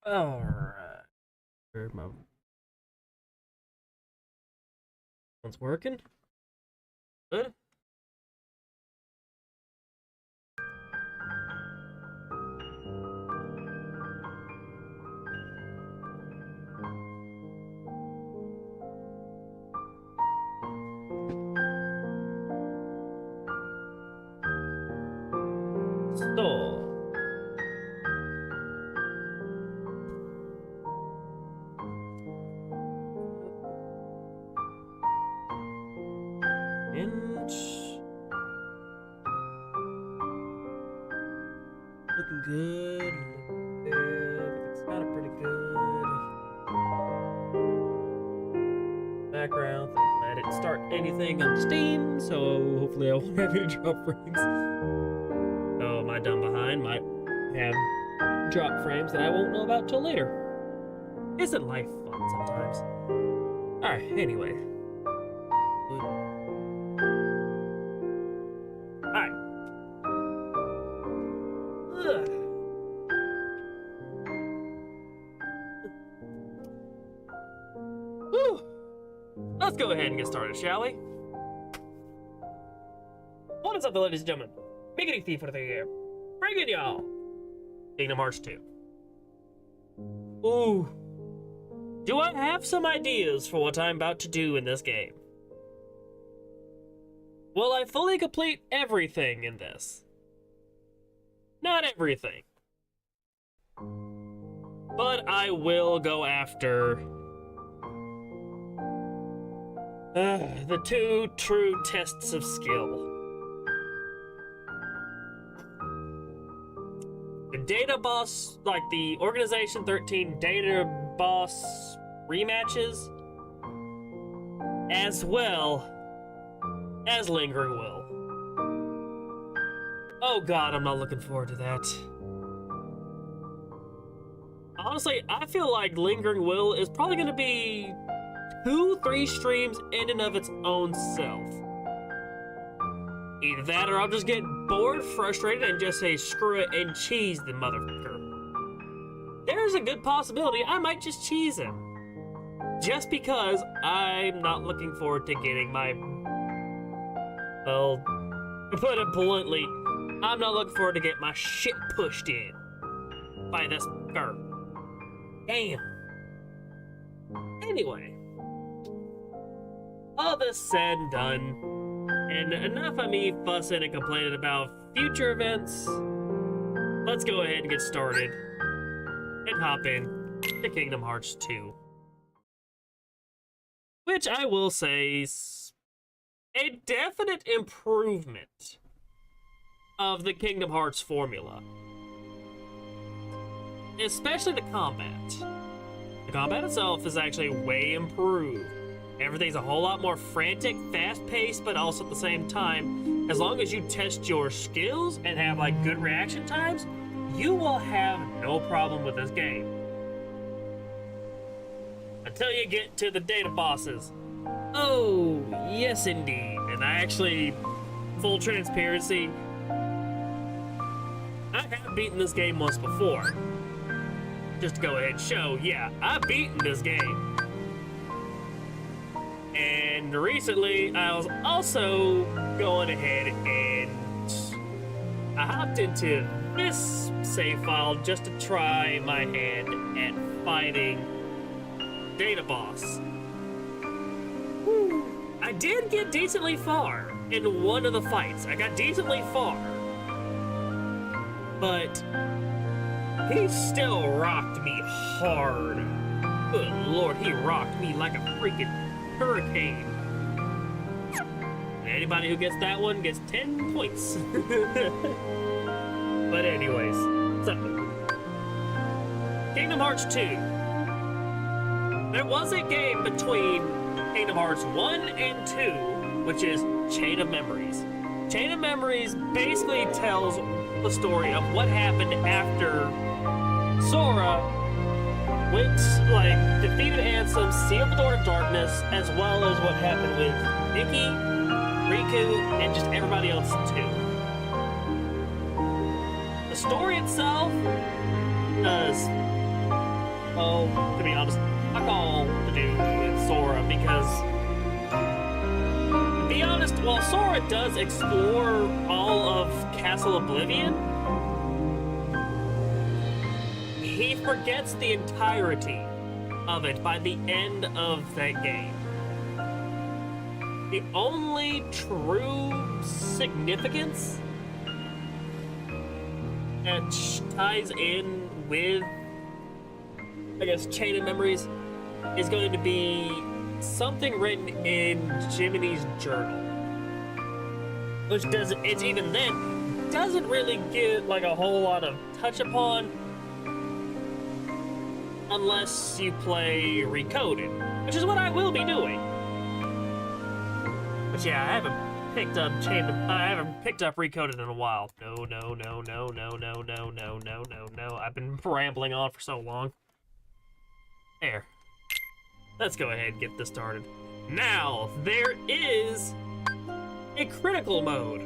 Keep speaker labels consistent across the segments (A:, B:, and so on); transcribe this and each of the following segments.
A: Alright. Where's my one's working? Good. So and looking good. Everything's kind of pretty good. Background, I didn't start anything on Steam, so hopefully I won't have any drop frames. Oh, my dumb behind might have drop frames that I won't know about till later. Isn't life fun sometimes? Alright, anyway. Alright. Whew. Let's go ahead and get started, shall we? What is up, ladies and gentlemen? Biggity Thief for the year. Bringing y'all Kingdom Hearts 2. Ooh. Do I have some ideas for what I'm about to do in this game? Will I fully complete everything in this? Not everything. But I will go after the two true tests of skill. The Data Boss, like the Organization 13 Data Boss rematches, as well as Lingering Will. Oh god, I'm not looking forward to that. Honestly, I feel like Lingering Will is probably going to be 2-3 streams in and of its own self. Either that or I'll just get bored, frustrated, and just say screw it and cheese the motherfucker. There's a good possibility I might just cheese him. Just because I'm not looking forward to getting my... Well, to put it bluntly, I'm not looking forward to get my shit pushed in by this girl. Damn. Anyway. All this said and done, and enough of me fussing and complaining about future events, let's go ahead and get started and hop in to Kingdom Hearts 2. Which I will say is a definite improvement of the Kingdom Hearts formula. Especially the combat. The combat itself is actually way improved. Everything's a whole lot more frantic, fast-paced, but also at the same time, as long as you test your skills and have like good reaction times, you will have no problem with this game. Until you get to the data bosses. Oh, yes indeed. And I actually, full transparency, I have beaten this game once before. Just to go ahead and show, yeah, I've beaten this game. And recently, I was also going ahead and I hopped into this save file just to try my hand at fighting Data Boss. Whew. I did get decently far in one of the fights. I got decently far. But he still rocked me hard. Good lord, he rocked me like a freaking hurricane. And anybody who gets that one gets 10 points. But anyways, so Kingdom Hearts 2. There was a game between Kingdom Hearts 1 and 2, which is Chain of Memories. Chain of Memories basically tells the story of what happened after Sora went, defeated Ansem, sealed the door of darkness, as well as what happened with Mickey, Riku, and just everybody else too. The story itself does well, to be honest, fuck all to do with Sora because, to be honest, while Sora does explore all of Castle Oblivion, he forgets the entirety of it by the end of that game. The only true significance that ties in with, I guess, Chain of Memories is going to be something written in Jiminy's journal. Which doesn't, it's even then, doesn't really get like a whole lot of touch upon unless you play Recoded, which is what I will be doing. But yeah, I haven't picked up Recoded in a while. No. I've been rambling on for so long. There. Let's go ahead and get this started. Now, there is a critical mode.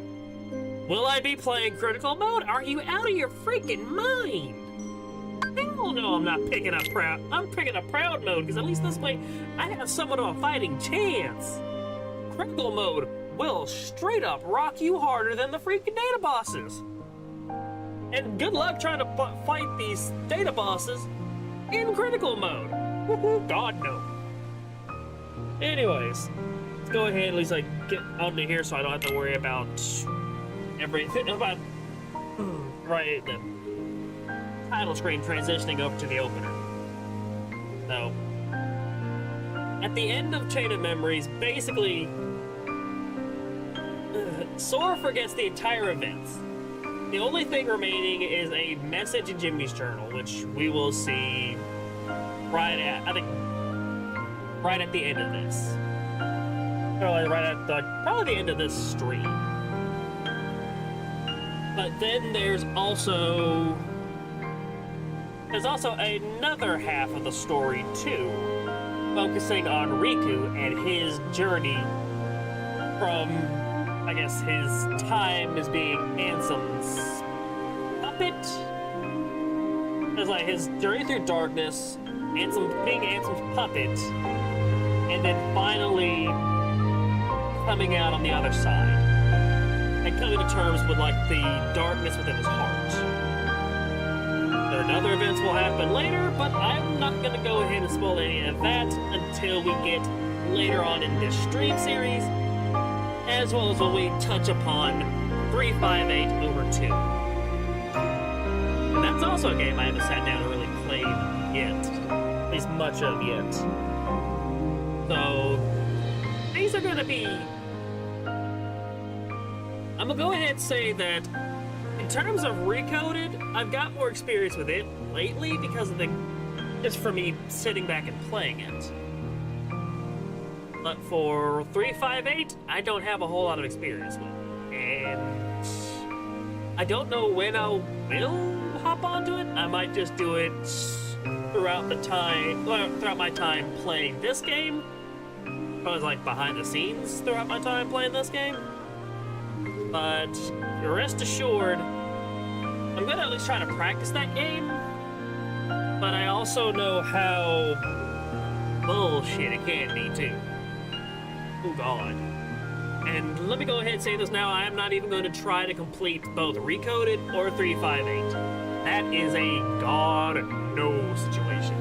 A: Will I be playing critical mode? Are you out of your freaking mind? Hell no, I'm not picking up proud. I'm picking up proud mode because at least this way I have somewhat of a fighting chance. Critical mode will straight up rock you harder than the freaking data bosses. And good luck trying to fight these data bosses in critical mode. God no. Anyways, let's go ahead and at least like get onto here so I don't have to worry about everything about right the title screen transitioning over to the opener. So at the end of Chain of Memories, basically Sora forgets the entire events. The only thing remaining is a message in Jiminy's journal, which we will see right at the end of this. Probably the end of this stream. But then there's also another half of the story too, focusing on Riku and his journey from, I guess, his time as being Ansem's puppet. It's like his journey through darkness, being Ansem's puppet, and then finally coming out on the other side and coming to terms with like the darkness within his heart. There are other events will happen later, but I'm not going to go ahead and spoil any of that until we get later on in this stream series, as well as when we touch upon 358 over 2. And that's also a game I haven't sat down and really played yet, at least much of yet. So, these are going to be... I'm going to go ahead and say that in terms of Recoded, I've got more experience with it lately because of just for me sitting back and playing it. But for 358, I don't have a whole lot of experience with it. And I don't know when I will hop onto it. I might just do it throughout my time playing this game. I was like behind the scenes throughout my time playing this game. But rest assured, I'm gonna at least try to practice that game. But I also know how bullshit it can be too. Oh god. And let me go ahead and say this now, I am not even going to try to complete both Recoded or 358. That is a god no situation.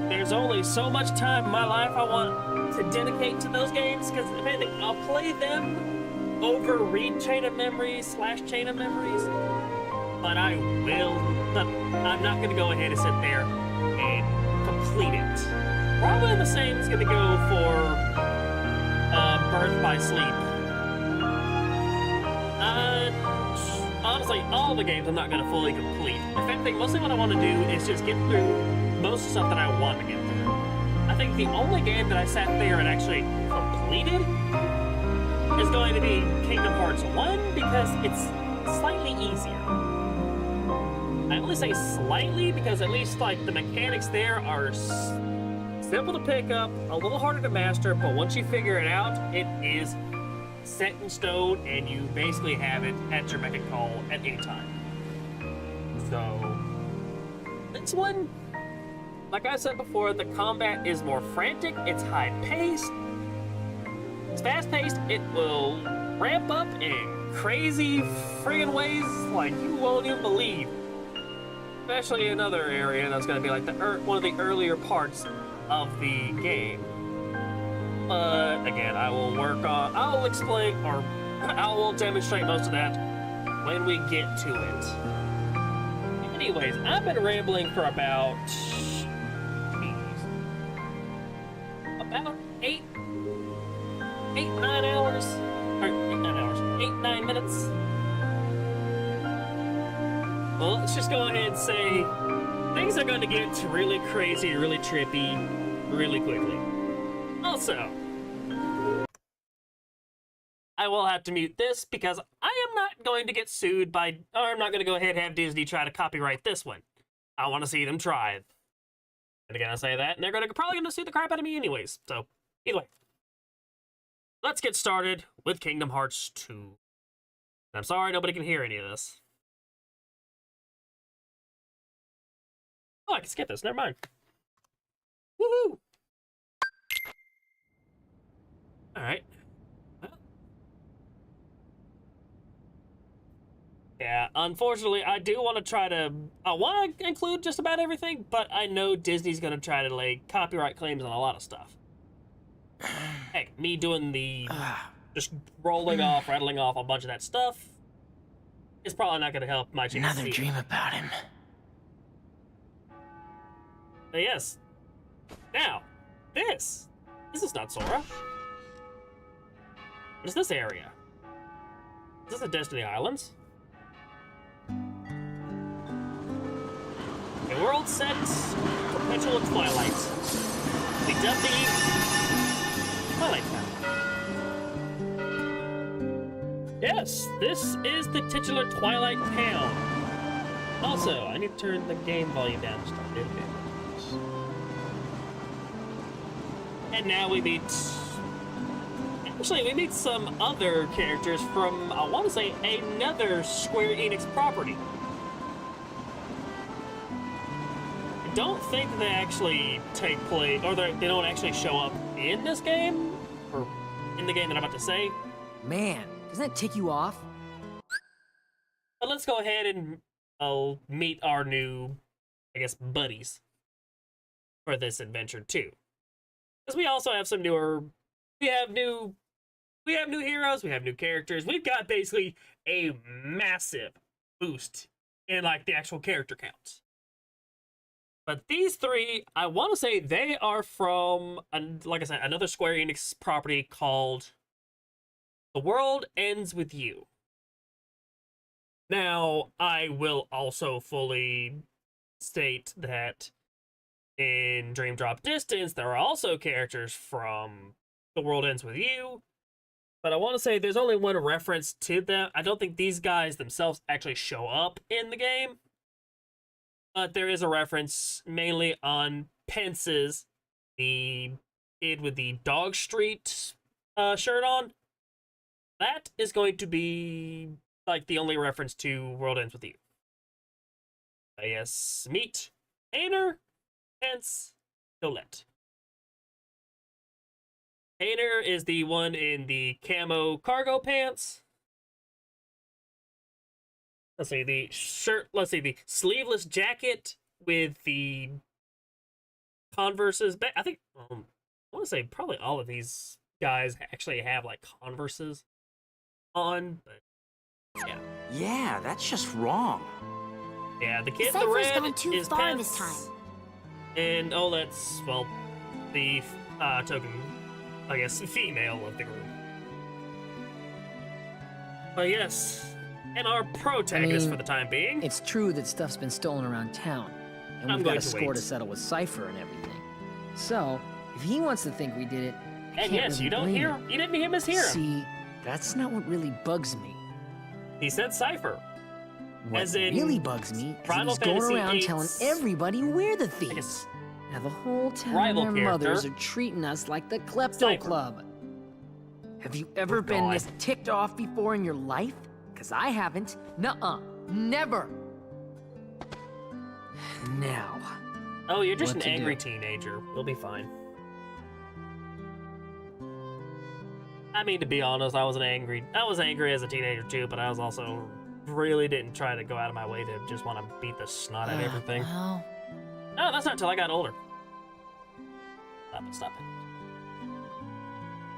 A: There's only so much time in my life I want to dedicate to those games, because if anything, I'll play them over Chain of Memories, Chain of Memories, but I'm not going to go ahead and sit there and complete it. Probably the same is going to go for Birth by Sleep. Honestly, all the games I'm not going to fully complete. If anything, mostly what I want to do is just get through most of the stuff that I want to get through. I think the only game that I sat there and actually completed is going to be Kingdom Hearts 1 because it's slightly easier. I only say slightly because at least like the mechanics there are simple to pick up, a little harder to master, but once you figure it out, it is set in stone and you basically have it at your beck and call at any time. So, this one, like I said before, the combat is more frantic, it's high-paced, it's fast-paced, it will ramp up in crazy friggin' ways like you won't even believe. Especially another area that's going to be like one of the earlier parts of the game. But again, I will explain, or I will demonstrate most of that when we get to it. Anyways, I've been rambling for about 9 minutes. Well, let's just go ahead and say things are going to get really crazy, really trippy, really quickly. Also, I will have to mute this because I am not going to get sued or I'm not going to go ahead and have Disney try to copyright this one. I want to see them try. And again, I say that, and they're probably going to sue the crap out of me anyways. So, either way. Let's get started with Kingdom Hearts 2. I'm sorry nobody can hear any of this. Oh, I can skip this. Never mind. Woohoo! Alright. Well. Yeah, unfortunately, I do want to try to... I want to include just about everything, but I know Disney's going to try to lay copyright claims on a lot of stuff. Heck, me doing the... just rattling off a bunch of that stuff is probably not going to help my chance.
B: Another dream about him.
A: Yes. Now, this is not Sora. What is this area? Is this the Destiny Islands? A world set perpetual twilight. We dubbed the Twilight Town. Yes, this is the titular Twilight Town. Also, I need to turn the game volume down to start doing it. And now we meet... Actually, we meet some other characters from, I want to say, another Square Enix property. I don't think they actually take place, or they don't actually show up in this game, or in the game that I'm about to say.
B: Man, doesn't that tick you off?
A: But let's go ahead and I'll meet our new, I guess, buddies for this adventure too. Because we also have some newer, we have new heroes, we have new characters. We've got basically a massive boost in like the actual character counts. But these three, I want to say they are from, like I said, another Square Enix property called The World Ends With You. Now, I will also fully state that in Dream Drop Distance, there are also characters from The World Ends With You, but I want to say there's only one reference to them. I don't think these guys themselves actually show up in the game, but there is a reference mainly on Pence's, the kid with the Dog Street shirt on. That is going to be like the only reference to World Ends With You. Yes, meet Painter, Pence, Colette. Painter is the one in the camo cargo pants. Let's see, the shirt, let's see, the sleeveless jacket with the Converses. I think, I want to say probably all of these guys actually have like Converses on, but yeah.
B: Yeah, that's just wrong.
A: Yeah, the kid in the
C: Cypher's
A: red
C: gone too
A: is
C: far
A: Pence,
C: this time.
A: and Olette's, well, the token, I guess, female of the group. But yes, and our protagonist for the time being.
B: It's true that stuff's been stolen around town, and
A: I'm
B: we've got
A: going
B: a
A: to
B: score
A: wait.
B: to settle with Cypher and everything. So, if he wants to think we did it, I
A: And
B: can't
A: yes,
B: really
A: you don't
B: blame
A: hear,
B: him.
A: you didn't mishear him.
B: See, that's not what really bugs me.
A: He said Cypher.
B: What
A: As in
B: really bugs me is that
A: Final
B: he's going
A: Fantasy
B: around
A: VIII's
B: telling everybody we're the
A: I guess,
B: thieves. Now the whole town
A: rival
B: and their mothers
A: character.
B: are treating us like the Klepto
A: Cypher.
B: Club. Have you ever
A: Oh,
B: been
A: God.
B: this ticked off before in your life? Cause I haven't. Nuh-uh. Never. Now,
A: Oh, you're just
B: what
A: an
B: to
A: angry
B: do.
A: teenager. We'll be fine. I mean, to be honest, I was angry as a teenager too, but I was also really didn't try to go out of my way to just want to beat the snot out of everything.
B: Well,
A: No, that's not until I got older. Stop it.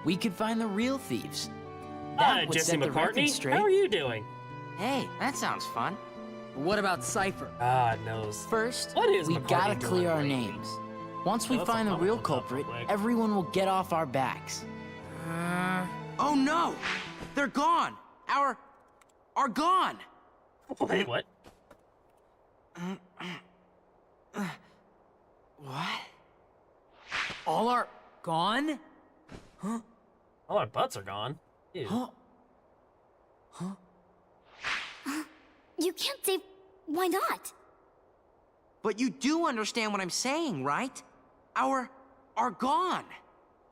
C: We could find the real thieves. That would
A: Jesse
C: set the record
A: McCartney,
C: straight.
A: how are you doing?
C: Hey, that sounds fun.
B: what about Cypher?
A: God knows.
C: First,
A: What is
C: we
A: McCartney
C: gotta
A: doing
C: clear our
A: lately?
C: names. Once we
A: Well, that's
C: find
A: a
C: the
A: fun
C: real
A: one,
C: culprit,
A: real quick.
C: everyone will get off our backs. Oh no! They're gone! Are gone!
A: Wait, what?
C: What?
B: All are gone?
A: All our butts are gone. Ew.
C: Huh?
D: You can't say why not?
C: But you do understand what I'm saying, right? Are gone.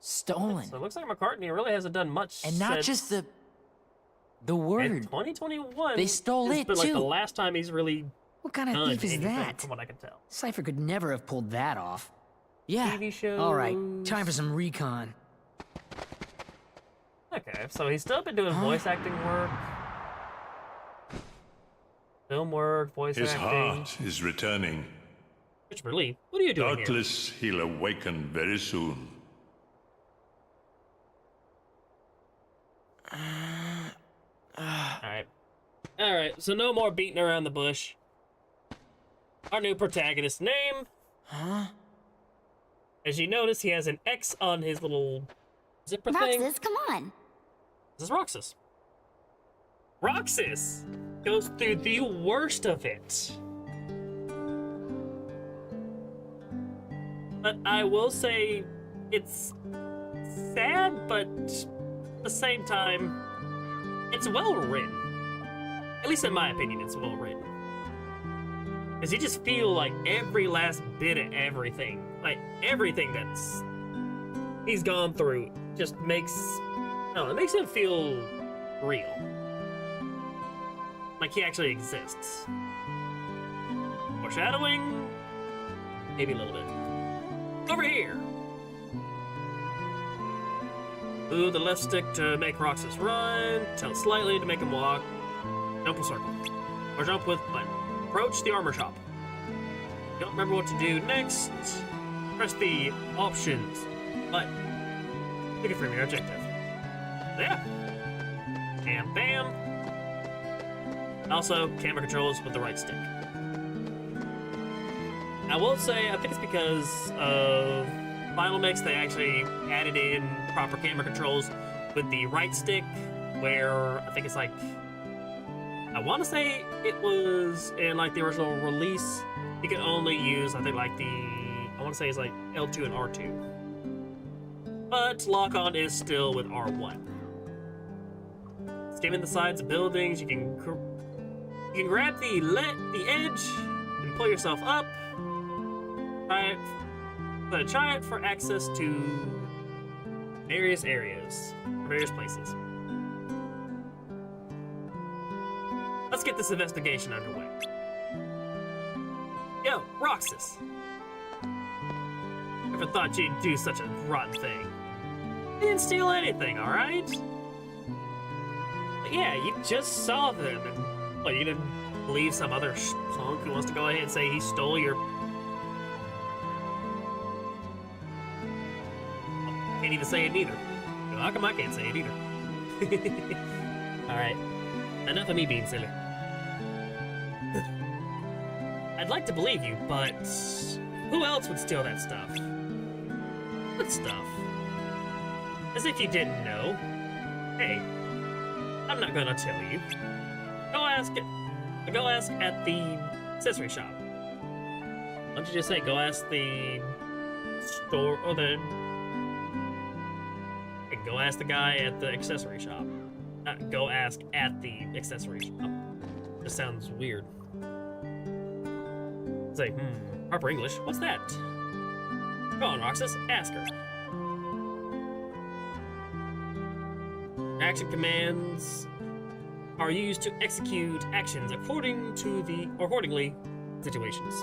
C: Stolen.
A: So it looks like McCartney really hasn't done much.
C: And not
A: since
C: just the
A: in
C: word.
A: 2021.
C: They stole
A: has
C: it,
A: been like the
C: too.
A: last time he's really
B: What kind of
A: done
B: thief is
A: anything,
B: that?
A: from what I can tell.
B: Cypher could never have pulled that off.
C: Yeah.
A: TV shows.
B: All right, time for some recon.
A: Okay, so he's still been doing voice acting work, film work, voice
E: His
A: acting.
E: heart is returning.
A: Christopher Lee, what are you doing here?
E: Doubtless he'll awaken very soon.
A: All right. So no more beating around the bush. Our new protagonist's name. As you notice, he has an X on his little zipper thing.
D: Roxas, come on.
A: This is Roxas. Roxas goes through the worst of it. But I will say it's sad, but at the same time, it's well written. At least in my opinion, it's well written. Because you just feel like every last bit of everything, like everything that's he's gone through, just makes, I don't know, it makes him feel real. Like he actually exists. Foreshadowing? Maybe a little bit. Over here! Move the left stick to make Roxas run, tilt slightly to make him walk, jump a circle, or jump with button. Approach the armor shop. Don't remember what to do next, press the options button. Looking for your objective. Yeah. And bam. Also, camera controls with the right stick. I will say, I think it's because of Final Mix, they actually added in proper camera controls with the right stick, where I think it's like, I want to say it was in like the original release, you can only use, I think like I want to say it's like L2 and R2. But lock-on is still with R1. Skimming the sides of buildings, you can grab the edge and pull yourself up. Try it for access to various areas, various places. Let's get this investigation underway. Yo, Roxas! Never thought you'd do such a rotten thing. You didn't steal anything, alright? But yeah, you just saw them, and what, you didn't believe some other punk who wants to go ahead and say he stole your... Can't even say it either. How come I can't say it either? Alright, enough of me being silly. I'd like to believe you, but who else would steal that stuff? What stuff? As if you didn't know. Hey, I'm not gonna tell you. Go ask at the accessory shop. Why don't you just say, go ask the store, or go ask the guy at the accessory shop. Go ask at the accessory shop. This sounds weird. It's like, proper English. What's that? Go on, Roxas. Ask her. Action commands are used to execute actions accordingly situations.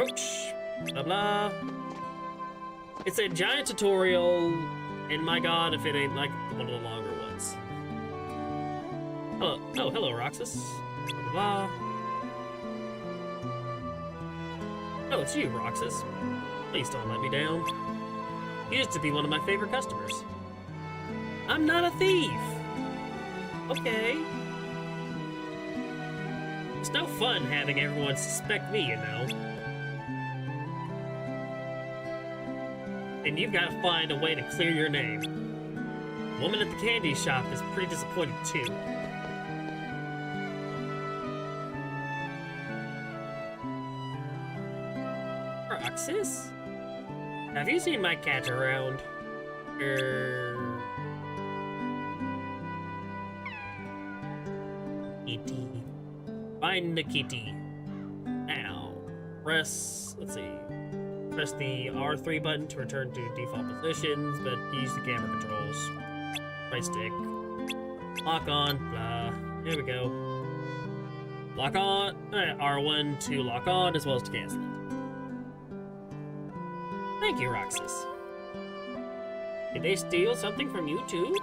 A: Roach. Blah blah. It's a giant tutorial, and my god, if it ain't like one of the longer ones. Hello. Oh, hello, Roxas. Blah blah. Oh, it's you, Roxas. Please don't let me down. You used to be one of my favorite customers. I'm not a thief. Okay. It's no fun having everyone suspect me, you know. And you've got to find a way to clear your name. The woman at the candy shop is pretty disappointed, too. Roxas? Have you seen my cat around? Kitty. Find the kitty. Now, press, let's see. Press the R3 button to return to default positions, but use the camera controls. Right stick. Lock on, blah. There we go. Lock on, R1 to lock on, as well as to cancel it. Thank you, Roxas. Did they steal something from you, too?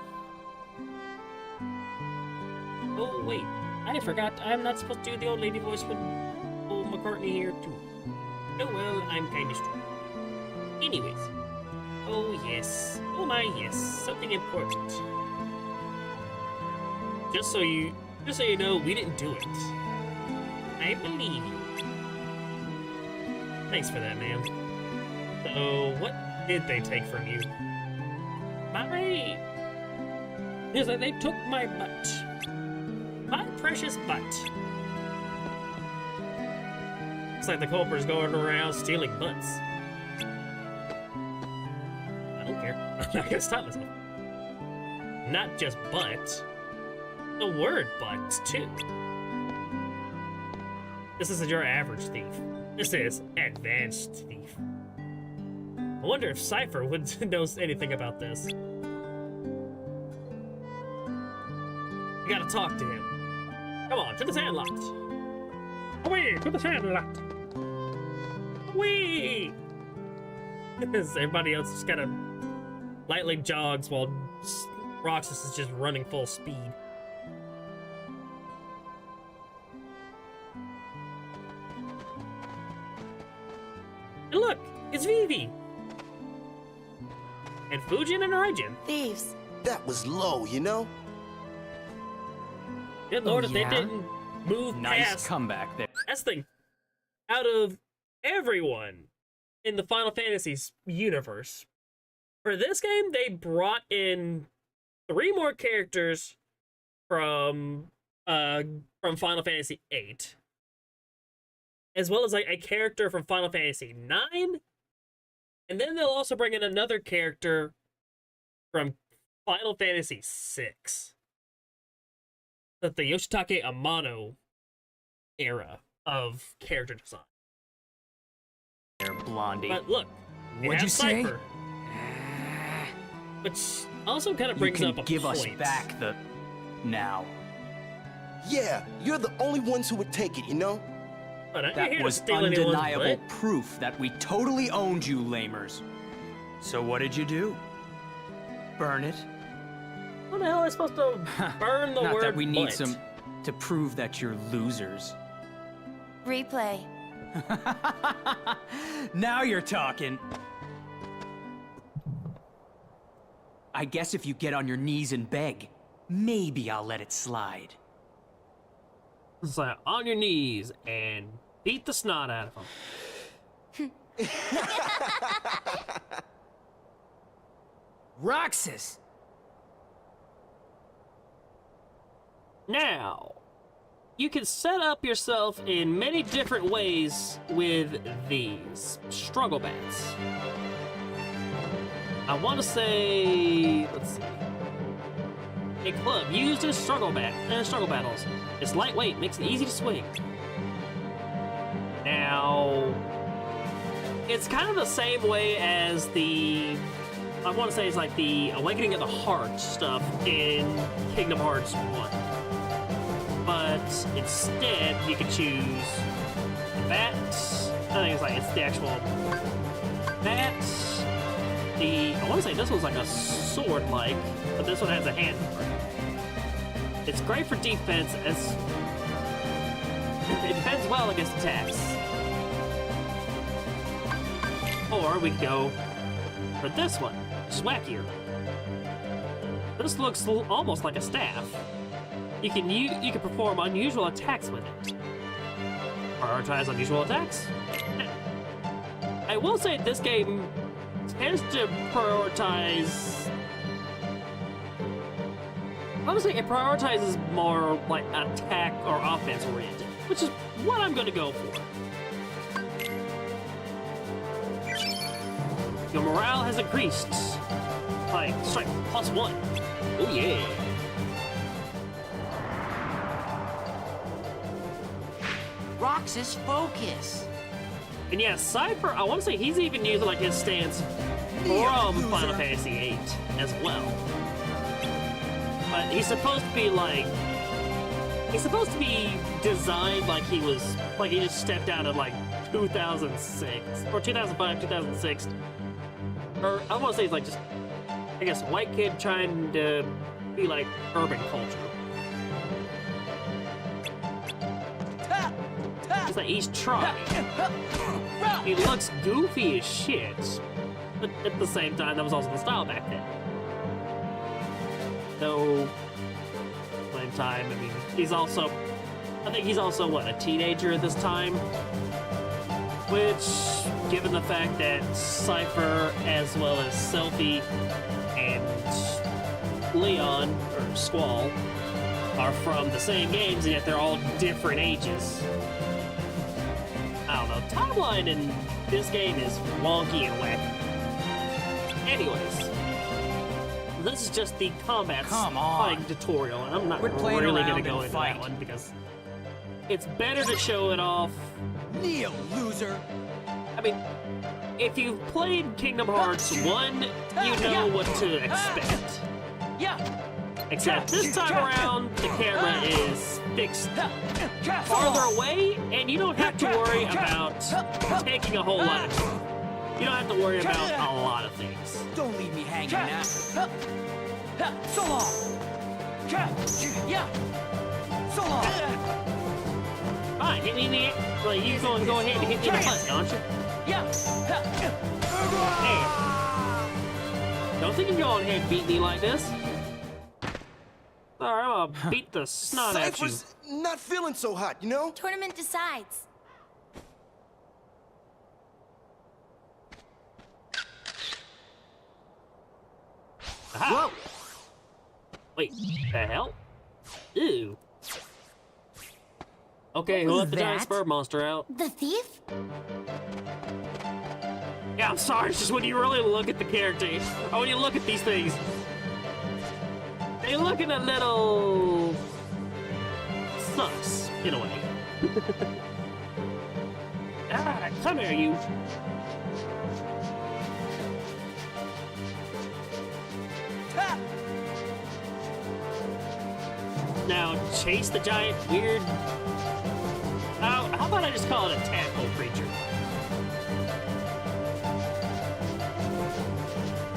A: Oh, wait. I forgot. I'm not supposed to do the old lady voice with old McCartney here, too. Oh, well, I'm kind of stupid. Anyways. Oh, yes. Oh, my, yes. Something important. Just so you know, we didn't do it. I believe you. Thanks for that, ma'am. So, what did they take from you? They took my butt. My precious butt. Looks like the culprit's going around stealing butts. I don't care. I'm not gonna stop myself. Not just butt. The word butt, too. This isn't your average thief. This is advanced thief. I wonder if Cypher knows anything about this. We gotta talk to him. Come on, to the sandlot. Away, to the sandlot. Away! Everybody else just kind of lightly jogs while Roxas is just running full speed. And look, it's Vivi! And Fujin and Raijin.
F: Thieves.
G: That was low, you know?
A: Good lord,
C: Oh,
A: if
C: yeah?
A: they didn't move
C: Nice
A: past...
C: comeback there.
A: That's the thing. Out of everyone in the Final Fantasy's universe, for this game, they brought in 3 more characters from Final Fantasy VIII, as well as like a character from Final Fantasy IX, and then they'll also bring in another character from Final Fantasy VI. That the Yoshitake Amano era of character design.
C: There, Blondie.
A: But look, we
C: What'd
A: have
C: you say?
A: Cypher, which also kind of
C: You
A: brings
C: can
A: up a
C: give us
A: point.
C: back the... now.
G: Yeah, you're the only ones who would take it, you know?
A: But I'm not
C: That
A: here
C: was
A: to steal anyone's
C: undeniable
A: butt.
C: proof that we totally owned you, lamers. So what did you do? Burn it?
A: How the hell am I supposed to burn the
C: Not
A: word
C: that we need
A: butt?
C: some to prove that you're losers.
F: Replay.
C: Now you're talking. I guess if you get on your knees and beg, maybe I'll let it slide.
A: It's like, on your knees and beat the snot out of them.
B: Roxas!
A: Now, you can set up yourself in many different ways with these struggle bats. I want to say, let's see, a club used in struggle battles. It's lightweight, makes it easy to swing. Now, it's kind of the same way as the, I want to say it's like the Awakening of the Heart stuff in Kingdom Hearts 1. But instead, you can choose the bat, think it's the actual that. I want to say this one's like a sword-like, but this one has a hand. It's great for defense as it defends well against attacks. Or we could go for this one, which is wackier. This looks almost like a staff. You can perform unusual attacks with it. Prioritize unusual attacks. I will say this game tends to prioritize. Honestly, it prioritizes more like attack or offense oriented, which is what I'm going to go for. Your morale has increased by strength +1. Oh yeah.
C: Roxas, focus.
A: And yeah, Cypher, I want to say he's even using like his stance from Final Fantasy VIII as well. But he's supposed to be like, he's supposed to be designed like he was, like he just stepped out of like 2006 or 2005, 2006. Or I want to say he's like just, I guess, white kid trying to be like urban culture. It's like he's trying. He looks goofy as shit, but at the same time, that was also the style back then. Though, same time, I mean, he's also, I think he's also, what, a teenager at this time? Which, given the fact that Cypher, as well as Selphie and Leon, or Squall, are from the same games, and yet they're all different ages. I don't know, timeline in this game is wonky and wacky. Anyways, this is just the combat fighting tutorial, and I'm not really going to go into that one because it's better to show it off.
C: Neo, loser.
A: I mean, if you've played Kingdom Hearts 1, you know what to expect. Except this time around, the camera is fixed farther away, and you don't have to worry about taking a whole lot of time. You don't have to worry about a lot of things.
C: Don't leave me hanging now. So long. So long.
A: Fine, hit me in the like you go ahead and hit me in the butt, don't you? Hey. Don't think you can go ahead and beat me like this. Alright, I'm gonna beat the snot at you.
G: Cypher's not feeling so hot, you know?
D: Tournament decides.
A: Aha. Whoa! Wait, the hell? Ew. Okay, who let the giant spur monster out?
D: The thief?
A: Yeah, I'm sorry, it's just when you really look at the character, or when you look at these things, they look a little sus, in a way. Ah, come here, you. Now, chase the giant weird... how about I just call it a tadpole creature?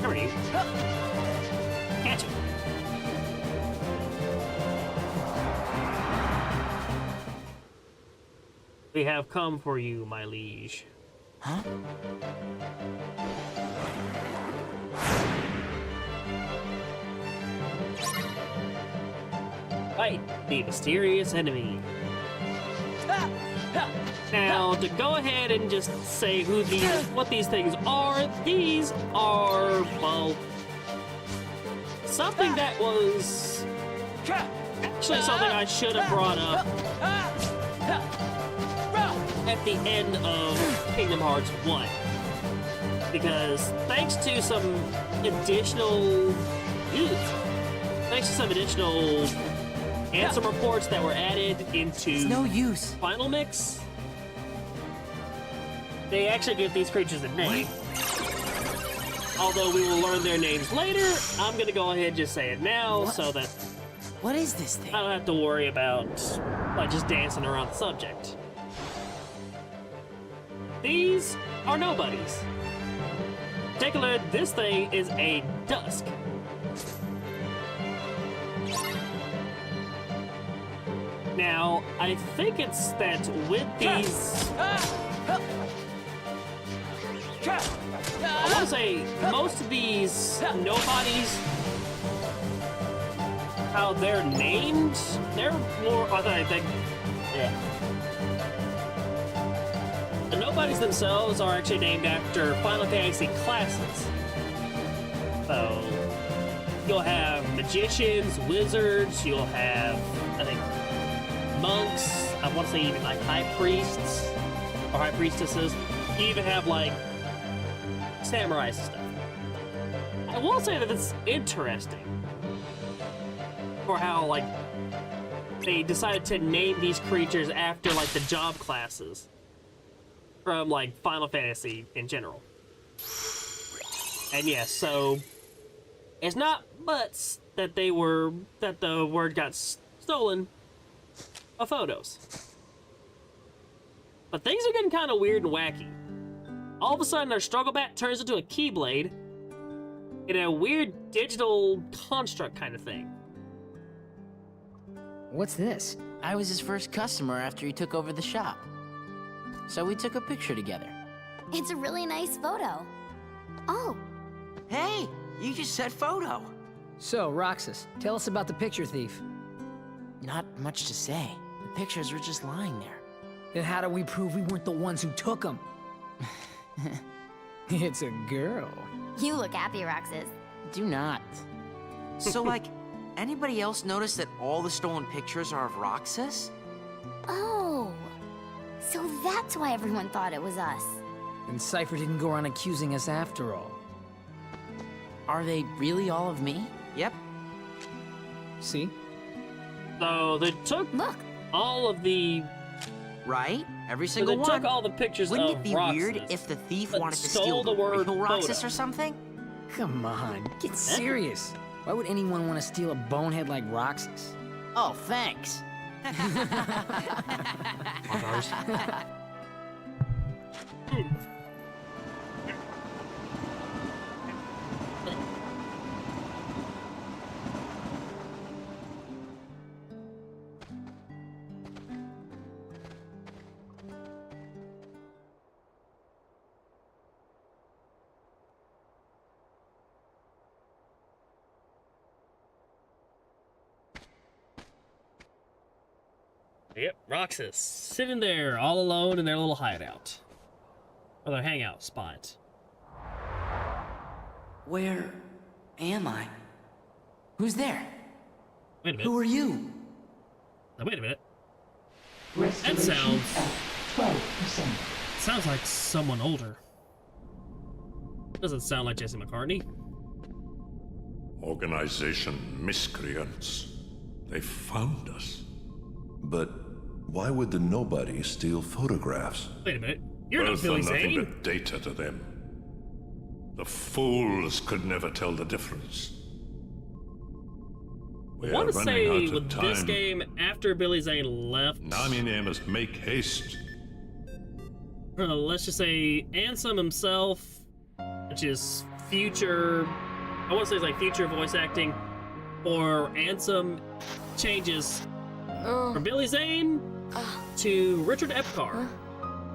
A: Come here, you. Catch him. We have come for you, my liege.
C: Huh?
A: Fight the mysterious enemy. Now, to go ahead and just say what these things are, well, something that was actually something I should have brought up at the end of Kingdom Hearts 1. Because thanks to some additional answer reports that were added into
C: It's no use.
A: Final Mix, they actually give these creatures a name. Although we will learn their names later, I'm gonna go ahead and just say it now so that
C: What is this thing?
A: I don't have to worry about like just dancing around the subject. these are nobodies. In particular, this thing is a dusk. Now, I think it's that with these... I want to say most of these nobodies, how they're named, they're more, I think, yeah. The nobodies themselves are actually named after Final Fantasy classes. So, you'll have magicians, wizards, you'll have, I think, monks, I want to say even like high priests, or high priestesses. You even have like samurais and stuff. I will say that it's interesting for how like they decided to name these creatures after like the job classes from like Final Fantasy in general. And yes, so it's not butts that the word got stolen of photos. But things are getting kind of weird and wacky. All of a sudden, our struggle bat turns into a keyblade in a weird digital construct kind of thing.
B: What's this?
C: I was his first customer after he took over the shop. So we took a picture together.
D: It's a really nice photo. Oh,
C: Hey, you just said photo.
B: So, Roxas, tell us about the picture thief.
C: Not much to say. The pictures were just lying there.
B: Then how do we prove we weren't the ones who took them? It's a girl.
D: you look happy, Roxas.
C: Do not. So, like, anybody else notice that all the stolen pictures are of Roxas?
D: Oh, so that's why everyone thought it was us.
B: And Cypher didn't go around accusing us after all.
C: Are they really all of me? Yep.
B: See?
A: So they took
D: Look,
A: all of the...
C: Right? Every
A: So
C: single
A: they
C: one.
A: took all the pictures
C: Wouldn't
A: of
C: it be
A: Roxas,
C: weird if the thief
A: but
C: wanted to
A: stole
C: steal
A: the word
C: real Roxas
A: photo.
C: or something?
B: Come on, get serious. Why would anyone want to steal a bonehead like Roxas?
C: Oh, thanks.
A: Yep, Roxas, sitting there all alone in their little hideout. Or their hangout spot.
C: Where am I? Who's there?
A: Wait a minute.
C: Who are you?
A: Now, wait a minute. That sounds... 12%. Sounds like someone older. Doesn't sound like Jesse McCartney.
E: Organization miscreants. They found us.
H: But why would the nobody steal photographs?
A: Wait a minute. You're
E: Both
A: not Billy
E: are nothing
A: Zane.
E: but data to them. The fools could never tell the difference. We
A: I
E: are
A: want to
E: running
A: say
E: out of
A: with
E: time.
A: this game, after Billy Zane left,
E: Namine must make haste.
A: let's just say Ansem himself, which is future, I want to say it's like future voice acting, or Ansem changes from Billy Zane to Richard Epcar,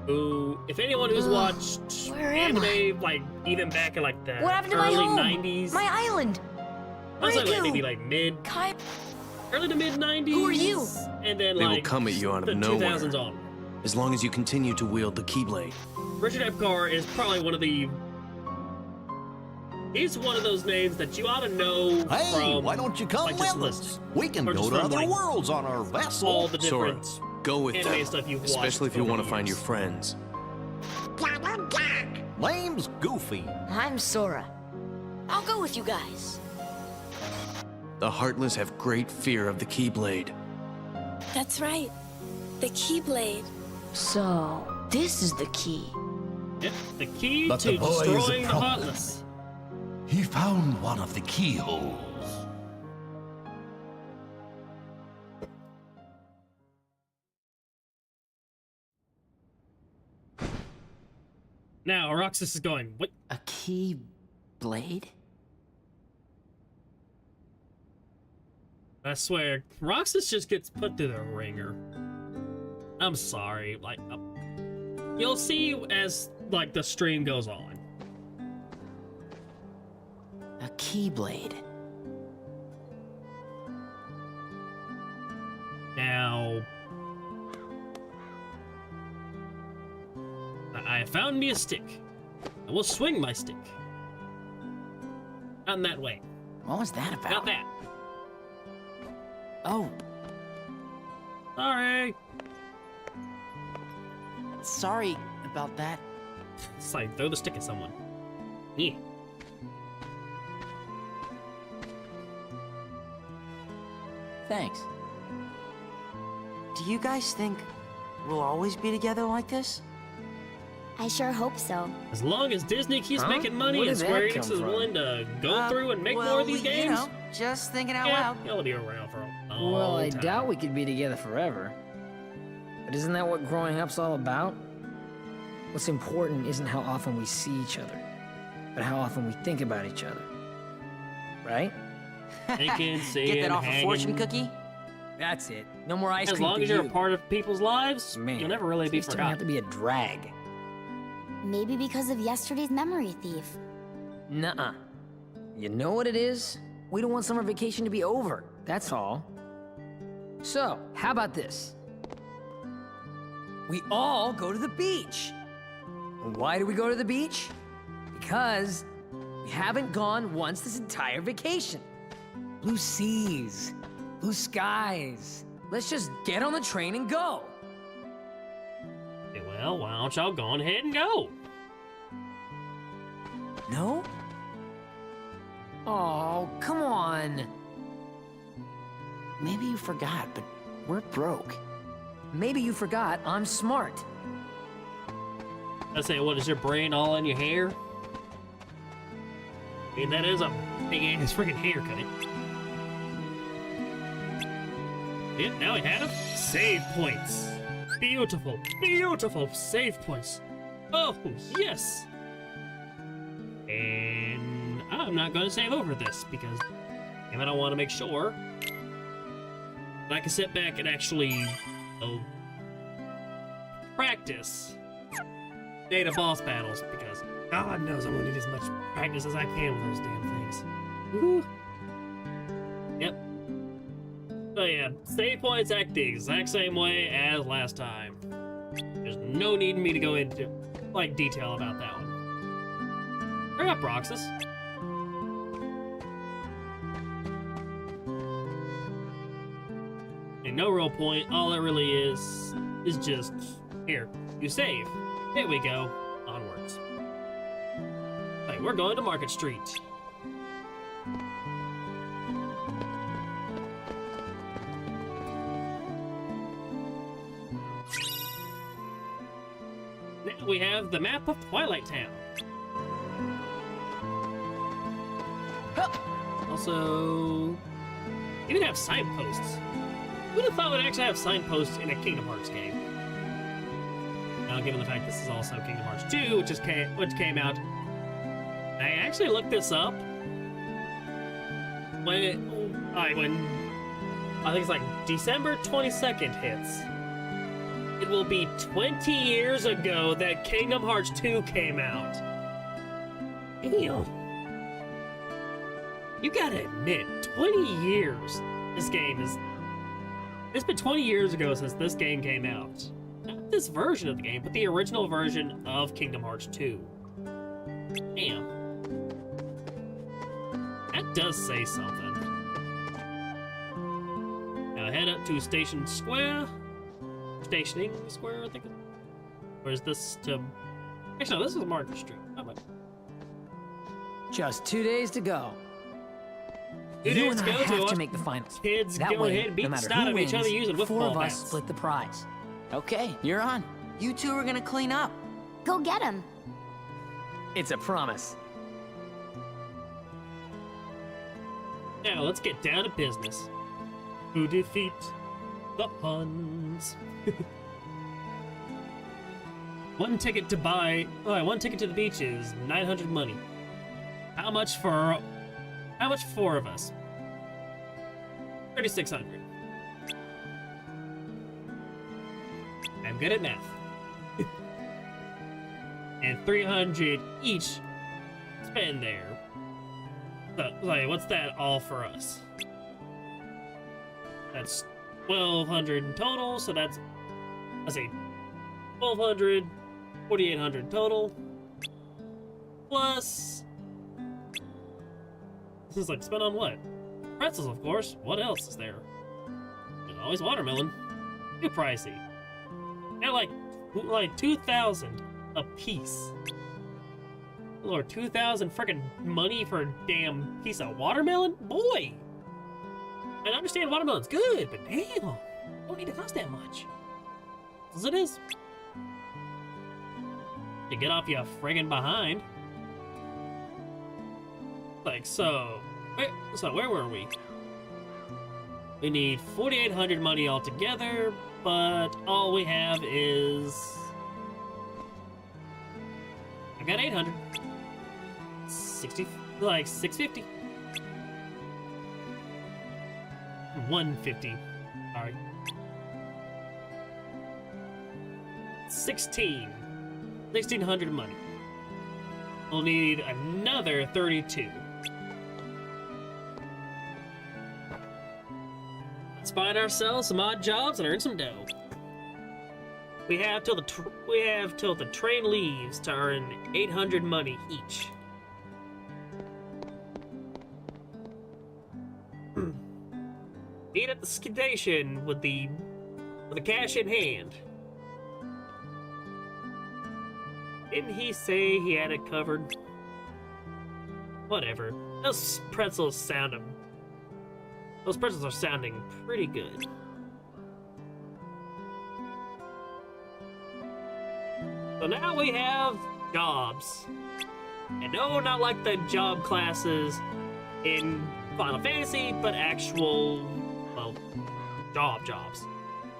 A: who, if anyone who's watched
D: Where am
A: anime, like even back in like the
D: what happened to my
A: early
D: home?
A: 90s,
D: My island.
A: I was like
D: Riku.
A: maybe like
D: Kai.
A: early to mid 90s.
D: Who are you?
A: And then
I: They will
A: like
I: come at you out of
A: the
I: nowhere.
A: 2000s on.
I: As long as you continue to wield the Keyblade.
A: Richard Epcar is probably one of the. He's one of those names that you ought to know
J: Hey,
A: from.
J: why don't you come
A: like, just
J: with us?
A: listening.
J: We can
A: Or
J: go
A: just
J: to
A: from,
J: other
A: like,
J: worlds on our vessel.
A: all the
I: Sora,
A: different
I: go with
A: anime
I: them.
A: stuff you've watched.
I: Especially if you
A: over
I: want
A: the
I: to find your
A: years.
I: friends.
J: Name's Goofy.
K: I'm Sora. I'll go with you guys.
I: The Heartless have great fear of the Keyblade.
F: That's right. The Keyblade.
K: So, this is the key.
A: Yep, the key
J: But
A: to
J: the boy is a
A: destroying the
J: problem.
A: Heartless.
J: He found one of the keyholes.
A: Now, Roxas is going, what?
C: A key blade?
A: I swear, Roxas just gets put through the ringer. I'm sorry, like, you'll see as, like, the stream goes on.
C: A keyblade.
A: Now, I found me a stick. I will swing my stick. Not in that way.
C: What was that about?
A: Not that.
C: Oh,
A: Sorry.
C: sorry about that.
A: It's like, throw the stick at someone. Yeah.
C: Thanks. Do you guys think we'll always be together like this?
D: I sure hope so.
A: As long as Disney keeps
B: Huh?
A: making money
B: Where
A: and
B: did
A: Square
B: that
A: Enix
B: come
A: is
B: from?
A: willing to go through and make more of these games,
C: You know, just thinking out
A: yeah,
C: loud.
A: it'll be around for a long
B: Well, I
A: time.
B: doubt we could be together forever. But isn't that what growing up's all about? What's important isn't how often we see each other, but how often we think about each other. Right?
A: Thinking, seeing,
C: Get that off
A: hanging.
C: a fortune cookie?
B: That's it. No more ice
A: As
B: cream
A: long
B: for
A: as you're
B: you.
A: a part of people's lives,
B: Man,
A: you'll never really be
B: it's turning out to
A: forgotten.
B: be a drag.
D: Maybe because of yesterday's memory thief.
B: Nuh-uh. You know what it is? We don't want summer vacation to be over. That's all. So, how about this? We all go to the beach. And why do we go to the beach? Because we haven't gone once this entire vacation. Blue seas, blue skies. Let's just get on the train and go.
A: Okay, well, why don't y'all go on ahead and go?
C: No?
B: Oh, come on.
C: Maybe you forgot, but we're broke.
B: Maybe you forgot I'm smart.
A: I say, what is your brain all in your hair? I mean, that is a big ass freaking haircut. Yeah, now we have save points. Beautiful, beautiful save points. Oh, yes. And I'm not going to save over this because I don't want to make sure that I can sit back and actually practice data boss battles because God knows I'm going to need as much practice as I can with those damn things. Woo. Yep. So yeah, save points act the exact same way as last time. There's no need for me to go into like detail about that one. Bring up Roxas. And no real point. All it really is just here. You save. There we go. Onwards. Hey, we're going to Market Street. Now we have the map of Twilight Town. Also, even have signposts. Who'd have thought we'd actually have signposts in a Kingdom Hearts game? Now, given the fact this is also Kingdom Hearts 2, which came out, I actually looked this up when I think it's like December 22nd hits. It will be 20 years ago that Kingdom Hearts 2 came out. Damn. You gotta admit, 20 years. This game is. It's been 20 years ago since this game came out. Not this version of the game, but the original version of Kingdom Hearts 2. Damn. That does say something. Now head up to Station Square. Stationing Square, I think. Or is this to. Actually, no, this is Market Street. How about.
B: Just 2 days to go.
A: 2
B: You
A: days
B: and I
A: to go
B: have
A: to
B: to make the finals.
A: Kids
B: That
A: go
B: way,
A: ahead and beat
B: no
A: the
B: matter
A: snot
B: who
A: out of each
B: wins,
A: other using
B: 4
A: football
B: of us
A: bats.
B: split the prize.
C: Okay, you're on. You two are gonna clean up.
D: Go get him.
B: It's a promise.
A: Now let's get down to business. To defeat the Huns. One ticket to buy. Oh, one ticket to the beach is 900 money. How much for 4 of us? 3,600. I'm good at math. And 300 each spend there. So, like, what's that all for us? That's 1,200 in total, so that's, let's see, 1,200, 4,800 total. Plus, this is like spent on what? Pretzels, of course. What else is there? There's always watermelon. Too pricey. They're like 2,000 a piece. Lord, 2,000 freaking money for a damn piece of watermelon? Boy! I understand watermelon's good, but damn, don't need to cost that much. As it is. To get off your friggin' behind. Like, so where were we? We need 4,800 money altogether, but all we have is... I got 800. 60, like 650. 150. Alright. 1,600 money. We'll need another 32. Let's find ourselves some odd jobs and earn some dough. We have till the train leaves to earn 800 money each. Meet at the station with the cash in hand. Didn't he say he had it covered? Whatever. Those pretzels are sounding pretty good. So now we have jobs. And no, not like the job classes in Final Fantasy, but actual, well, jobs.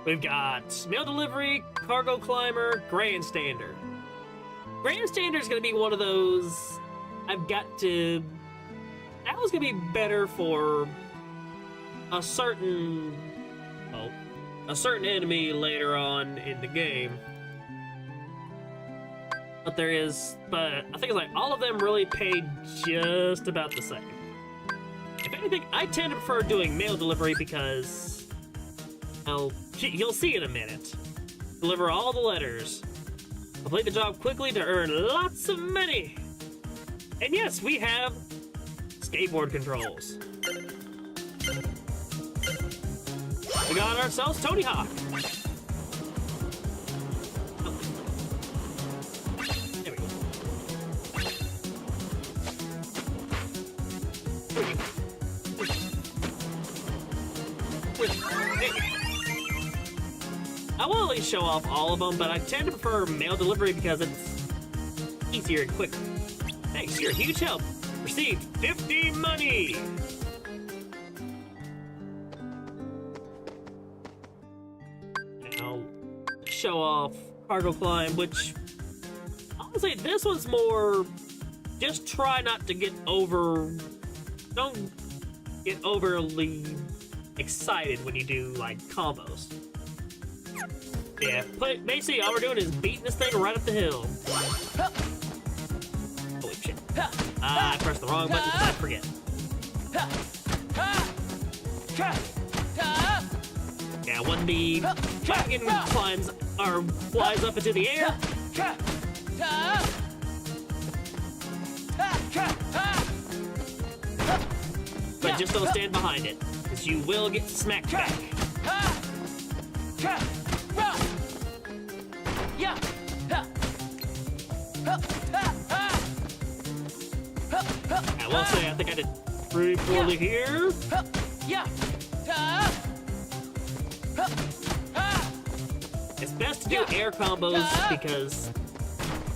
A: We've got mail delivery, cargo climber, grandstander. Grandstander is going to be one of those that was going to be better for a certain enemy later on in the game. But I think it's like all of them really pay just about the same. If anything, I tend to prefer doing mail delivery because, well, you'll see in a minute. Deliver all the letters. Complete the job quickly to earn lots of money. And yes, we have skateboard controls. We got ourselves Tony Hawk. There we go. I will at least show off all of them, but I tend to prefer mail delivery because it's easier and quicker. Thanks, you're a huge help. Received 50 money. And I'll show off cargo climb, which honestly, this one's more just try not to get don't get overly excited when you do like combos. Yeah, basically all we're doing is beating this thing right up the hill. Holy shit. I pressed the wrong button because I forget. Yeah, when the dragon flies up into the air. But just don't stand behind it, because you will get smacked back. I will say, I think I did pretty poorly here. It's best to do air combos because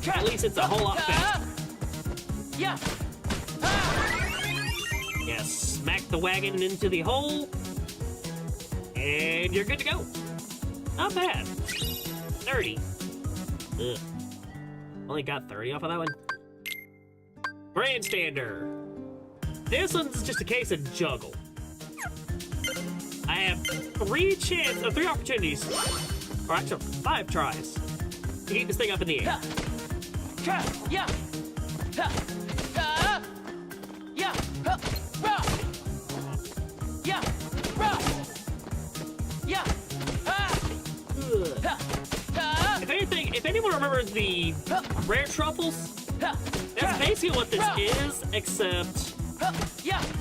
A: at least it's a whole lot faster. Yeah, smack the wagon into the hole, and you're good to go. Not bad. 30. Ugh. Only got 30 off of that one. Grandstander. This one's just a case of juggle. I have 3 opportunities, or actually 5 tries, to keep this thing up in the air. If anyone remembers the rare truffles, that's basically what this is, except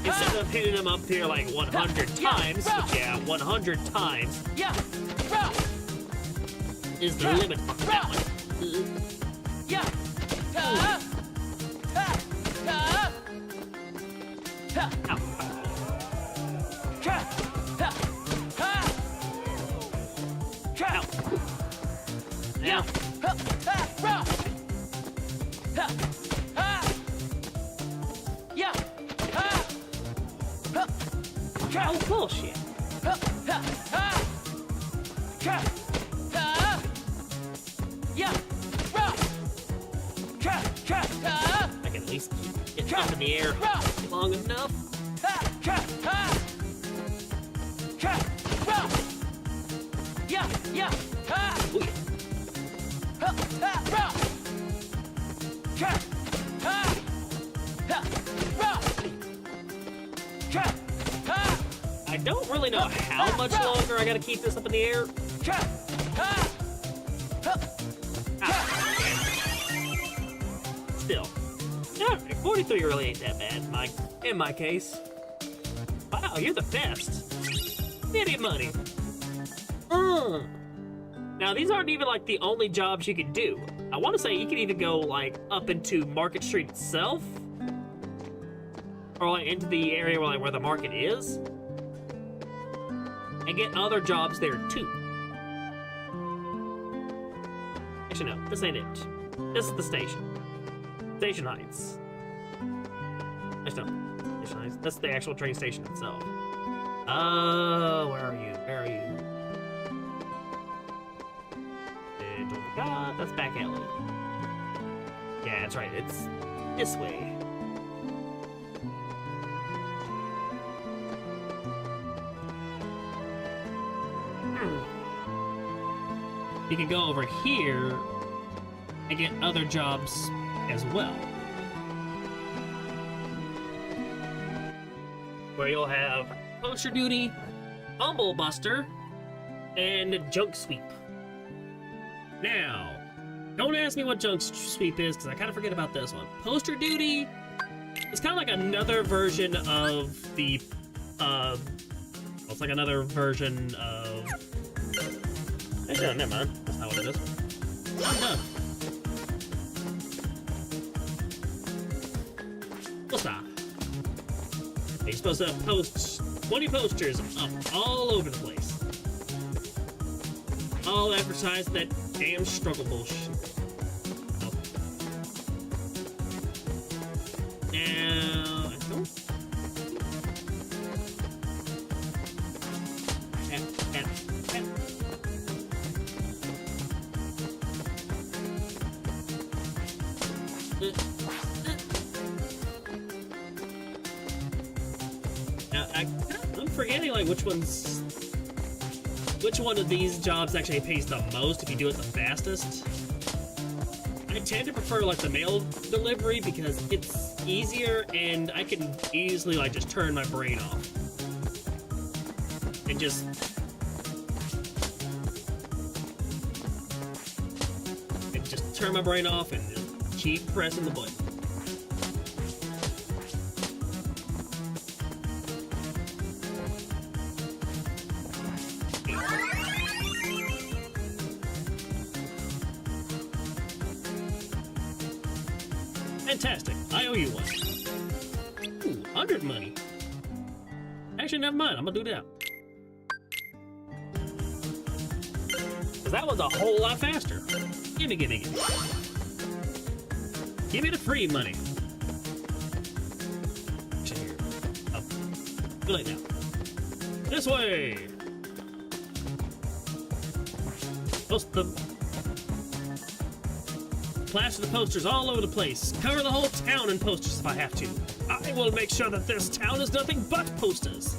A: instead of hitting them up here like 100 times, which, yeah, 100 times is the limit on that one. Now. Oh, bullshit. I can at least get up in the air long enough. I don't really know how much longer I gotta keep this up in the air. Still. Yeah, 43 really ain't that bad, in my case. Wow, you're the best. Idiot money. Now, these aren't even, like, the only jobs you can do. I want to say you can even go, like, up into Market Street itself. Or, like, into the area where the market is. And get other jobs there, too. Actually, no. This ain't it. This is the station. Station Heights. Actually, no. Station Heights. That's the actual train station itself. Where are you? Where are you? God, that's back alley. Yeah, that's right. It's this way. You can go over here and get other jobs as well. Where you'll have poster duty, Humble Buster, and junk sweep. Now, don't ask me what junk sweep is, because I kind of forget about this one. Poster duty is kind of like another version of the, it's like another version of... Actually, no, never mind. That's not what it is. I'm done. We'll stop. You're supposed to post 20 posters up all over the place. All advertise that damn struggle bullshit. Oh. Now, I don't... Now, I'm forgetting, like, which one of these jobs actually pays the most if you do it the fastest. I tend to prefer, like, the mail delivery because it's easier and I can easily, like, just turn my brain off. And just... turn my brain off and just keep pressing the button. Fantastic. I owe you one. Ooh, 100 money. Actually, never mind. I'm gonna do that. Because that one's a whole lot faster. Gimme, gimme, gimme. Give me the free money. Here. Oh. Too late now. This way! Post the... plaster the posters all over the place. Cover the whole town in posters if I have to. I will make sure that this town is nothing but posters.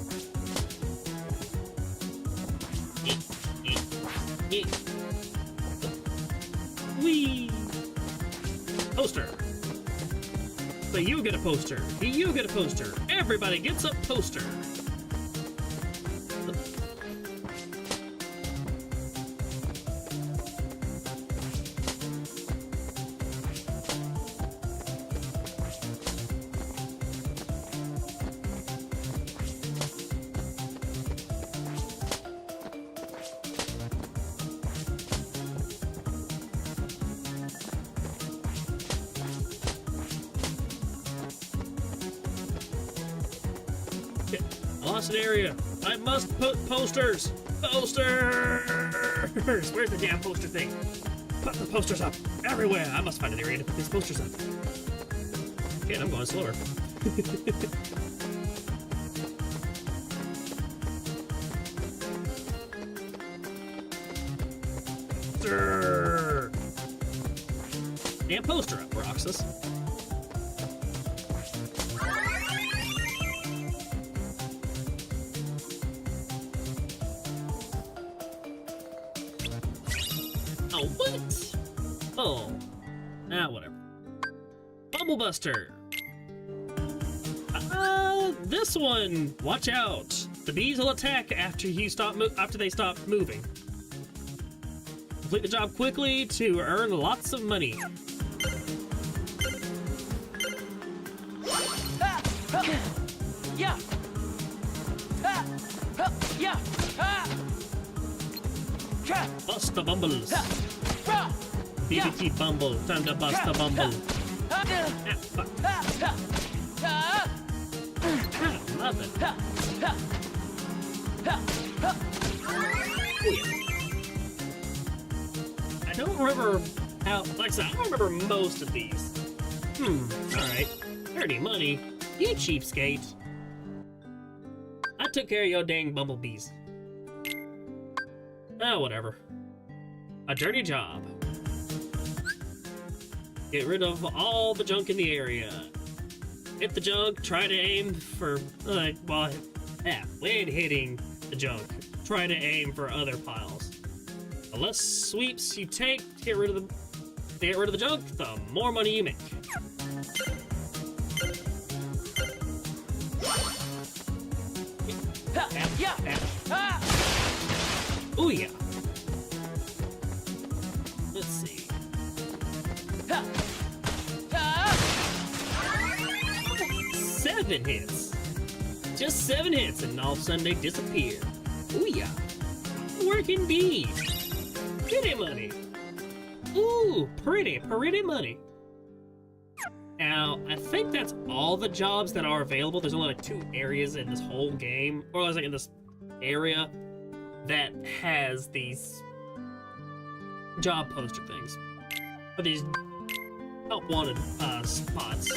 A: Whee! Poster. So you get a poster. You get a poster. Everybody gets a poster. Lost an area. I must put posters. Posters. Where's the damn poster thing? Put the posters up everywhere. I must find an area to put these posters up. Okay, I'm going slower. Damn poster up, Roxas. Oh, what? Oh. Whatever. Bumblebuster. This one. Watch out. The bees will attack after they stop moving. Complete the job quickly to earn lots of money.
C: Yeah. Yeah.
A: Bust the bumbles. BBT Bumble. Time to bust the bumble. Fuck. Love it. I don't remember how. Like I said, I don't remember most of these. Alright. Dirty money. You cheapskate. I took care of your dang bumblebees. Whatever. A dirty job. Get rid of all the junk in the area. Hit the junk, try to aim for, when hitting the junk, try to aim for other piles. The less sweeps you take to get rid of the junk, the more money you make. Ooh yeah. Let's see. 7 hits. Just 7 hits and all of a sudden they disappear. Ooh yeah. Work indeed. Pretty money. Ooh, pretty money. Now, I think that's all the jobs that are available. There's only like 2 areas in this whole game, or like in this area, that has these job poster things. Or these help wanted spots.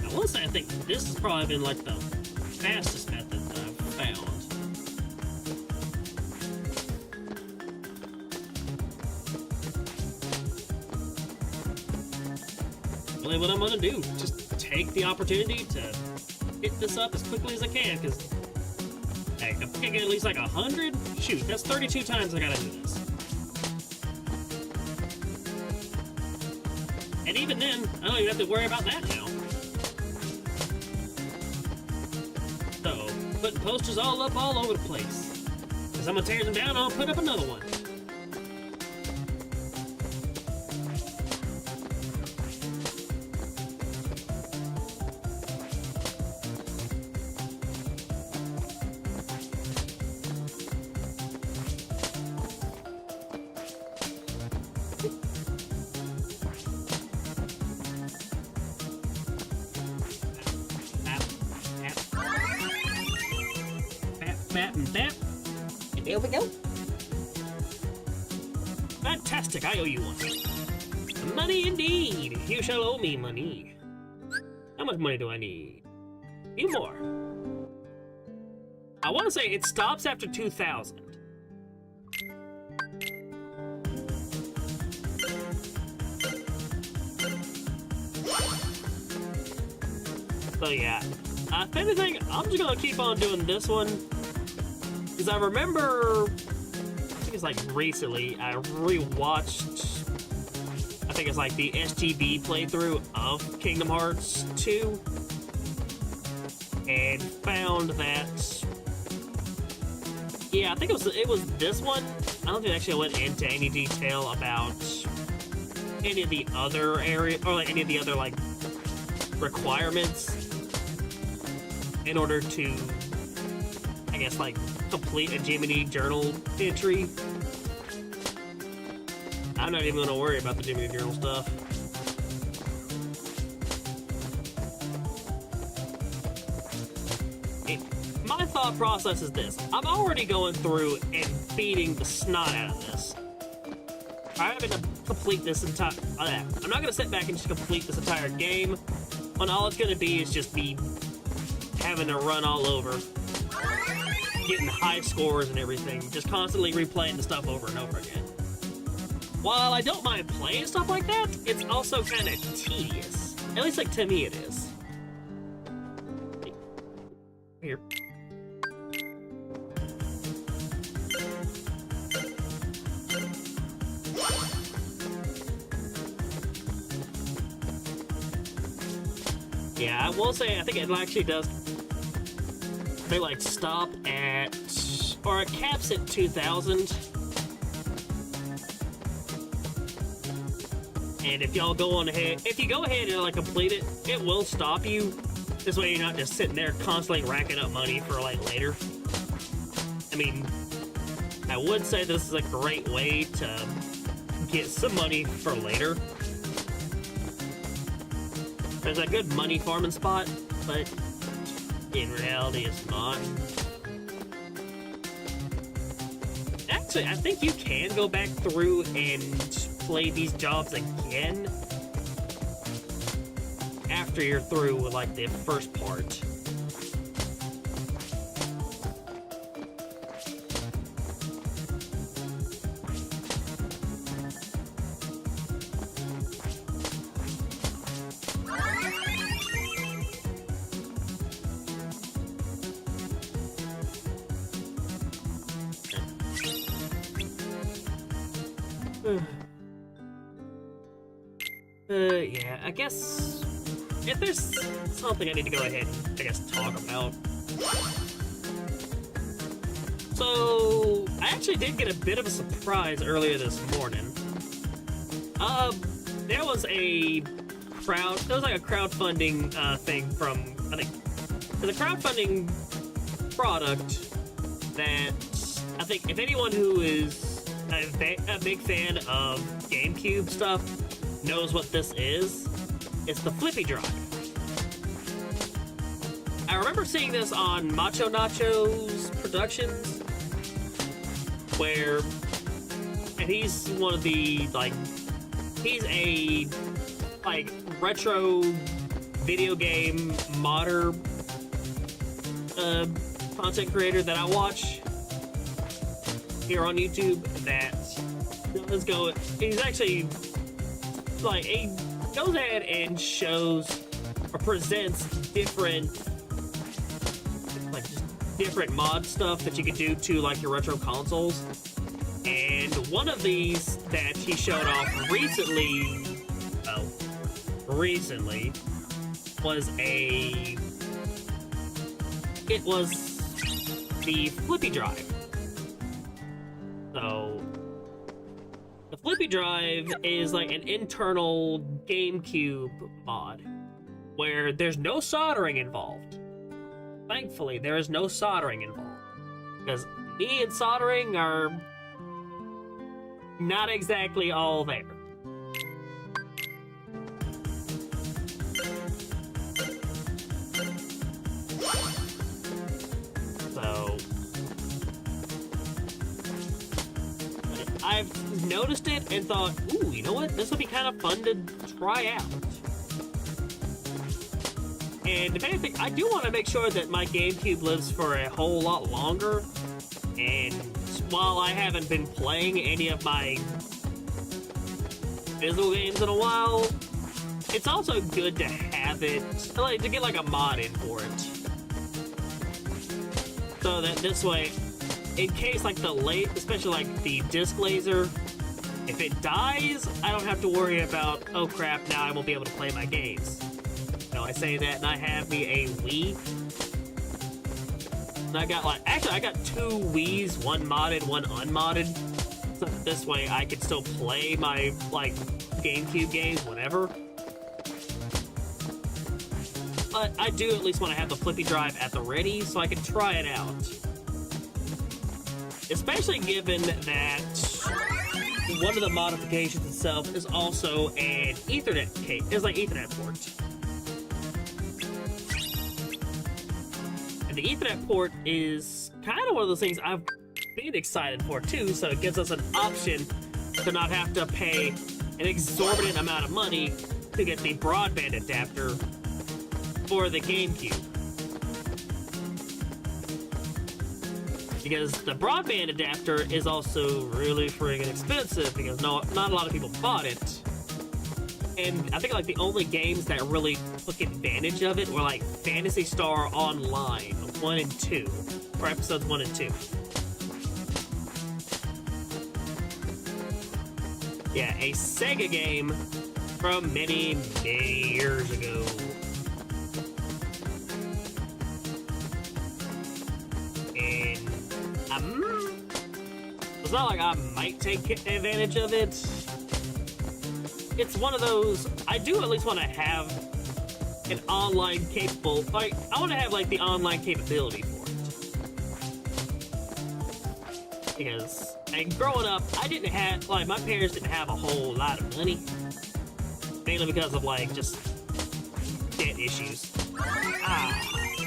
A: I will say I think this has probably been like the fastest method that I've found. Really what I'm gonna do, just take the opportunity to hit this up as quickly as I can, because hey, if I can get at least like 100, shoot, that's 32 times I gotta do this. And even then, I don't even have to worry about that now. So, putting posters all up all over the place. Because I'm gonna tear them down, I'll put up another one. Map and map. And there we go. Fantastic, I owe you one. Money indeed. You shall owe me money. How much money do I need? A few more. I want to say it stops after 2,000. So yeah, if anything, I'm just gonna keep on doing this one. Because I remember, I think it's like recently, I rewatched, I think it's like the SGB playthrough of Kingdom Hearts 2. And found that, yeah, I think it was this one. I don't think I actually went into any detail about any of the other area, or like any of the other like requirements in order to, I guess, like complete a Jiminy Journal entry. I'm not even gonna worry about the Jiminy Journal stuff. My thought process is this. I'm already going through and beating the snot out of this. I'm having to complete this entire... I'm not going to sit back and just complete this entire game, when all it's going to be is just me having to run all over, getting high scores and everything, just constantly replaying the stuff over and over again. While I don't mind playing stuff like that, it's also kind of tedious. At least, like, to me it is. Here. Yeah, I will say, I think it actually does. They like stop at, or it caps at 2,000. And if y'all go on ahead, if you go ahead and like complete it, it will stop you. This way you're not just sitting there constantly racking up money for like later. I mean, I would say this is a great way to get some money for later. There's a good money farming spot, but in reality it's not. Actually, I think you can go back through and play these jobs again after you're through with like the first part. Yeah, I guess if there's something I need to go ahead and, I guess, talk about. So, I actually did get a bit of a surprise earlier this morning. There was a crowdfunding thing from, I think, there's a crowdfunding product that I think if anyone who is a big fan of GameCube stuff knows what this is. It's the Flippy Drive. I remember seeing this on Macho Nacho's Productions, where, and he's one of the, like, he's a, like, retro video game modder content creator that I watch here on YouTube that does go, he's actually, like, he goes ahead and shows or presents different, like, just different mod stuff that you can do to, like, your retro consoles. And one of these that he showed off recently, was it was the Flippy Drive. So, the Flippy Drive is like an internal GameCube mod where there's no soldering involved. Thankfully, there is no soldering involved. Because me and soldering are not exactly all there. So, I've noticed it and thought, ooh, you know what? This would be kind of fun to try out. And if anything, I do want to make sure that my GameCube lives for a whole lot longer. And while I haven't been playing any of my physical games in a while, it's also good to have it, like, to get like a mod in for it. So that this way, in case like the late, especially like the disc laser, if it dies, I don't have to worry about, oh crap, now I won't be able to play my games. So I say that, and I have me a Wii. And I got like, actually I got 2 Wiis, one modded, one unmodded. So this way I can still play my like GameCube games whenever. But I do at least want to have the flippy drive at the ready so I can try it out. Especially given that one of the modifications itself is also an Ethernet cable. It's like Ethernet port. And the Ethernet port is kind of one of those things I've been excited for too, so it gives us an option to not have to pay an exorbitant amount of money to get the broadband adapter for the GameCube. Because the broadband adapter is also really friggin' expensive because not a lot of people bought it. And I think like the only games that really took advantage of it were like Phantasy Star Online 1 and 2, or episodes 1 and 2. Yeah, a Sega game from many, many years ago. And it's not like I might take advantage of it. It's one of those, I do at least want to have an online capable, like, I want to have like the online capability for it. Because, like, growing up, I didn't have, like, my parents didn't have a whole lot of money. Mainly because of, like, just debt issues.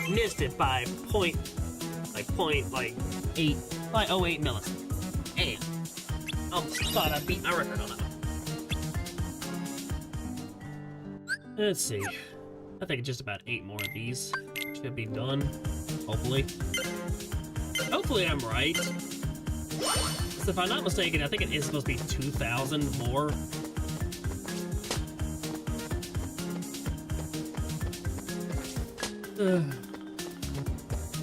A: Missed it by 0.8, like 0.08 milliseconds. Damn. Almost thought I beat my record on that one. Let's see. I think just about 8 more of these should be done. Hopefully. Hopefully I'm right. So if I'm not mistaken, I think it is supposed to be 2,000 more.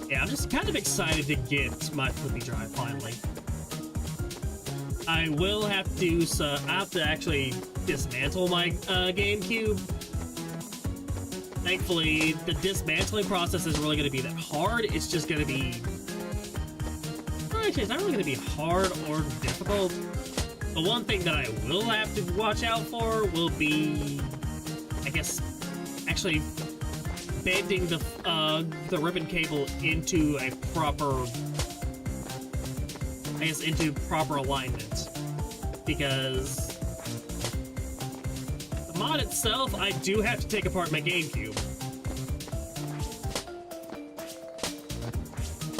A: Yeah, I'm just kind of excited to get my flippy drive finally. I will have to, I have to actually dismantle my GameCube. Thankfully, the dismantling process isn't really going to be that hard. It's just going to be... Actually, it's not really going to be hard or difficult. The one thing that I will have to watch out for will be, I guess, actually bending the ribbon cable into a proper, into proper alignment. Because the mod itself, I do have to take apart my GameCube.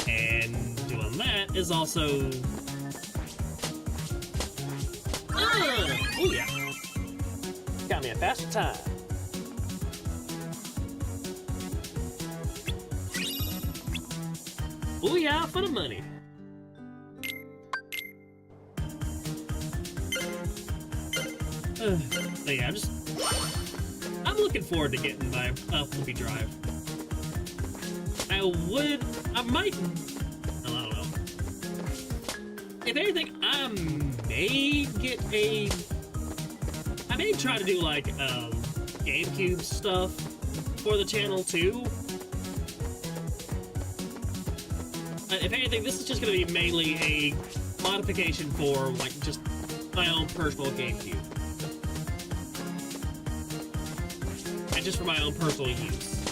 A: And doing that is also... Oh yeah. Got me a faster time. Oh yeah, for the money. But yeah, I'm looking forward to getting my flippy drive. I might, I don't know. If anything, I may try to do like GameCube stuff for the channel too. If anything, this is just going to be mainly a modification for like just my own personal GameCube. And just for my own personal use.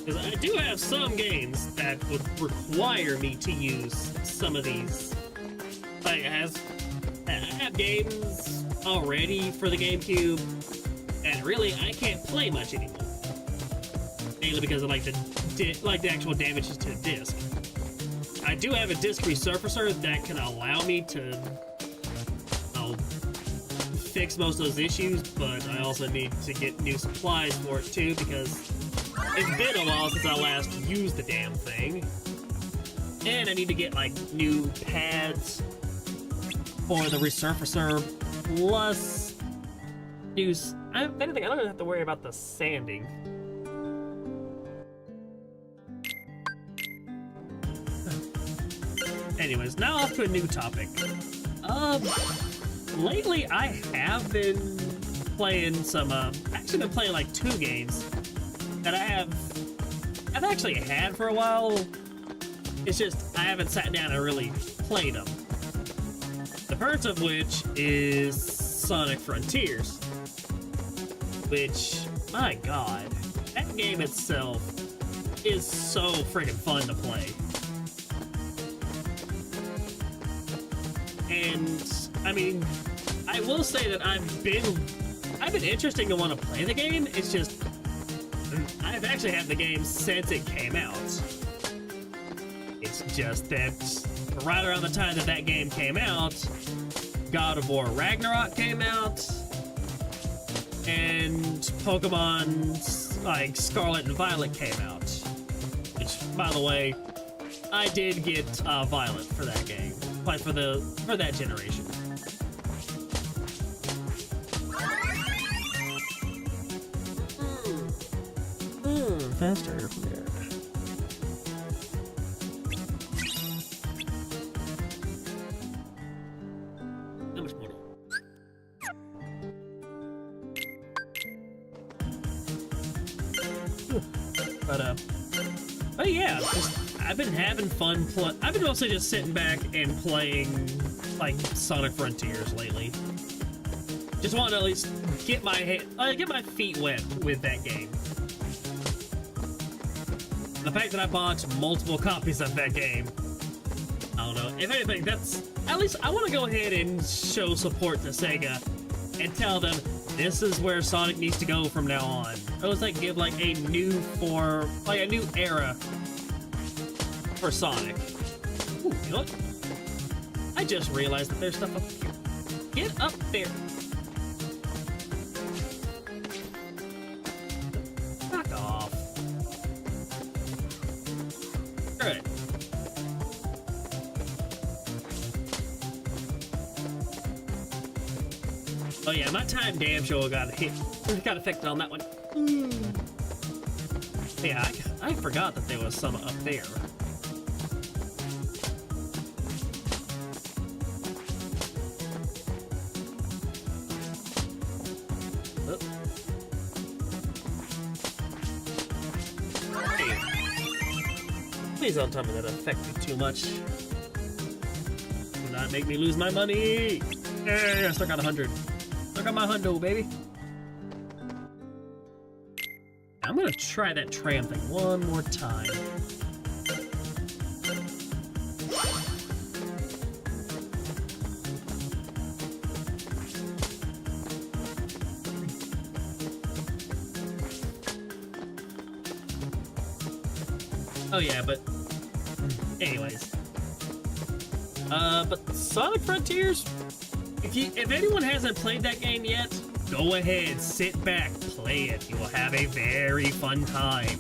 A: Because I do have some games that would require me to use some of these. Like, I have games already for the GameCube, and really, I can't play much anymore. Mainly because of like the actual damages to the disc. I do have a disc resurfacer that can allow me to fix most of those issues, but I also need to get new supplies for it too, because it's been a while since I last used the damn thing. And I need to get like new pads for the resurfacer, plus If anything, I don't have to worry about the sanding. Anyways, now off to a new topic. Lately I have been playing some, actually been playing like 2 games that I've actually had for a while. It's just, I haven't sat down and really played them. The first of which is Sonic Frontiers. Which, my god, that game itself is so freaking fun to play. And I mean, I will say that I've been interested to want to play the game. It's just I've actually had the game since it came out. It's just that right around the time that that game came out, God of War Ragnarok came out, and Pokemon like Scarlet and Violet came out. Which, by the way, I did get Violet for that game. Like for that generation. Faster from there. How much more? But yeah, I've been having fun. I've been mostly just sitting back and playing like Sonic Frontiers lately. Just want to at least get my feet wet with that game. The fact that I bought multiple copies of that game, I don't know. If anything, that's at least I want to go ahead and show support to Sega and tell them this is where Sonic needs to go from now on. It was like give like a new form, like a new era for Sonic. Ooh, you know what? I just realized that there's stuff up here. Get up there. Knock off. Alright. Oh yeah, my time damn sure got affected on that one. Yeah, I forgot that there was some up there. Please don't tell me that affected too much. Do not make me lose my money. Hey, I still got 100. Still got my hundo, baby. I'm gonna try that tram thing one more time. Oh yeah, but anyways. But Sonic Frontiers, if anyone hasn't played that game yet, go ahead, sit back, play it. You will have a very fun time.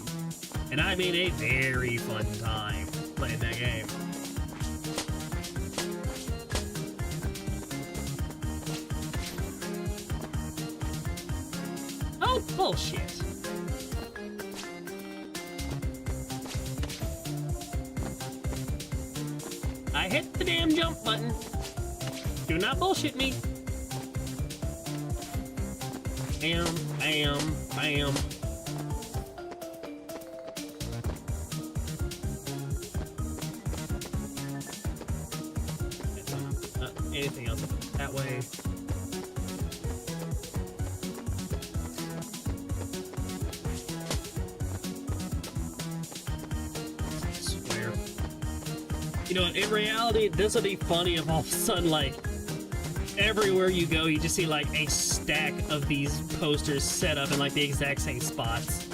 A: And I mean a very fun time playing that game. Oh, bullshit. I hit the damn jump button. Do not bullshit me. Bam, bam, bam. Anything else that way? You know, in reality, this would be funny if all of a sudden, like, everywhere you go, you just see, like, a stack of these posters set up in, like, the exact same spots.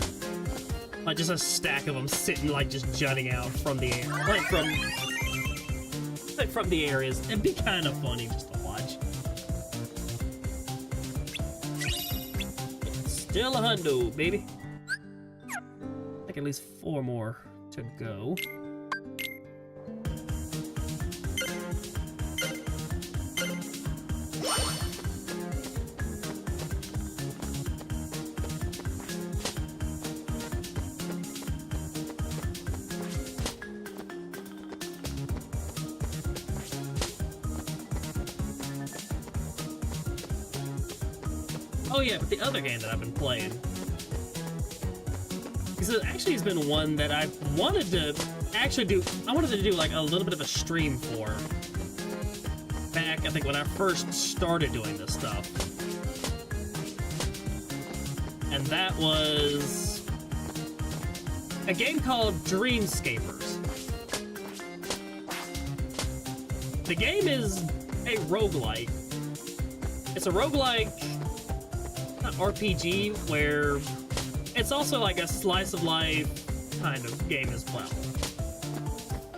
A: Like, just a stack of them sitting, like, just jutting out from the air. Like, from the areas. It'd be kind of funny just to watch. Still a hundo, baby. I think at least 4 more to go. Oh yeah, but the other game that I've been playing. This actually has been one that I wanted to actually do. I wanted to do like a little bit of a stream for. Back, I think, when I first started doing this stuff. And that was a game called Dreamscapers. The game is a roguelike. It's a roguelike RPG where it's also like a slice of life kind of game as well.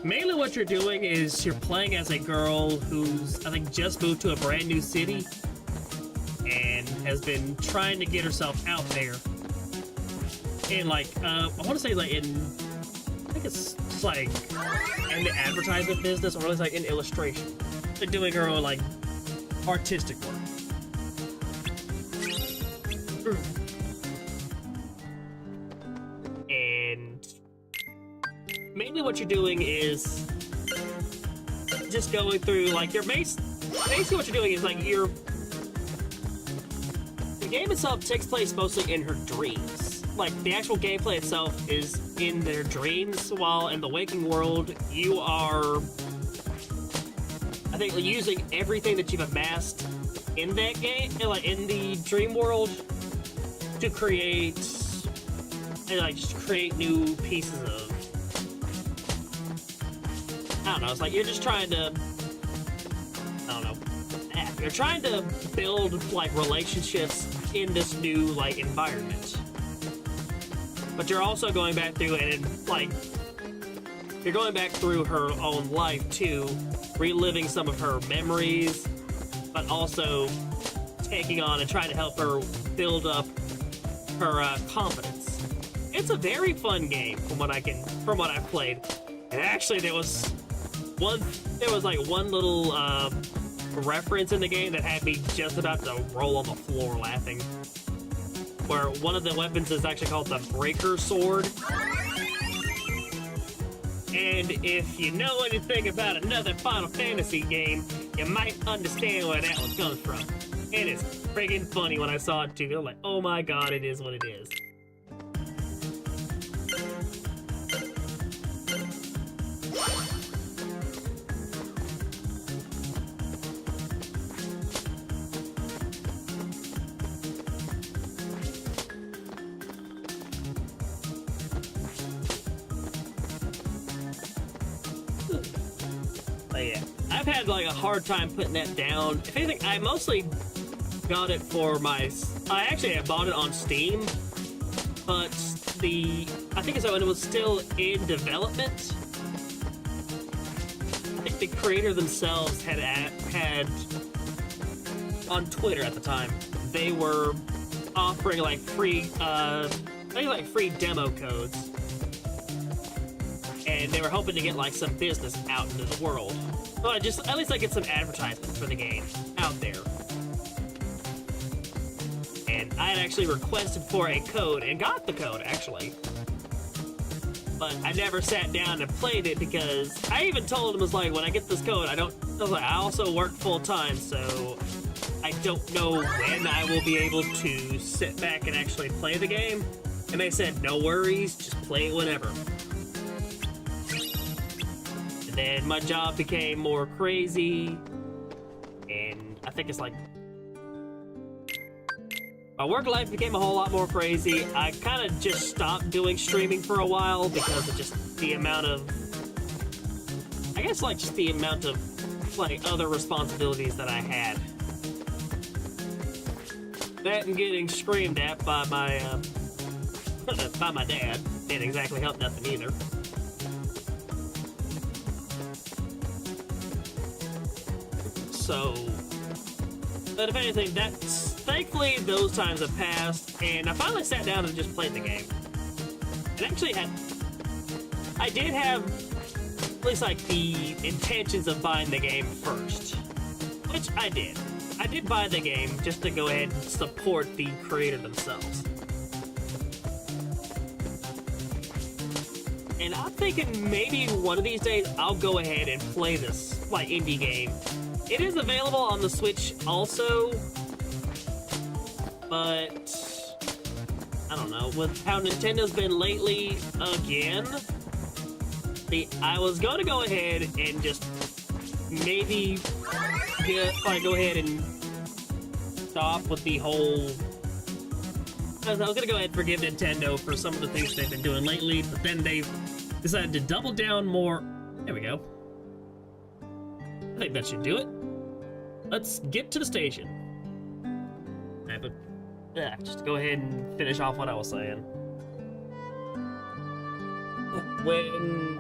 A: Mainly what you're doing is you're playing as a girl who's, I think, just moved to a brand new city and has been trying to get herself out there. And like, I want to say like I think it's just like in the advertisement business, or it's like in illustration. They're doing her own like artistic work. And mainly what you're doing is just going through like your basically what you're doing is like the game itself takes place mostly in her dreams. Like the actual gameplay itself is in their dreams, while in the waking world you are, I think, using everything that you've amassed in that game, like in the dream world, to create and like just create new pieces of, I don't know, it's like you're just trying to, I don't know, you're trying to build like relationships in this new like environment. But you're also going back through and like you're going back through her own life too, reliving some of her memories, but also taking on and trying to help her build up her confidence. It's a very fun game from what I've played. And actually there was like one little reference in the game that had me just about to roll on the floor laughing. Where one of the weapons is actually called the Breaker Sword. And if you know anything about another Final Fantasy game, you might understand where that one comes from. It is friggin' funny when I saw it too. I'm like, oh my god, it is what it is. But yeah, I've had like a hard time putting that down. If anything, I mostly got it for I actually bought it on Steam, but I think it's when it was still in development. I think the creator themselves had on Twitter at the time, they were offering like free, I think like free demo codes. And they were hoping to get like some business out into the world. Well, at least I get some advertisement for the game out there. And I had actually requested for a code and got the code actually. But I never sat down and played it because I even told him, was like, when I get this code, I also work full time, so I don't know when I will be able to sit back and actually play the game. And they said, no worries, just play it whenever. Then my job became more crazy, and I think it's like my work life became a whole lot more crazy. I kind of just stopped doing streaming for a while because of just the amount of, I guess like just the amount of like other responsibilities that I had. That and getting screamed at by my by my dad didn't exactly help nothing either. So, but if anything, thankfully those times have passed, and I finally sat down and just played the game. And actually I did have at least like the intentions of buying the game first, which I did. I did buy the game just to go ahead and support the creator themselves. And I'm thinking maybe one of these days I'll go ahead and play this like indie game. It is available on the Switch also, but I don't know, with how Nintendo's been lately again, I was gonna go ahead and just maybe go ahead and stop with the whole. I was gonna go ahead and forgive Nintendo for some of the things they've been doing lately, but then they've decided to double down more. There we go. I think that should do it. Let's get to the station. Just go ahead and finish off what I was saying. When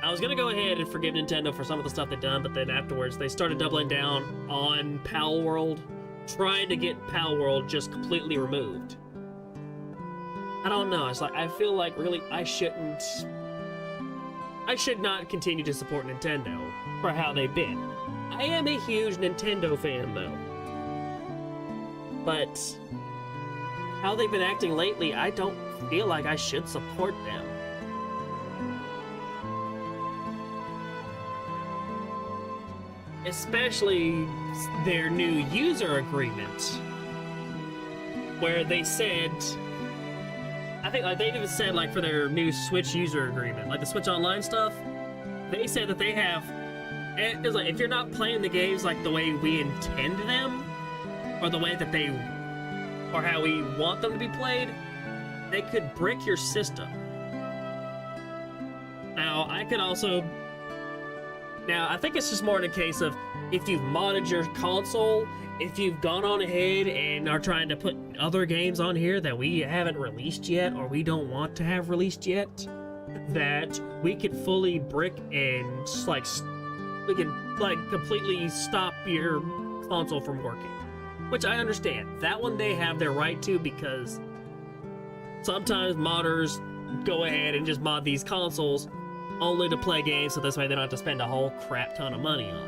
A: I was gonna go ahead and forgive Nintendo for some of the stuff they've done, but then afterwards they started doubling down on Pal World, trying to get Pal World just completely removed. I don't know, it's like, I feel like really I should not continue to support Nintendo for how they've been. I am a huge Nintendo fan though, but how they've been acting lately, I don't feel like I should support them. Especially their new user agreement, where they said, I think like they even said like for their new Switch user agreement, like the Switch Online stuff, they said that they have, it was like if you're not playing the games like the way we intend them, or the way that they, or how we want them to be played, they could brick your system. Now, I think it's just more in a case of if you've modded your console, if you've gone on ahead and are trying to put other games on here that we haven't released yet or we don't want to have released yet, that we could fully brick and we could completely stop your console from working. Which I understand. That one they have their right to, because sometimes modders go ahead and just mod these consoles only to play games, so this way they don't have to spend a whole crap ton of money on.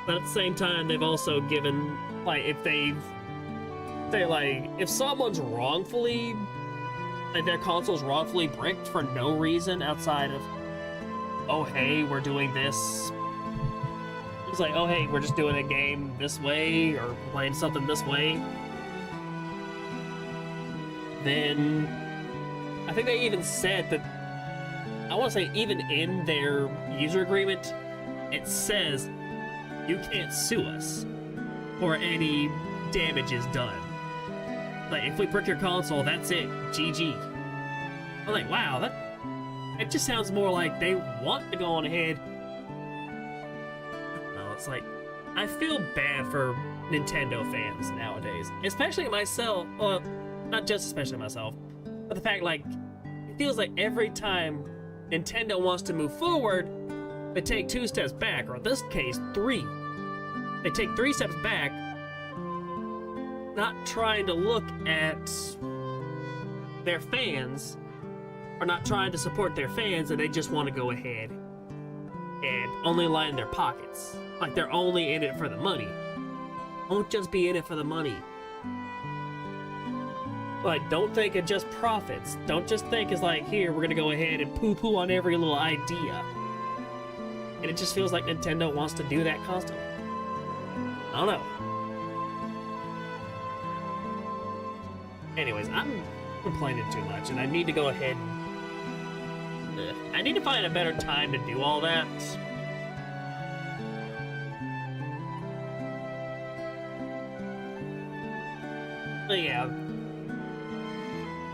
A: But at the same time, they've also given, like, if someone's wrongfully, like their console's wrongfully bricked for no reason outside of, oh hey, we're doing this. It's like, oh hey, we're just doing a game this way, or playing something this way. Then, I think they even said that, I want to say even in their user agreement, it says you can't sue us for any damages done. Like, if we brick your console, that's it, GG. I'm like, wow, it just sounds more like they want to go on ahead. It's like, I feel bad for Nintendo fans nowadays, especially myself. Well, not just especially myself, but the fact, like, it feels like every time Nintendo wants to move forward, they take 2 steps back, or in this case, 3. They take 3 steps back, not trying to look at their fans, or not trying to support their fans, and they just want to go ahead and only line their pockets. Like they're only in it for the money. Don't just be in it for the money. Like, don't think of just profits. Don't just think it's like, here, we're gonna go ahead and poo-poo on every little idea. And it just feels like Nintendo wants to do that constantly. I don't know. Anyways, I'm complaining too much, and I need to go ahead and... I need to find a better time to do all that. But yeah,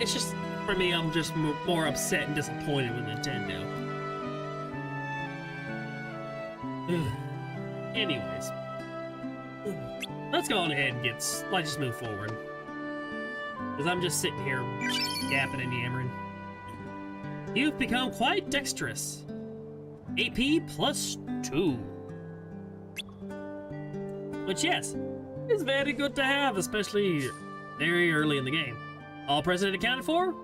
A: it's just, for me, I'm just more upset and disappointed with Nintendo. Anyways, let's go on ahead and let's just move forward. Because I'm just sitting here yapping and yammering. You've become quite dexterous. AP +2. Which, yes, is very good to have, especially very early in the game. All present accounted for?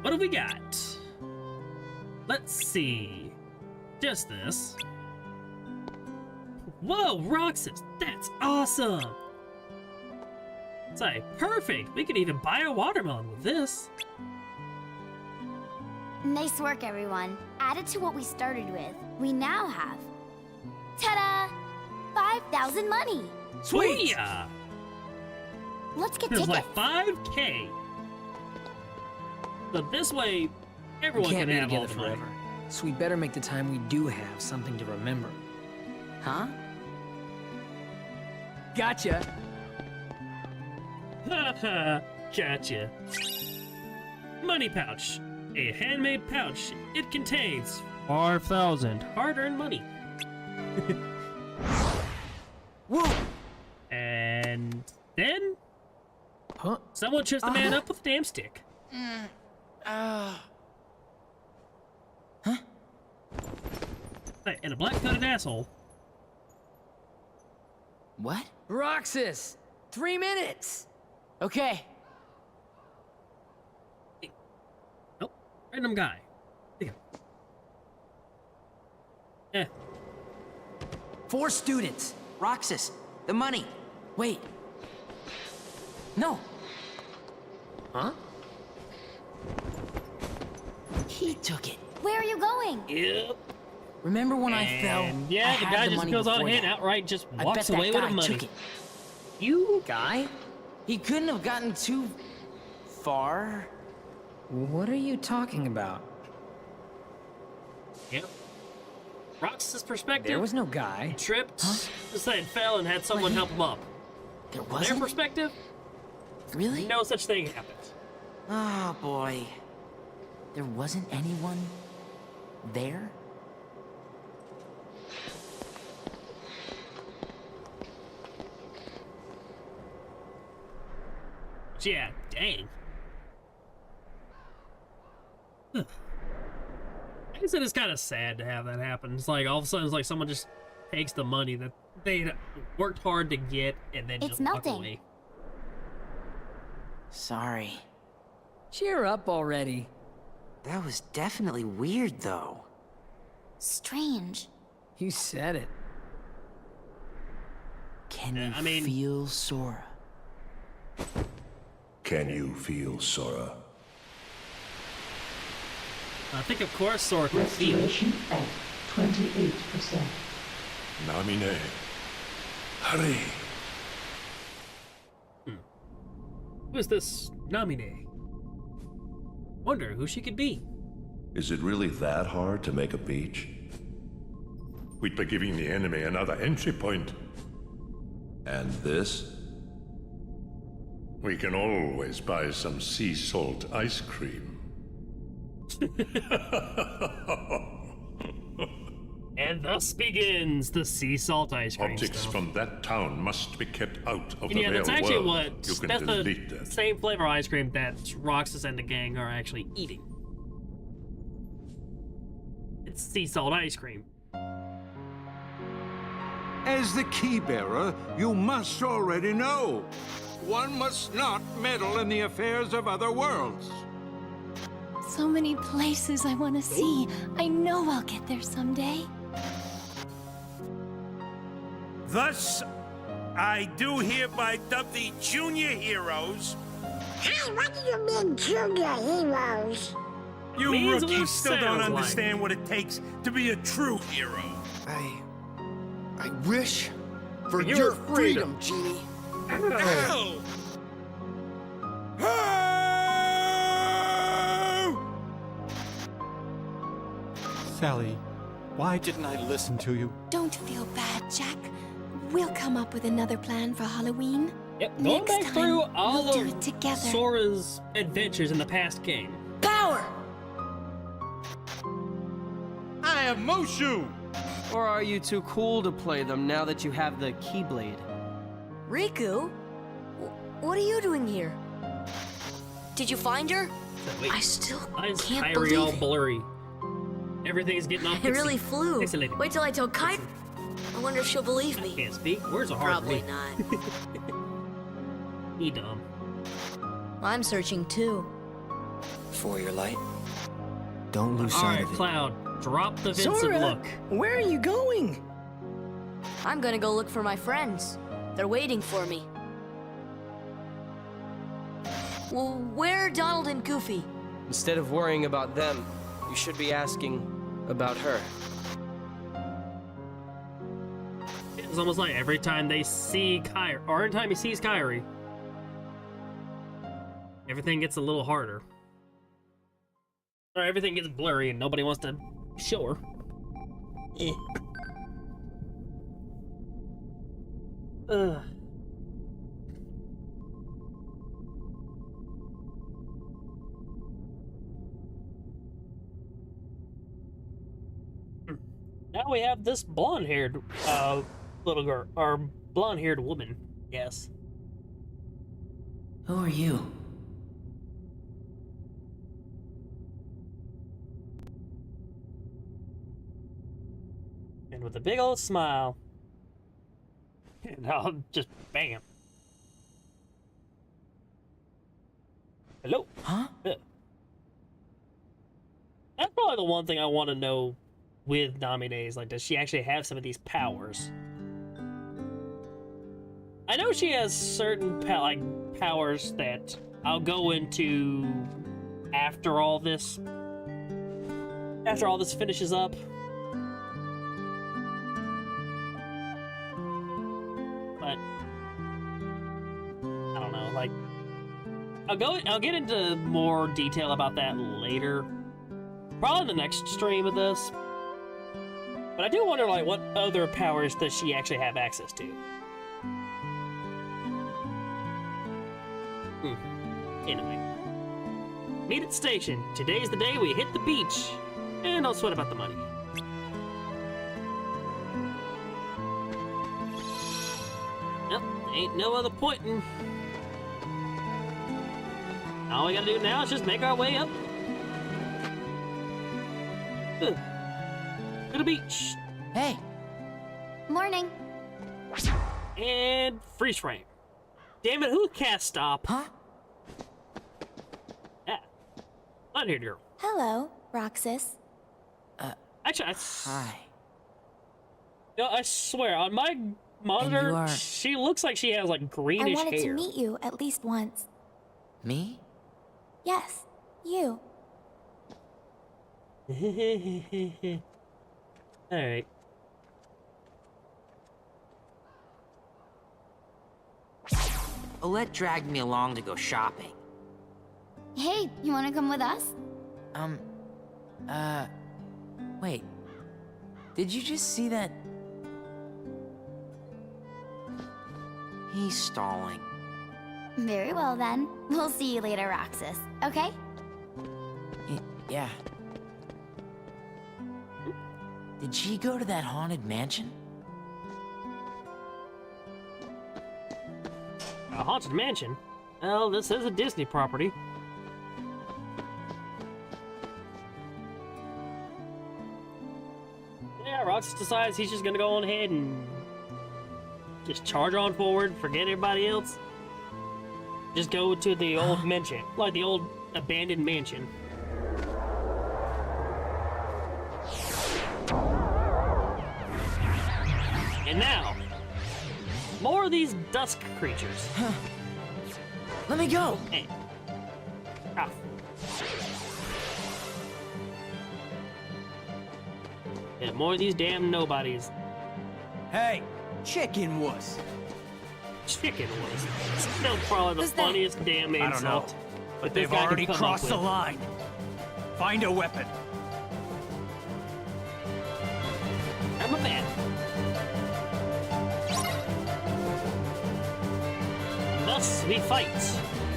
A: What have we got? Let's see. Just this. Whoa, Roxas, that's awesome! It's like, perfect! We could even buy a watermelon with this.
D: Nice work, everyone. Added to what we started with, we now have... Ta-da! 5,000 money!
B: Sweet!
A: Booyah!
D: Let's get
A: There's
D: tickets.
A: like 5K. So this way,
B: We
A: everyone
B: can't
A: can
B: be
A: have all
B: together
A: the money.
B: forever. So we better make the time we do have something to remember.
C: Huh?
B: Gotcha!
A: Gotcha. Money pouch. A handmade pouch. It contains 5,000 hard-earned money.
C: Whoa!
A: And then
B: Huh?
A: someone trips the man up with a damn stick. Hey, and a black-coated asshole.
C: What?
B: Roxas! 3 minutes!
C: Okay.
A: Nope. Random guy. Eh.
B: 4 students!
C: Roxas, the money. Wait. No.
B: Huh?
C: He took it.
D: Where are you going?
A: Yep.
C: Remember when I fell?
A: And yeah,
C: I
A: the
C: had
A: guy
C: the
A: just
C: money
A: goes on
C: before
A: ahead
C: that.
A: outright just
C: I
A: walks
C: bet
A: away
C: that
A: with
C: guy
A: the money.
C: took it.
B: You guy?
C: He couldn't have gotten too far.
B: What are you talking about?
A: Yep. Roxas' perspective.
B: There was no guy.
A: Tripped, decided fell, and had someone
C: Wait.
A: help him up.
C: There
A: From their
C: wasn't?
A: perspective,
C: Really?
A: no such thing happened.
C: Oh, boy. There wasn't anyone there?
A: But yeah, dang. Huh. I guess it is kind of sad to have that happen. It's like all of a sudden, it's like someone just takes the money that they worked hard to get and then
D: It's
A: just walk
D: melting.
A: away.
C: Sorry.
B: Cheer up already.
C: That was definitely weird, though.
D: Strange.
B: You said it.
C: Can you
A: I mean-
C: feel Sora?
H: Can you feel Sora?
A: I think, of course, Sora can feel it.
L: Restoration at 28%.
E: Namine. Hurry.
A: Who is this Namine? Wonder who she could be.
H: Is it really that hard to make a beach?
E: We'd be giving the enemy another entry point.
H: And this?
E: We can always buy some sea salt ice cream.
A: And thus begins the sea salt ice cream
E: Objects
A: stuff.
E: from that town must be kept out of
A: And
E: the
A: yeah,
E: real
A: that's actually
E: world.
A: what.
E: You can
A: That's
E: delete
A: the
E: that.
A: same flavor ice cream that Roxas and the gang are actually eating. It's sea salt ice cream.
M: As the key bearer, you must already know. One must not meddle in the affairs of other worlds.
D: So many places I want to see. I know I'll get there someday.
M: Thus, I do hereby dub the junior heroes.
L: Hey, what do you mean, junior heroes?
M: You
A: Means what it
M: rookies still don't
A: sounds like.
M: understand what it takes to be a true hero.
G: I wish for
A: Your
G: your
A: freedom.
G: freedom, Genie.
M: Ow!
N: Sally, why didn't I listen to you?
F: Don't feel bad, Jack. We'll come up with another plan for Halloween.
A: Yep, going
F: Next
A: back
F: time,
A: through all
F: we'll do
A: of
F: it together.
A: Sora's adventures in the past game.
F: Power!
M: I have Mushu!
C: Or are you too cool to play them now that you have the Keyblade?
K: Riku? What are you doing here? Did you find her?
A: Wait,
K: I still
A: why is
K: can't
A: Kyrie all
K: believe it.
A: blurry? Everything's getting all
K: It really flew.
A: pixelated.
K: Wait till I tell Kai. I wonder if she'll believe me.
A: Can't speak. Words are hard
K: Probably
A: to
K: not.
A: read. He dumb.
K: I'm searching too.
C: For your light. Don't lose
A: All
C: sight
A: right,
C: of it.
A: Cloud, drop the Vincent
C: Sora,
A: look.
C: where are you going?
K: I'm gonna go look for my friends. They're waiting for me. Well, where are Donald and Goofy?
C: Instead of worrying about them, you should be asking about her.
A: It's almost like every time they see Kyrie, or every time he sees Kyrie, everything gets a little harder. Or everything gets blurry and nobody wants to show her. Eh. Ugh. Now we have this blonde-haired little girl, or blonde-haired woman. Yes.
C: Who are you?
A: And with a big old smile, and I'll just bam. Hello.
C: Huh?
A: Yeah. That's probably the one thing I want to know with Naminé is, like, does she actually have some of these powers? I know she has certain powers that I'll go into after all this finishes up. But I don't know, like, I'll get into more detail about that later. Probably in the next stream of this. But I do wonder, like, what other powers does she actually have access to? Anyway. Meet at the station. Today's the day we hit the beach. And don't sweat about the money. Nope, ain't no other pointing. All we gotta do now is just make our way up to the beach.
C: Hey.
D: Morning.
A: And freeze frame. Damn it, who cast stop?
C: Huh?
A: Yeah. Blonde-haired girl.
D: Hello, Roxas.
A: Actually,
C: Hi.
A: No, I swear, on my monitor,
C: are...
A: she looks like she has, like, greenish
D: I wanted
A: hair.
D: to meet you at least once.
C: Me?
D: Yes, you.
A: Alright.
C: Olette dragged me along to go shopping.
D: Hey, you want to come with us?
C: Wait. Did you just see that? He's stalling.
D: Very well then. We'll see you later, Roxas. Okay?
C: Yeah. Did she go to that haunted mansion?
A: A haunted mansion? Well, this is a Disney property. Yeah, Roxas decides he's just gonna go on ahead and just charge on forward, forget everybody else. Just go to the old mansion, like the old abandoned mansion. And now, more of these dusk creatures.
C: Let me go!
A: Hey. Ah. Yeah, more of these damn nobodies.
C: Hey, chicken wuss.
A: Chicken was still probably the funniest damn insult.
N: I don't know, but
A: this
N: they've
A: guy
N: already
A: could come up
N: crossed the
A: with.
N: line. Find a weapon.
A: I'm a man. Thus we fight.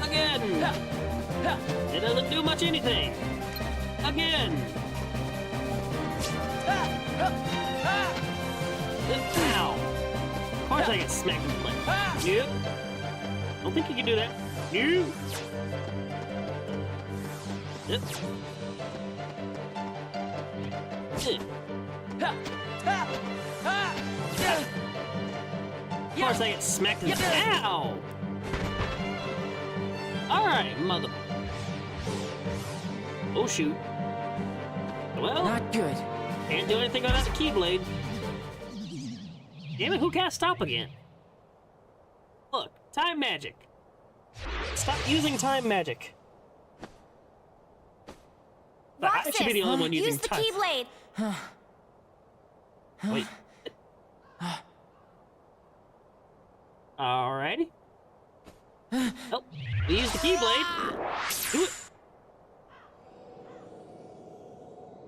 A: Again. It doesn't do much anything. Again. Ow. Of course I get smacked in the leg. Yep. Don't think you can do that. You. Yep. Of course I get smacked in the ow! Alright, mother. Oh shoot. Well,
C: Not good.
A: can't do anything without the Keyblade. Damn it, who can't stop again? Look, time magic. Stop using time magic. I should be the only one using
D: use the
A: time.
D: Keyblade.
A: Wait. Alrighty. Oh, we use the Keyblade. Do it.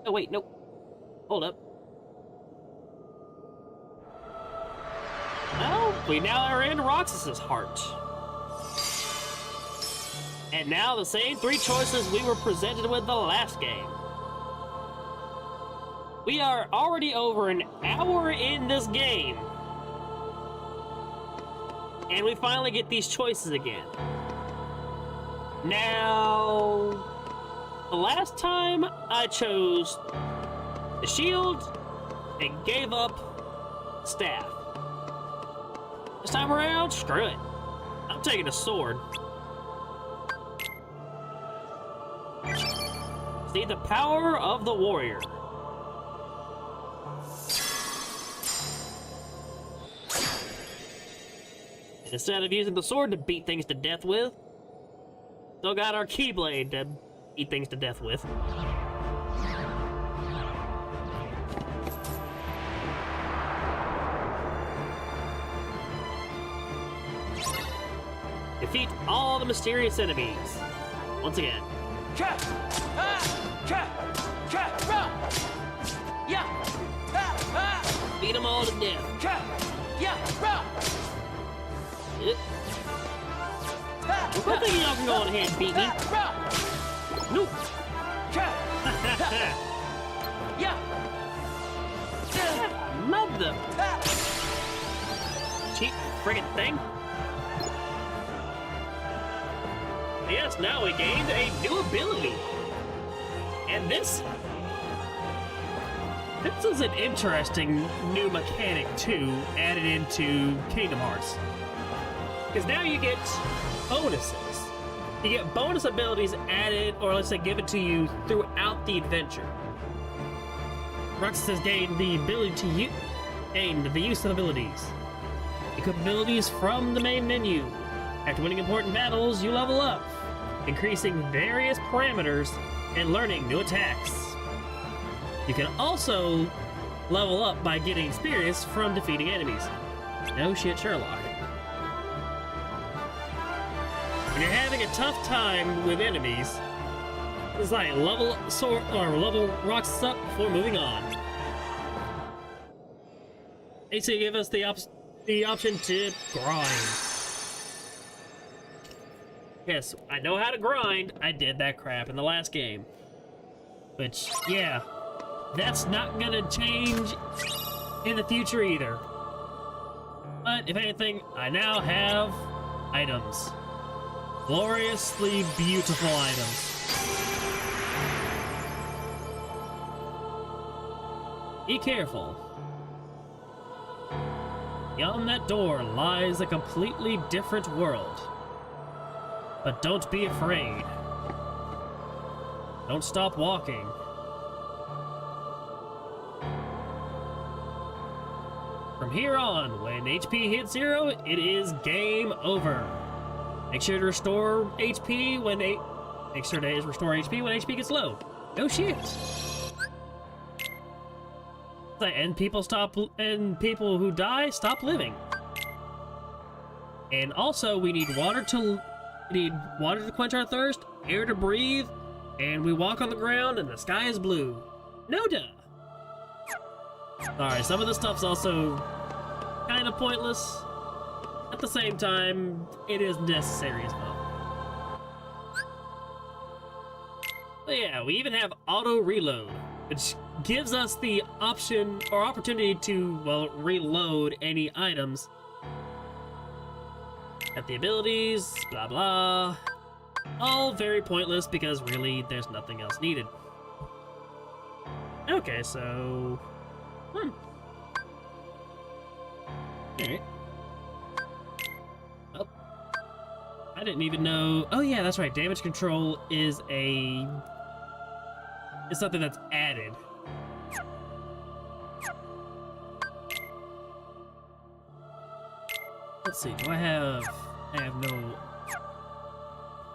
A: Oh, wait, nope. Hold up. Well, we now are in Roxas's heart. And now the same 3 choices we were presented with the last game. We are already over an hour in this game. And we finally get these choices again. Now, the last time I chose the shield and gave up staff. This time around, screw it. I'm taking a sword. See the power of the warrior. Instead of using the sword to beat things to death with, still got our Keyblade to beat things to death with. Defeat all the mysterious enemies. Once again. Beat them all to death. I think y'all can go on ahead and beat me. Nope. Mother. Cheap friggin' thing. Yes, now we gained a new ability. And this is an interesting new mechanic, too, added into Kingdom Hearts. Because now you get bonuses. You get bonus abilities added, or let's say given to you throughout the adventure. Roxas has gained the ability to gain the use of abilities. Equip abilities from the main menu. After winning important battles, you level up, increasing various parameters and learning new attacks. You can also level up by getting experience from defeating enemies. No shit, Sherlock. When you're having a tough time with enemies, it's like level Roxas up before moving on. They give us the option to grind. Yes, I know how to grind. I did that crap in the last game. Which, yeah, that's not gonna change in the future either. But if anything, I now have items. Gloriously beautiful items. Be careful. Beyond that door lies a completely different world. But don't be afraid. Don't stop walking. From here on, when HP hits 0, it is game over. Make sure to restore HP when restore HP when HP gets low. No shit. And people who die stop living. And also, we need water to quench our thirst, air to breathe, and we walk on the ground and the sky is blue. No duh. Sorry, some of this stuff's also kind of pointless. At the same time, it is necessary as well. But yeah, we even have auto reload, which gives us the option or opportunity to, well, reload any items. At the abilities, blah blah. All very pointless because really there's nothing else needed. Okay, so... Alright. Oh. I didn't even know... Oh yeah, that's right, damage control is something that's added. Let's see, do I have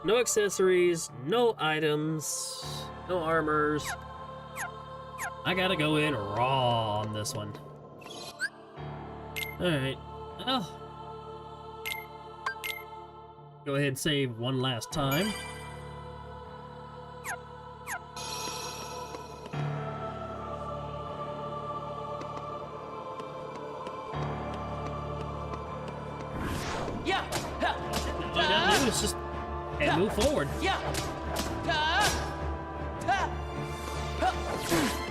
A: no accessories, no items, no armors. I gotta go in raw on this one. Alright, well, Go ahead and save one last time.
C: Yeah.
A: All I gotta do is just and move forward.
C: Yeah.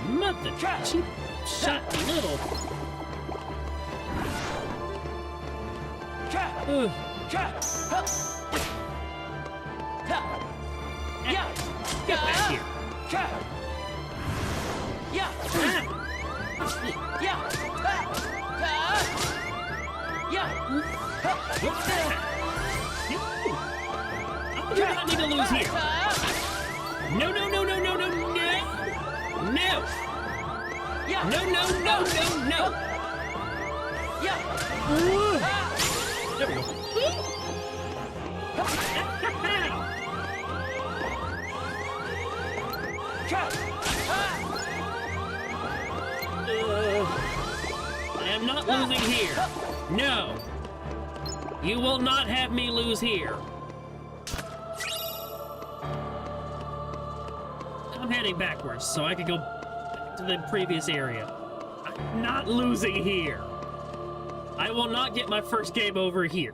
A: Nothing. Cheap shot little. Ugh. Get back here. I do not need to lose here. No, no, no, no, no, no, no. No. No, no, no, no, no. There we go. I am not losing here. No. You will not have me lose here. I'm heading backwards so I can go back to the previous area. I'm not losing here. I will not get my first game over here.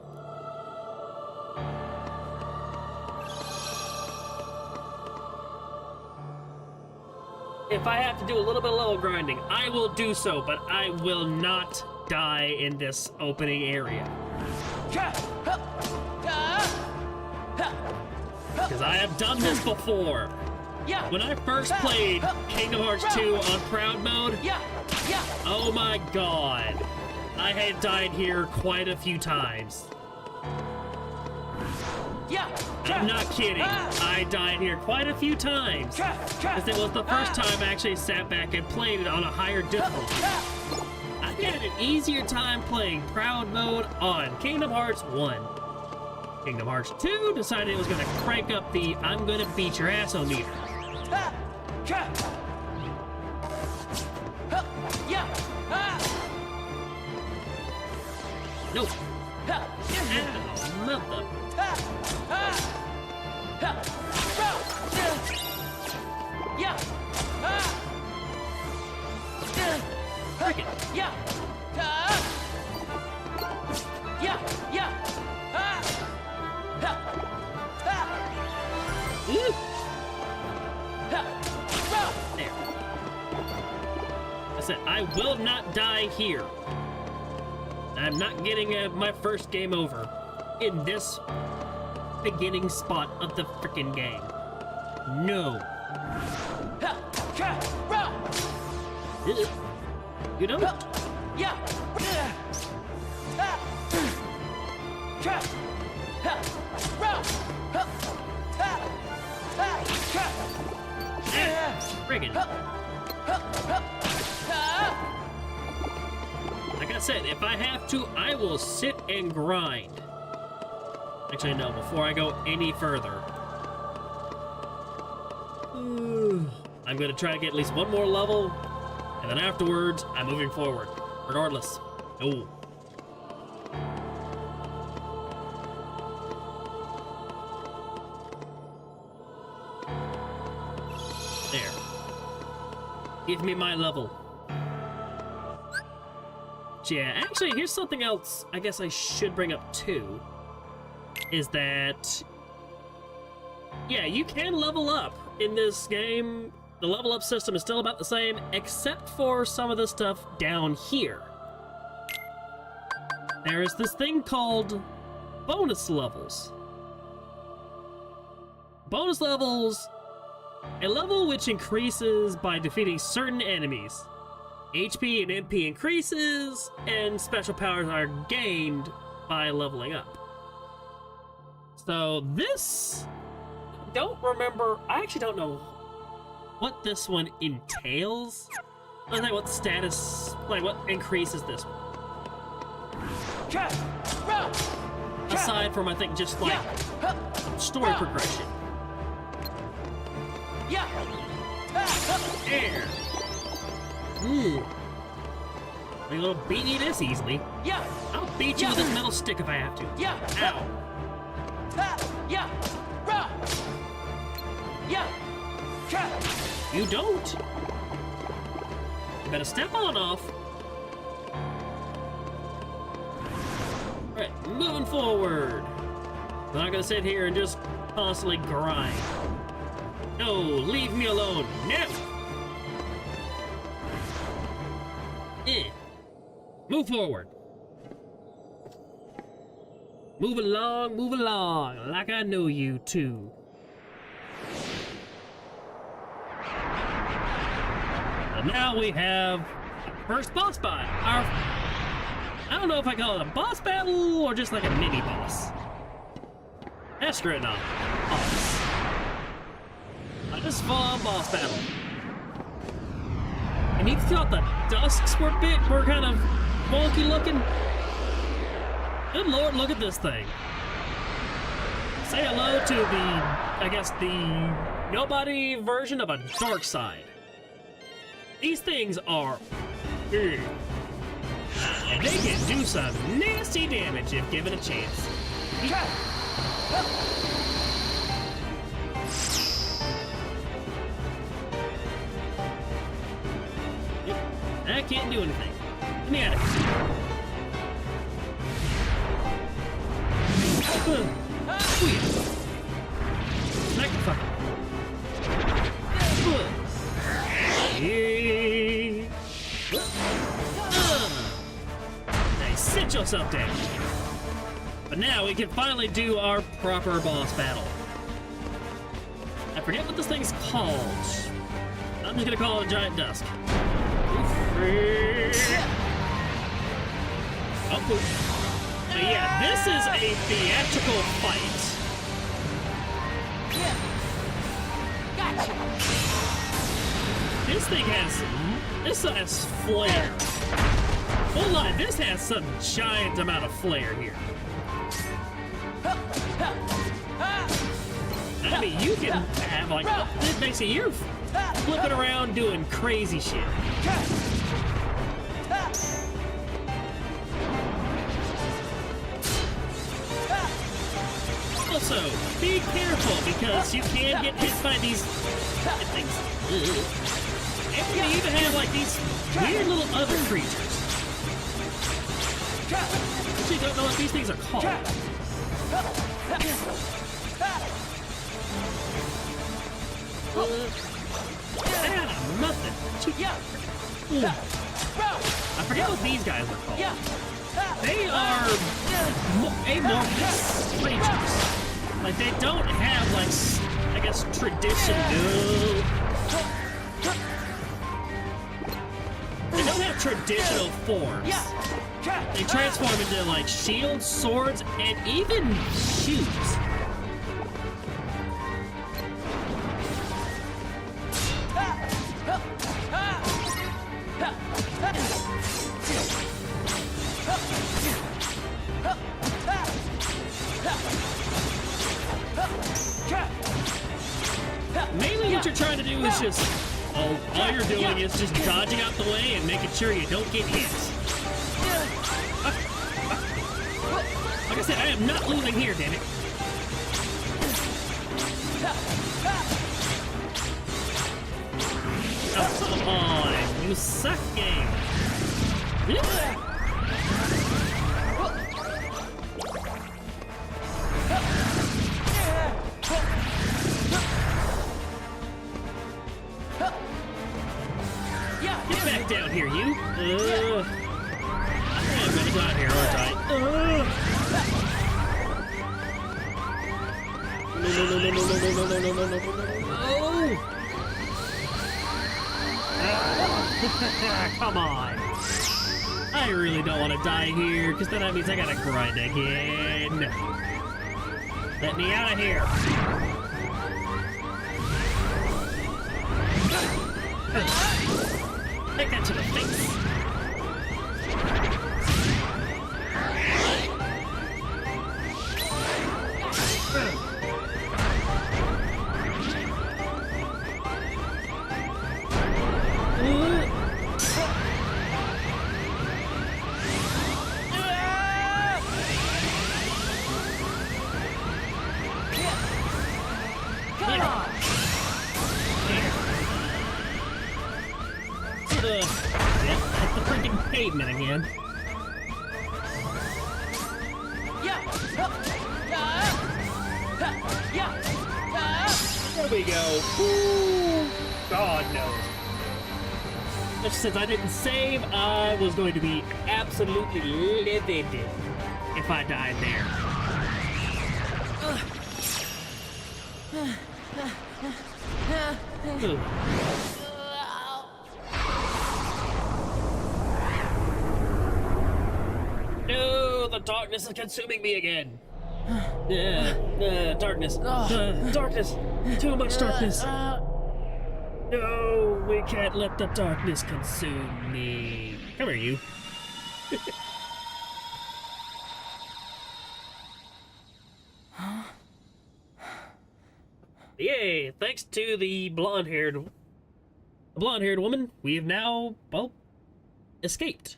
A: If I have to do a little bit of level grinding, I will do so, but I will not die in this opening area. Because I have done this before. When I first played Kingdom Hearts 2 on Proud Mode, oh my god, I had died here quite a few times. I'm not kidding. I died here quite a few times. Because it was the first time I actually sat back and played it on a higher difficulty. I had an easier time playing Proud Mode on Kingdom Hearts 1. Kingdom Hearts 2 decided it was going to crank up the I'm going to beat your ass-o-meter. Nope. Ow, mother. Frick it. Ooh. There. I said, I will not die here. I'm not getting my first game over in this beginning spot of the frickin' game. No. You don't? Friggin'. Like I said, if I have to, I will sit and grind. Actually, no, before I go any further. I'm gonna try to get at least one more level, and then afterwards, I'm moving forward. Regardless. Oh. There. Give me my level. Yeah, actually, here's something else I guess I should bring up too. Is that, yeah, you can level up in this game. The level up system is still about the same, except for some of the stuff down here. There is this thing called bonus levels. Bonus levels, a level which increases by defeating certain enemies. HP and MP increases, and special powers are gained by leveling up. So this, I actually don't know what this one entails. I don't know what status, like what increases this one. Aside from, I think, just like story progression. There. A little beat you this easily. I'll beat you with this metal stick if I have to. Ow. You don't. You better step on off. Alright, moving forward. I'm not gonna sit here and just constantly grind. No, leave me alone. No! Move forward. Move along, like I know you too. And now we have first boss fight. I don't know if I call it a boss battle or just like a mini boss. Astronaut boss. Just full-on boss battle. And you thought the dusks were kind of wonky looking? Good lord, look at this thing. Say hello to I guess the nobody version of a dark side. These things are big. And they can do some nasty damage if given a chance. I can't do anything. Let me at it. Smack the fucker. Now sit yourself down. But now we can finally do our proper boss battle. I forget what this thing's called. I'm just gonna call it a giant dusk. Oh, cool. So yeah, this is a theatrical fight. This thing has flair. Hold on, this has some giant amount of flair here. I mean, you can have like, basically you're flipping around doing crazy shit. Also, be careful because you can get hit by these things. And we even have like these weird little other creatures. Actually, don't know what these things are called. Nothing. I forget what these guys are called. They are amorphous creatures. Like, they don't have, like, I guess, traditional... They don't have traditional forms. They transform into, like, shields, swords, and even shoes. Mainly what you're trying to do is just, all you're doing is just dodging out the way and making sure you don't get hit. Like I said, I am not losing here, damn it. Oh, come on, you suck, game. Get back down here, you. I'm gonna go out here, aren't I? Come on. I really don't want to die here, because then that means I gotta grind again. Let me out of here. Take that to the face. Yep, hit the freaking pavement again. There we go. Ooh. God knows. Just since I didn't save, I was going to be absolutely livid if I died there. Ooh. No, the darkness is consuming me again. Darkness. Darkness. Too much darkness. No, we can't let the darkness consume me. Come here, you. Yay! Thanks to the blonde-haired woman, we have now, well, escaped.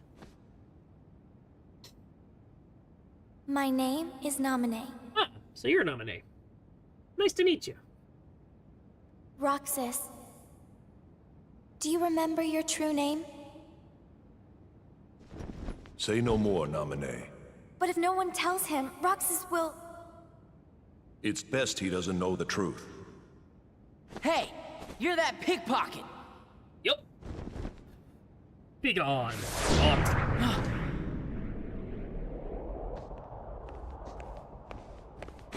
K: My name is Naminé.
A: Ah, so you're Naminé. Nice to meet you.
K: Roxas. Do you remember your true name?
H: Say no more, Naminé.
K: But if no one tells him, Roxas will...
H: It's best he doesn't know the truth.
C: Hey, you're that pickpocket.
A: Yup. Be gone.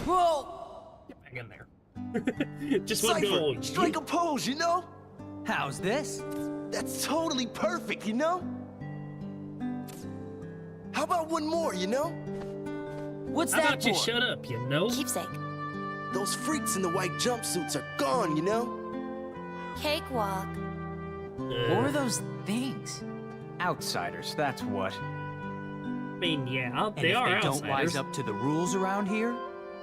C: Whoa!
A: Get back in there. Just one
G: Cypher,
A: go.
G: strike a pose, you know?
C: How's this?
G: That's totally perfect, you know? How about one more, you know?
C: What's
A: How
C: that
A: about you
C: for?
A: shut up, you know?
K: Keepsake.
G: Those freaks in the white jumpsuits are gone, you know?
K: Cakewalk.
C: What were those things? Outsiders, that's what.
A: I mean, yeah,
C: And
A: they
C: if
A: are
C: they
A: outsiders.
C: don't wise up to the rules around here,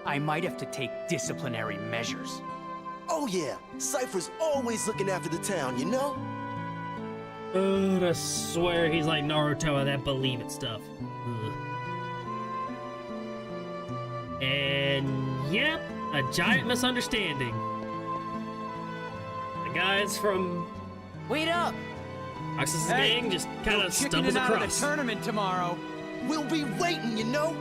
C: I might have to take disciplinary measures.
G: Oh yeah, Cypher's always looking after the town, you know?
A: I swear he's like Naruto and that believe it stuff. Ugh. And yep, a giant misunderstanding. The guys from
C: Wait up!
A: Roxas'
C: Hey,
A: gang just kind of
C: chickening
A: stumbles
C: out of
A: across.
C: the tournament tomorrow.
G: We'll be waiting, you know?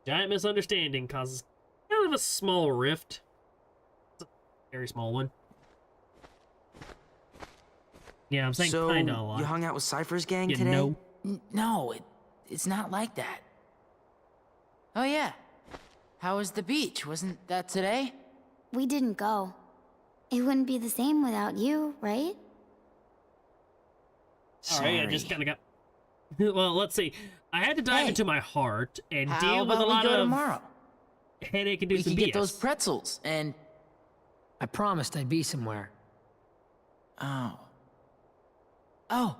A: Giant misunderstanding causes kind of a small rift. It's a very small one. Yeah, I'm saying
C: So,
A: kinda a lot.
C: you hung out with Cypher's gang
A: You
C: today?
A: know.
C: No, it's not like that. Oh yeah. How was the beach? Wasn't that today?
L: We didn't go. It wouldn't be the same without you, right?
A: Alright, I just kind of got... Well, let's see. I had to dive into my heart and
C: How
A: deal with a
C: about we
A: lot
C: go
A: of
C: tomorrow?
A: headache and do
B: We
A: some
B: could
A: BS.
B: get those pretzels, and I promised I'd be somewhere.
C: Oh. Oh.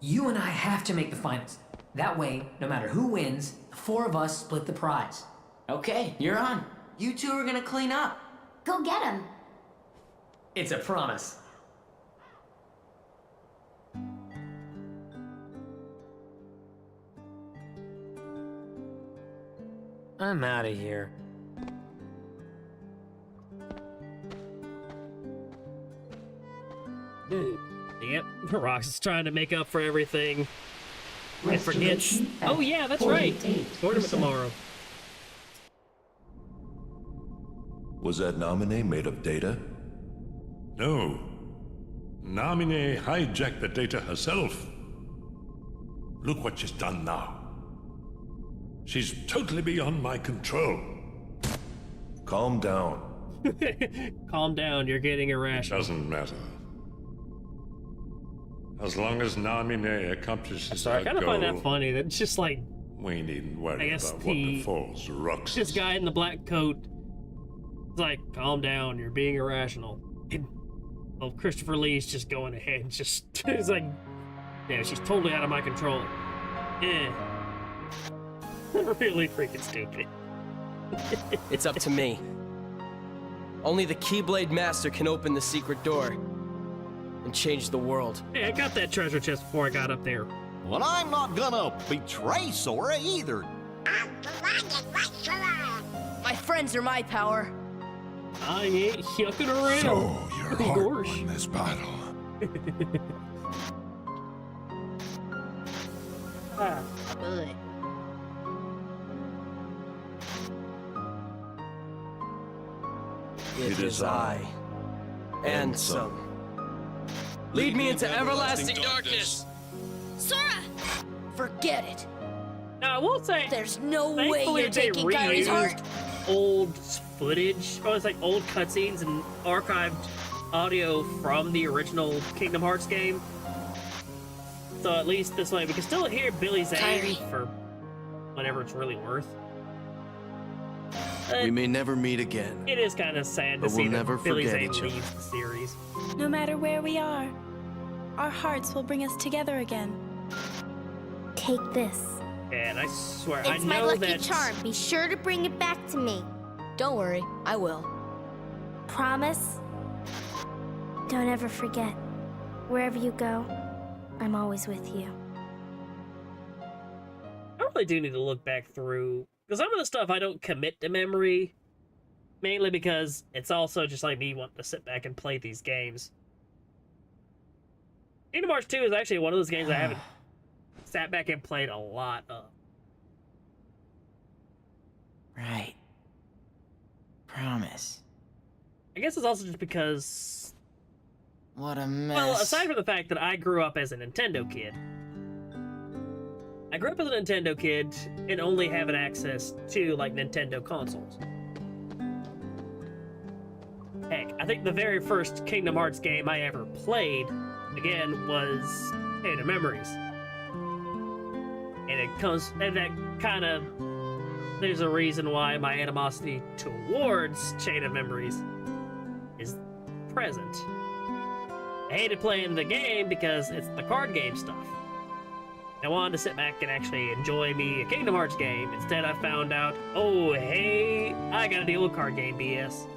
B: You and I have to make the finals. That way, no matter who wins, the four of us split the prize.
C: Okay, you're on. You two are gonna clean up.
L: Go get him.
B: It's a promise. I'm out of here.
A: Yep, Rox is trying to make up for everything. And forgets. Oh yeah, that's right. Tournament tomorrow.
H: Was that Naminé made of data?
E: No. Naminé hijacked the data herself. Look what she's done now. She's totally beyond my control.
H: Calm down.
A: Calm down, you're getting irrational.
E: Doesn't matter. As long as Naminé accomplishes
A: Sorry, I
E: her
A: kind of
E: goal,
A: find that funny. That it's just like
E: we needn't
A: I
E: worry
A: guess
E: about what befalls Roxas.
A: this guy in the black coat. It's like, calm down, you're being irrational. And, well, Christopher Lee's just going ahead and just it's like, yeah, she's totally out of my control. Yeah. Really freaking stupid.
O: It's up to me. Only the Keyblade Master can open the secret door and change the world.
A: Hey, I got that treasure chest before I got up there.
J: Well, I'm not gonna betray Sora either.
L: I'm dragging right for her.
K: My friends are my power.
A: I ain't yucking around.
H: So your heart
A: Gosh.
H: won this battle.
A: Ah.
O: It is I, and some. Lead me into everlasting darkness.
K: Sora! Forget it.
A: Now, I will say,
K: There's no way
A: thankfully
K: you're
A: they
K: taking Kyrie's heart.
A: reused old footage, or it's like old cutscenes and archived audio from the original Kingdom Hearts game. So at least this way we can still hear Billy Zane
K: Kyrie.
A: for whatever it's really worth.
I: We may never meet again.
A: It is kind of sad to
I: But
A: see
I: we'll never
A: that Billy
I: forget
A: Zane
I: each other.
A: leaves the series.
P: No matter where we are, our hearts will bring us together again.
L: Take this.
A: And I swear,
L: It's
A: I
L: my
A: know
L: lucky
A: that
L: charm. Be sure to bring it back to me.
K: Don't worry, I will.
L: Promise? Don't ever forget. Wherever you go, I'm always with you.
A: I really do need to look back through, because some of the stuff I don't commit to memory, mainly because it's also just like me wanting to sit back and play these games. Kingdom Hearts 2 is actually one of those games I haven't sat back and played a lot of.
C: Right. Promise.
A: I guess it's also just because,
C: What a mess.
A: well, aside from the fact that I grew up as a Nintendo kid, and only having access to, like, Nintendo consoles. Heck, I think the very first Kingdom Hearts game I ever played, again, was Chain of Memories. And that kind of, there's a reason why my animosity towards Chain of Memories is present. I hated playing the game because it's the card game stuff. I wanted to sit back and actually enjoy me a Kingdom Hearts game. Instead, I found out, oh, hey, I gotta deal with card game BS.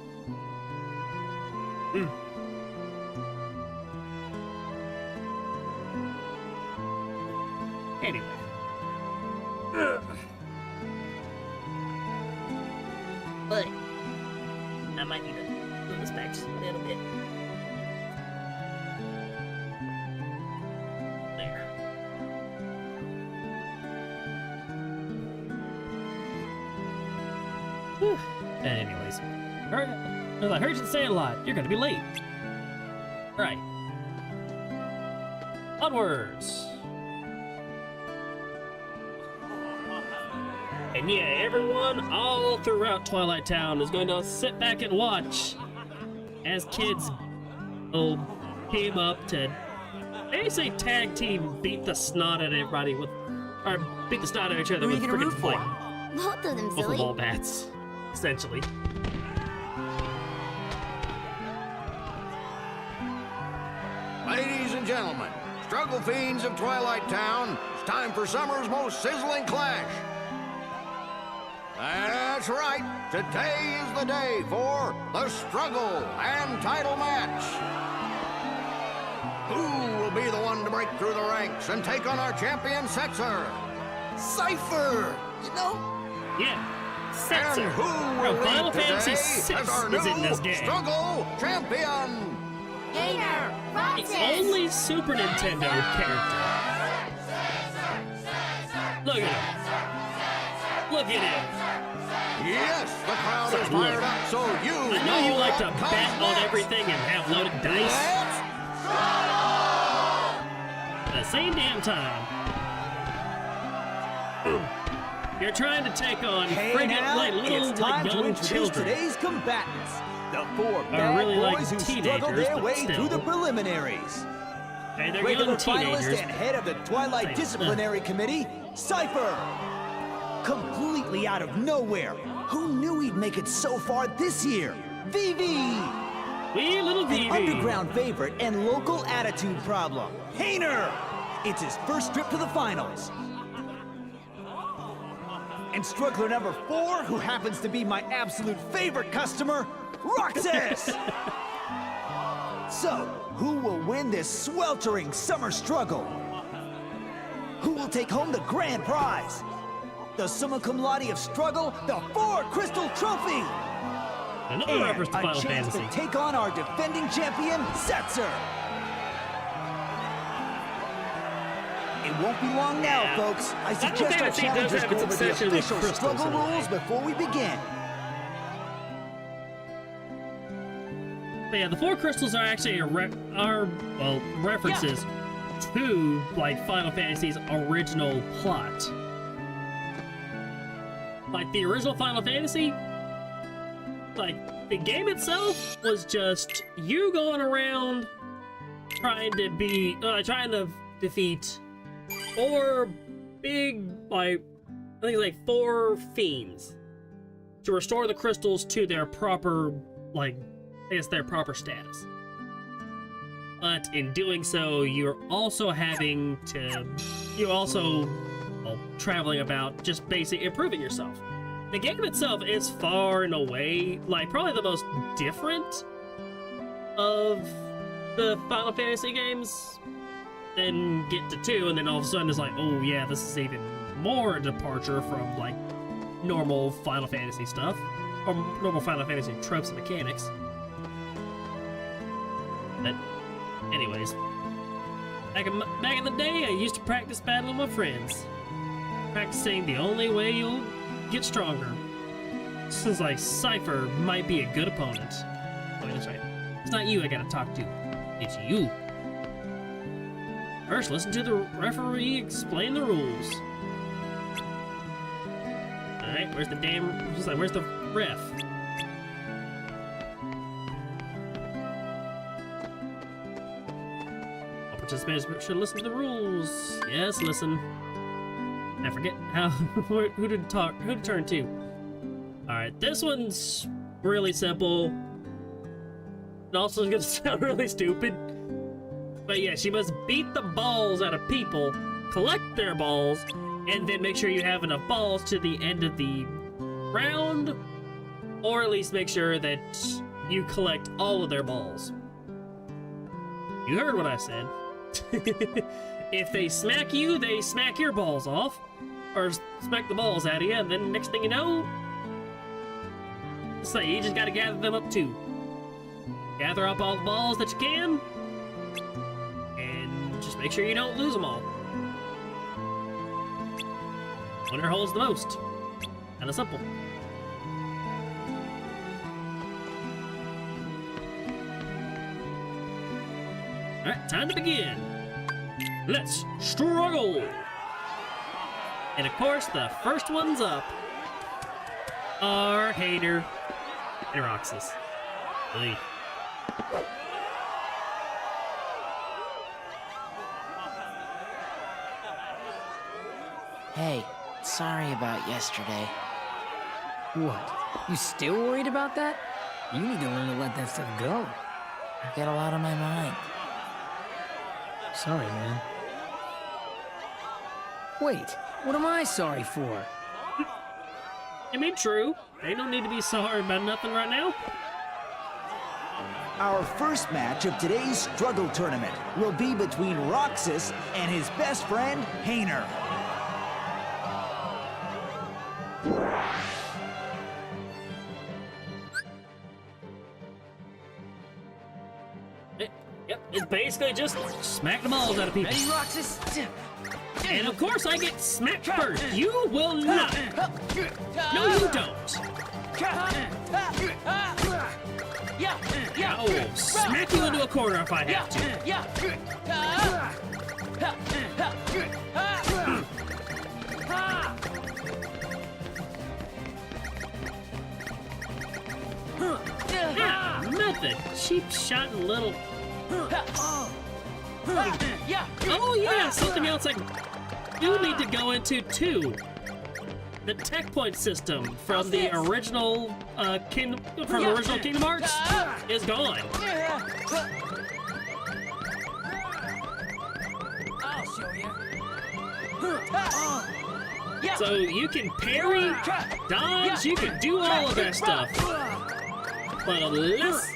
A: Anyway. But I might need to move this back just a little bit. There. Whew. Anyways. Alright. As I heard you say a lot, you're gonna be late. Right. Onwards. And yeah, everyone all throughout Twilight Town is going to sit back and watch as kids team up to, they say tag team beat the snot out of everybody with, or beat the snot out of each other with freaking like
L: Both of them, silly.
A: ball bats, essentially.
M: Ladies and gentlemen, struggle fiends of Twilight Town, it's time for summer's most sizzling clash. That's right. Today is the day for the struggle and title match. Who will be the one to break through the ranks and take on our champion, Setzer?
G: Cypher! You know?
A: Yeah.
M: And
A: Setzer
M: who
A: from
M: will
A: Final
M: lead today
A: Fantasy VI
M: as our
A: is in
M: new
A: this game.
M: struggle champion?
L: Gainer!
A: The only Super Nintendo character. Look at him. Look at him.
M: Yes, the crowd is fired up, so you
A: I know you like to bet on everything and have loaded dice. At the same damn time, you're trying to take on friggin' like little like young children.
Q: Today's combatants, the four
A: Are
Q: bad
A: really like
Q: boys who
A: teenagers,
Q: struggled their
A: but
Q: way
A: still.
Q: through the preliminaries.
A: Hey, they're
Q: Regular
A: young teenagers.
Q: finalist and head of the Twilight Disciplinary Committee, Cypher. Completely out of nowhere. Who knew he'd make it so far this year? Vivi!
A: Wee little Vivi.
Q: An underground favorite and local attitude problem, Hayner! It's his first trip to the finals. And struggler number 4, who happens to be my absolute favorite customer, Roxas! So, who will win this sweltering summer struggle? Who will take home the grand prize? the summa cum laude of struggle, the 4 Crystal Trophy!
A: Another
Q: And
A: reference to
Q: a
A: Final
Q: chance
A: Fantasy.
Q: to take on our defending champion, Setzer! It won't be long now,
A: Yeah.
Q: folks. I
A: Final
Q: suggest our
A: Fantasy does
Q: challengers
A: have
Q: go
A: its
Q: over the
A: obsession with
Q: official
A: crystals
Q: struggle
A: in a way.
Q: rules before we begin.
A: But yeah, the 4 crystals are actually references to like Final Fantasy's original plot. Like the original Final Fantasy, like the game itself was just you going around trying to defeat 4 big, like I think it's like 4 fiends to restore the crystals to their proper, like I guess their proper status. But in doing so, you're also traveling about just basically improving yourself. The game itself is far and away, like, probably the most different of the Final Fantasy games. Then get to 2, and then all of a sudden it's like, oh yeah, this is even more a departure from, like, normal Final Fantasy stuff. Or normal Final Fantasy tropes and mechanics. But anyways, back in the day, I used to practice battle with my friends. Practicing the only way you'll get stronger. Seems like Cypher might be a good opponent. Oh, that's right. It's not you I gotta talk to. It's you. First, listen to the referee explain the rules. Alright, where's the where's the ref? Participants should listen to the rules. Yes, listen. I forget who to turn to. Alright, this one's really simple. And also it's gonna sound really stupid. But yeah, she must beat the balls out of people, collect their balls, and then make sure you have enough balls to the end of the round, or at least make sure that you collect all of their balls. You heard what I said. If they smack you, they smack your balls off, or smack the balls out of you, and then next thing you know, so you just gotta gather them up too. Gather up all the balls that you can, and just make sure you don't lose them all. Winner holds the most. Kinda simple. Alright, time to begin. Let's struggle! And of course, the first ones up are Hayter and Roxas. Ugh.
C: Hey, sorry about yesterday.
B: What? You still worried about that? You need to learn to let that stuff go.
C: I got a lot on my mind.
B: Sorry, man. Wait, what am I sorry for?
A: I mean, true. They don't need to be sorry about nothing right now.
Q: Our first match of today's struggle tournament will be between Roxas and his best friend, Hayner.
A: Yep, it's basically just smack the balls out of people.
B: Ready, Roxas?
A: And of course I get smacked first. You will not. No, you don't. I will smack you into a corner if I have to. Ah, nothing. Cheap shot and little. Oh yeah, something else I do need to go into too. The tech point system from the original Kingdom Hearts is gone.
B: I'll show you.
A: So you can parry, dodge, you can do all of that stuff. But unless...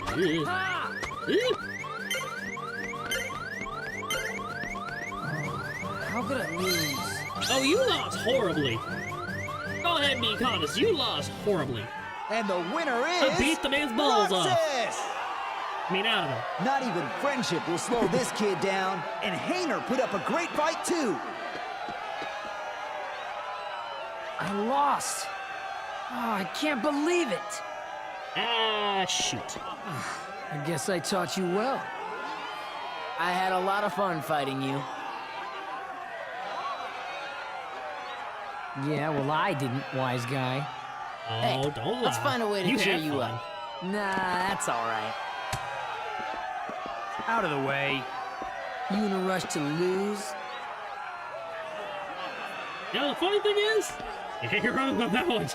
B: How could I lose?
A: Oh, you lost horribly. Go ahead and be honest. You lost horribly.
Q: And the winner is...
A: I beat the man's balls off.
Q: Roxas!
A: I mean, out of him.
Q: Not even friendship will slow this kid down, and Hayner put up a great fight, too.
B: I lost. Oh, I can't believe it.
A: Ah, shoot.
B: I guess I taught you well.
C: I had a lot of fun fighting you.
B: Yeah, well, I didn't, wise guy.
A: Oh,
C: Hey,
A: don't lie.
C: let's find a way to cheer
A: had
C: you
A: fun.
C: up. Nah, that's all right.
B: Out of the way. You in a rush to lose?
A: You know, the funny thing is, you're wrong on that one.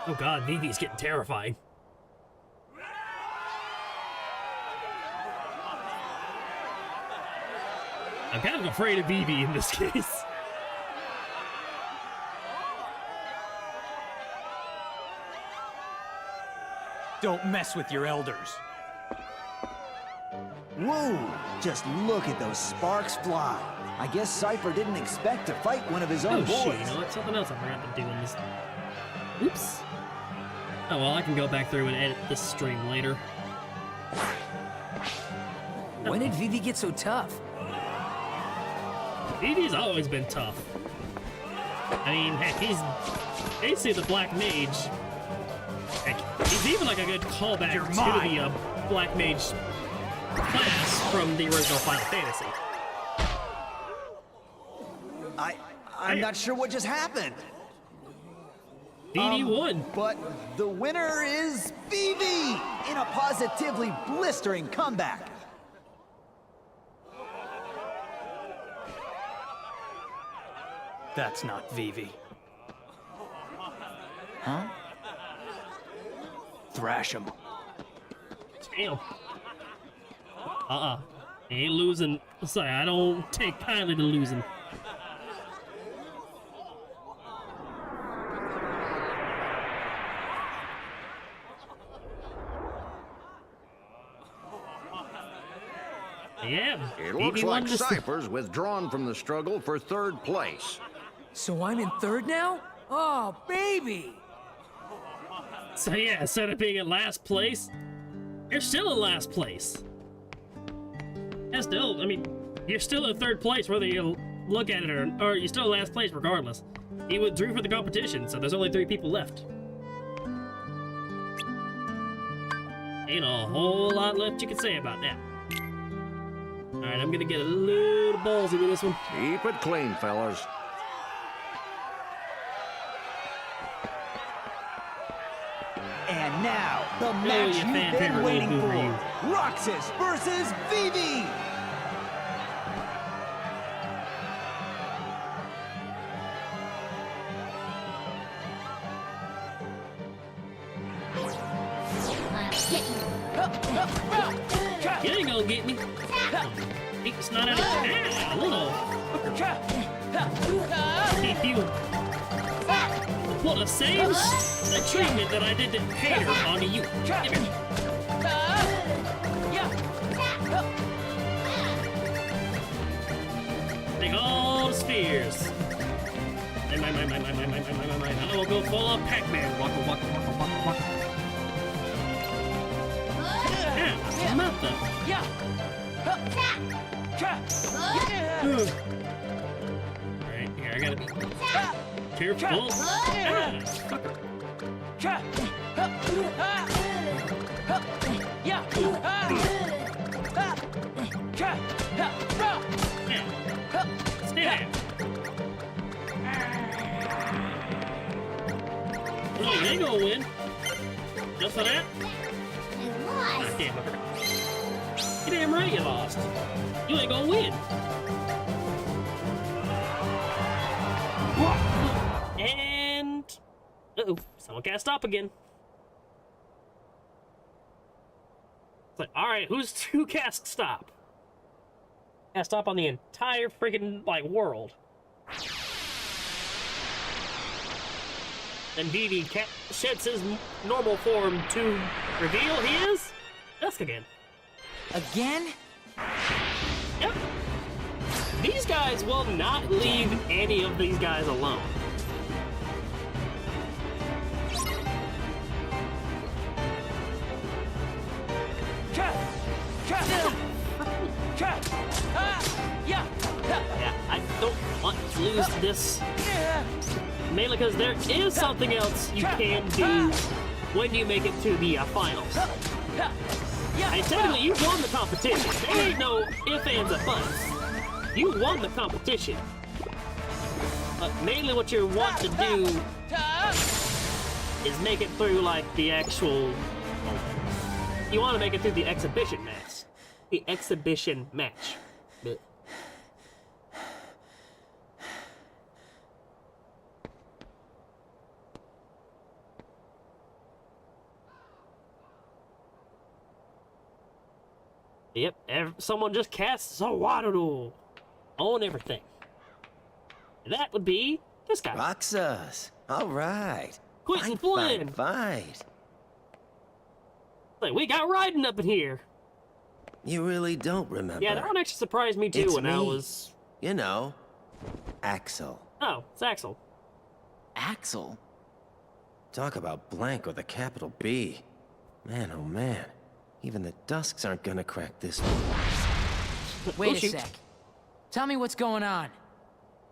A: Oh god, Vivi's getting terrifying. I'm kind of afraid of Vivi in this case.
N: Don't mess with your elders.
Q: Whoa! Just look at those sparks fly. I guess Cypher didn't expect to fight one of his own
A: Oh
Q: boys.
A: shit, you know what? Something else I forgot to do in this. Oops. Oh well, I can go back through and edit this stream later.
B: When did Vivi get so tough?
A: Vivi's always been tough. I mean, heck, he's basically the Black Mage. Heck, he's even like a good callback to the Black Mage class from the original Final Fantasy.
Q: I'm not sure what just happened.
A: Vivi won.
Q: But the winner is Vivi in a positively blistering comeback.
N: That's not Vivi.
Q: Huh?
N: Thrash him.
A: Damn. Ain't losing. Sorry, I don't take kindly to losing. Yeah,
J: It
A: Vivi
J: looks
A: won
J: like
A: this-
J: Cypher's withdrawn from the struggle for third place.
B: So I'm in third now? Oh, baby!
A: So yeah, instead of being in last place, you're still in last place. And still, I mean, you're still in third place whether you look at it or you're still in last place regardless. He withdrew from the competition, so there's only 3 people left. Ain't a whole lot left you can say about that. Alright, I'm gonna get a little ballsy with this one.
J: Keep it clean, fellas.
Q: And now, the
A: Oh,
Q: match
A: you
Q: you've
A: fan
Q: been
A: favorite
Q: waiting
A: little
Q: for.
A: guru.
Q: Roxas versus Vivi!
A: You ain't gonna get me. Beat the snot out of you. Ah, little fucker. If you pull the same treatment that I did to Hater onto you. Give here. Take all the spheres. I will go full of Pac-Man. Waka waka waka waka waka. Yeah, not the. Alright, here, I gotta be careful. Ah, fucker. Stay there. Oh, you ain't gonna win. Just for that? God damn it. You damn right you lost. You ain't gonna win. And... Uh-oh, someone can't stop again. It's like, alright, who can't stop? Can't stop on the entire freaking, like, world. Then Vivi sheds his normal form to reveal he is Dusk again.
C: Again?
A: Yep. these guys will not leave any of these guys alone. Yeah, I don't want to lose this. Mainly because there is something else you can do when you make it to the finals. And technically, you won the competition. There ain't no ifs, ands, or buts. You won the competition. But mainly what you want to do is make it through, like, the actual... You want to make it through the exhibition match. The exhibition match. But... Yep, someone just casts a Waddle on everything. That would be this guy.
R: Roxas. All right.
A: Quentin Flynn.
R: Fight.
A: Like, we got Raiden up in here.
R: You really don't remember.
A: Yeah, that one actually surprised me too when I was...
R: You know, Axel.
A: Oh, it's Axel.
C: Axel?
R: Talk about blank with a capital B. Man, oh man. Even the Dusks aren't gonna crack this one.
B: Wait a sec. Tell me what's going on.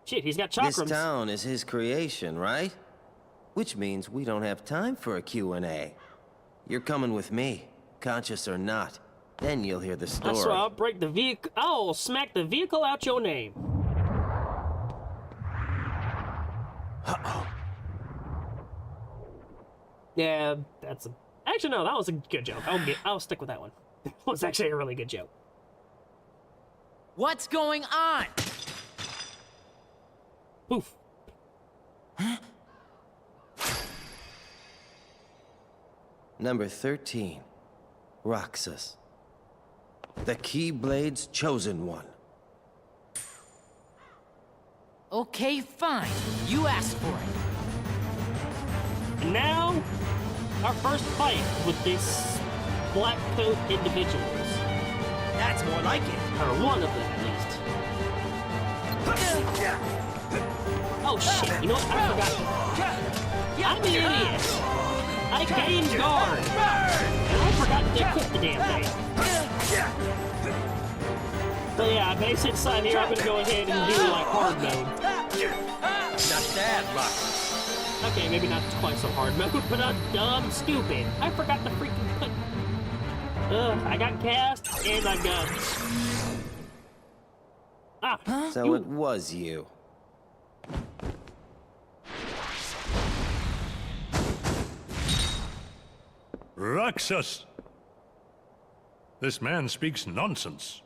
A: Shit, he's got chakrams.
R: This town is his creation, right? Which means we don't have time for a Q&A. You're coming with me, conscious or not. Then you'll hear the story.
A: That's right, I'll break the vehicle. I'll smack the vehicle out your name.
R: Uh-oh.
A: Yeah, that's a... Actually, no, that was a good joke. I'll stick with that one. It was actually a really good joke.
B: What's going on?
A: Poof.
R: Number 13. Roxas. The Keyblade's chosen one.
B: Okay, fine. You asked for it.
A: And now, our first fight with this black coat individuals.
Q: That's more like it.
A: Or one of them, at least. Oh shit, you know what? I forgot. I'm an idiot. I gained guard. And I forgot to equip the damn thing. So yeah, basic side here, I'm gonna go ahead and do like hard mode.
R: Not bad, Roxas.
A: Okay, maybe not quite so hard mode, but I'm dumb stupid. I forgot to freaking put... I got cast, and I got... Ah,
R: So it was you.
E: Roxas! This man speaks nonsense.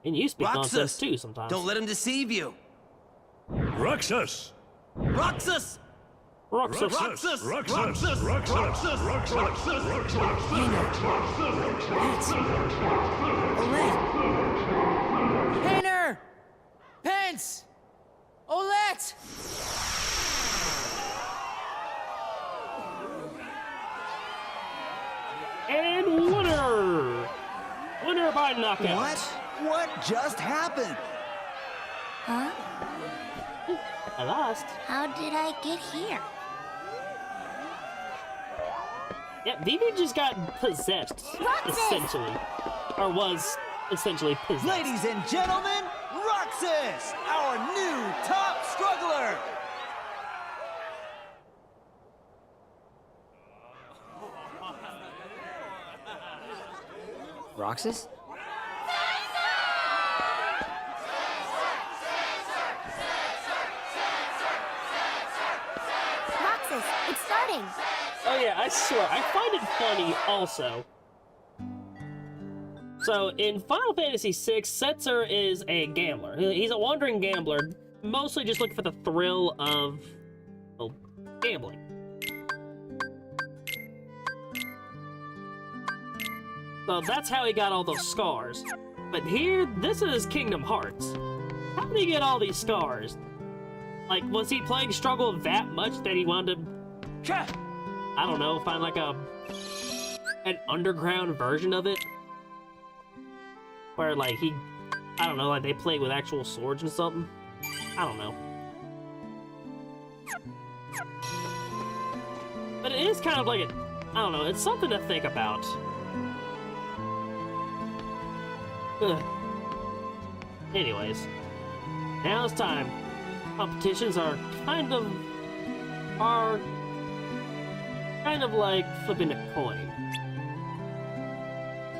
A: And you speak
R: Roxas!
A: nonsense too sometimes.
R: Don't let him deceive you.
E: Roxas!
Q: Roxas!
A: Roxas!
E: Roxas! Roxas! Roxas! Roxas!
B: Painter! Pence! Olette!
A: And winner! Winner by knockout.
Q: What? What just happened?
L: Huh?
A: I lost.
L: How did I get here?
A: Yeah, Vivi just got possessed, essentially. Or was essentially possessed.
Q: Ladies and gentlemen, Roxas, our new top struggler!
B: Roxas?
L: Roxas, it's starting.
A: Oh yeah, I swear, I find it funny also. So, in Final Fantasy VI, Setzer is a gambler. He's a wandering gambler, mostly just looking for the thrill of, well, gambling. So that's how he got all those scars. But here, this is Kingdom Hearts. How did he get all these scars? Like, was he playing Struggle that much that he wanted to, I don't know, find like an underground version of it? Where like I don't know, like they play with actual swords and something. I don't know. But it is kind of like a, I don't know, it's something to think about. Ugh. Anyways, now it's time. Competitions are kind of like flipping a coin.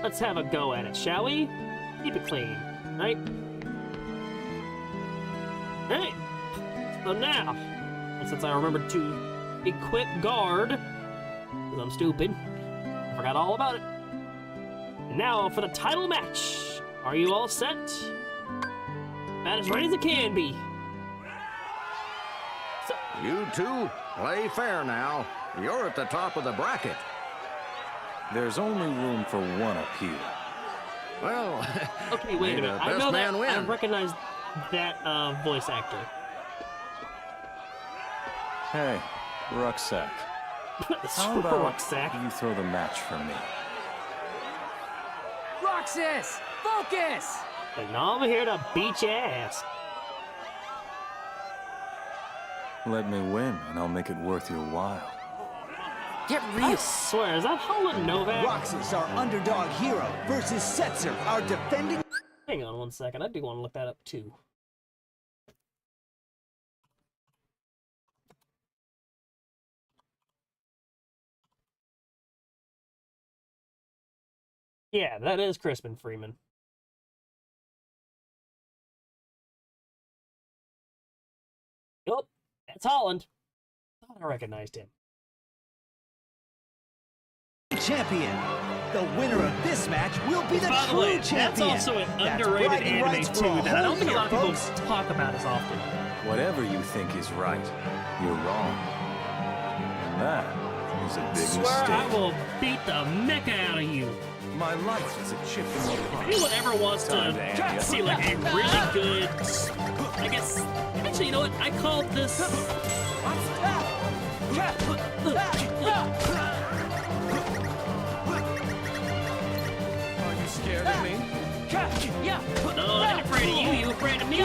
A: Let's have a go at it, shall we? Keep it clean, right? Hey! So now, since I remembered to equip guard, because I'm stupid, I forgot all about it. And now for the title match. Are you all set? About as ready as it can be. So,
J: you two, play fair now. You're at the top of the bracket.
S: There's only room for one up here.
J: Well,
A: okay, wait a minute. I know that I recognize that voice actor.
S: Hey, Rucksack. How about you throw the match for me?
B: Roxas, focus!
A: But now I'm here to beat your ass.
S: Let me win, and I'll make it worth your while.
B: Get real.
A: I swear, is that Holland Novak?
Q: Roxas, our underdog hero, versus Setzer, our defending...
A: Hang on one second, I do want to look that up too. Yeah, that is Crispin Freeman. Yup, that's Holland. I thought I recognized him.
Q: Champion. The winner of this match will be the
A: By the
Q: true
A: way,
Q: champion.
A: that's also an underrated anime too that I don't think a lot of people talk about as often.
S: Whatever you think is right, you're wrong. And that is a big
A: Swear I
S: mistake.
A: will beat the mecca out of you.
S: My life is a chip in the pie.
A: If anyone ever wants to see like a really good, I guess, actually, you know what? I call this.
O: Are you scared of me?
A: No, I'm not afraid of you. You afraid of me?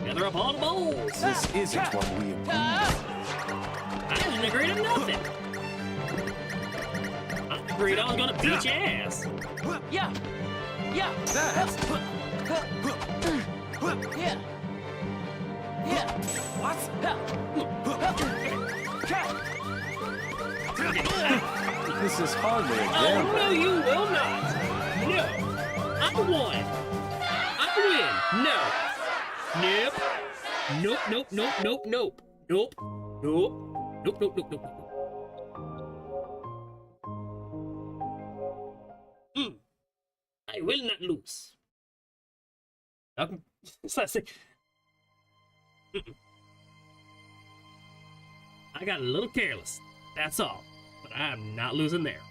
A: Gather up all the bowls.
S: This isn't what we agreed.
A: I didn't agree to nothing. I agreed I was gonna beat your ass.
B: Yeah.
O: That's...
S: This is hardly a
A: Oh,
S: gamble.
A: no, you will not. No. I won. I win. No. Nope. Nope, nope, nope, nope, nope. Nope. Nope. Nope, nope, nope, nope. I will not lose. I got a little careless. That's all. But I'm not losing there.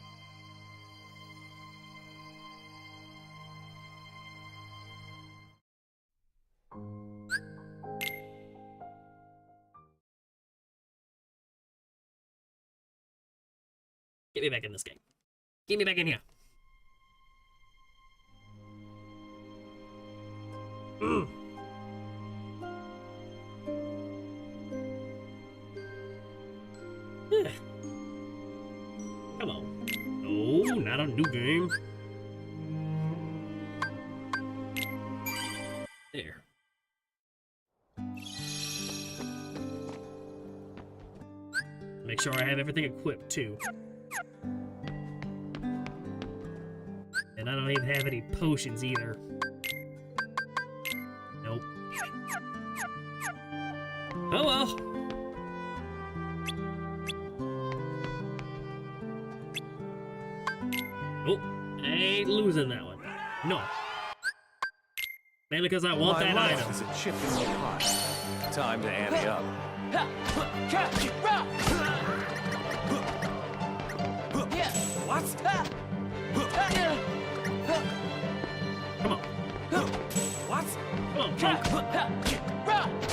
A: Get me back in this game. Get me back in here. Come on. No, not a new game. There. Make sure I have everything equipped too. And I don't even have any potions either. Nope. Oh well. Oh, I ain't losing that one. No. Mainly because I want that
S: My
A: item.
S: life is a chip in the pie. Time to ante up.
A: Come on. Come on, punk.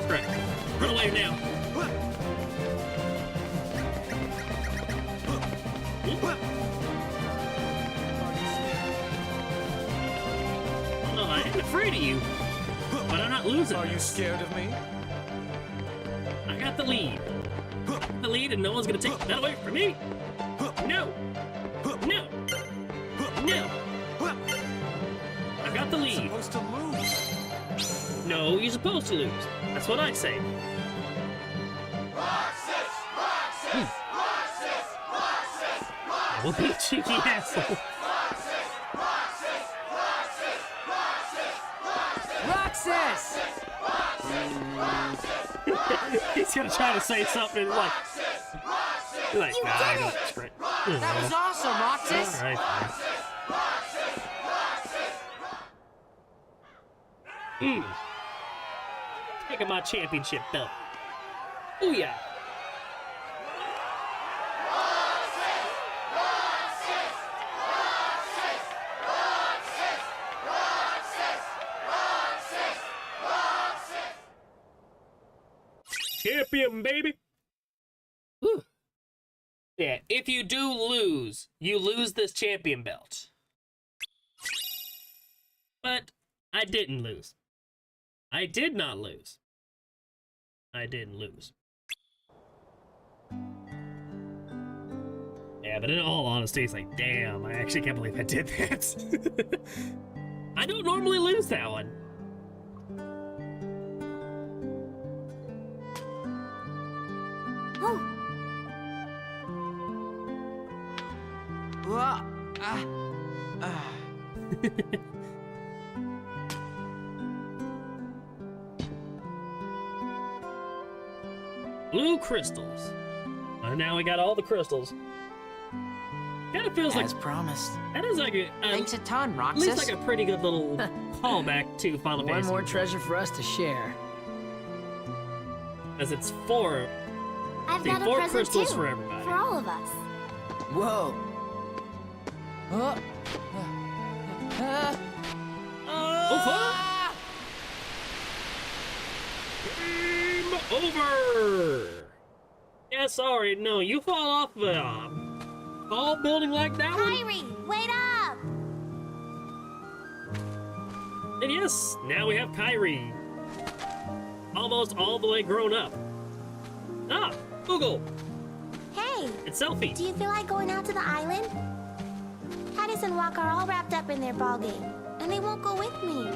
A: Correct. Run away now. No, I ain't afraid of you, but I'm not losing.
S: Are you scared of me?
A: I got the lead. The lead, and no one's gonna take that away from me. No. No. No. I got the lead.
S: You're supposed to lose.
A: No, you're supposed to lose. That's what I say. We'll be a cheeky asshole.
B: Roxas!
A: He's gonna try to say something like,
B: You did it!
A: Great.
C: That was awesome, Roxas!
A: All right, fine. Taking my championship belt. Oh yeah. Champion, baby. Whew. Yeah, if you do lose, you lose this champion belt. But I didn't lose. I did not lose. I didn't lose. Yeah, but in all honesty, it's like, damn, I actually can't believe I did that. I don't normally lose that one. Blue crystals. And now we got all the crystals. Kind of feels
C: As
A: like
C: promised.
A: that is like a
C: Thanks a ton,
A: at
C: Roxas.
A: least like a pretty good little callback to Final
B: One
A: Fantasy.
B: more treasure for us to share.
A: As it's four.
L: I've
A: See,
L: got a
A: four
L: present
A: crystals
L: too,
A: for everybody.
L: for all of us.
C: Whoa.
A: Oh, Game over! Yeah, sorry, no, you fall off a tall building like that one?
L: Kyrie, wait up!
A: And yes, now we have Kyrie. Almost all the way grown up. Ah, Google,
L: Hey,
A: it's Selfie.
L: do you feel like going out to the island? Titus and Walk are all wrapped up in their ball game, and they won't go with me.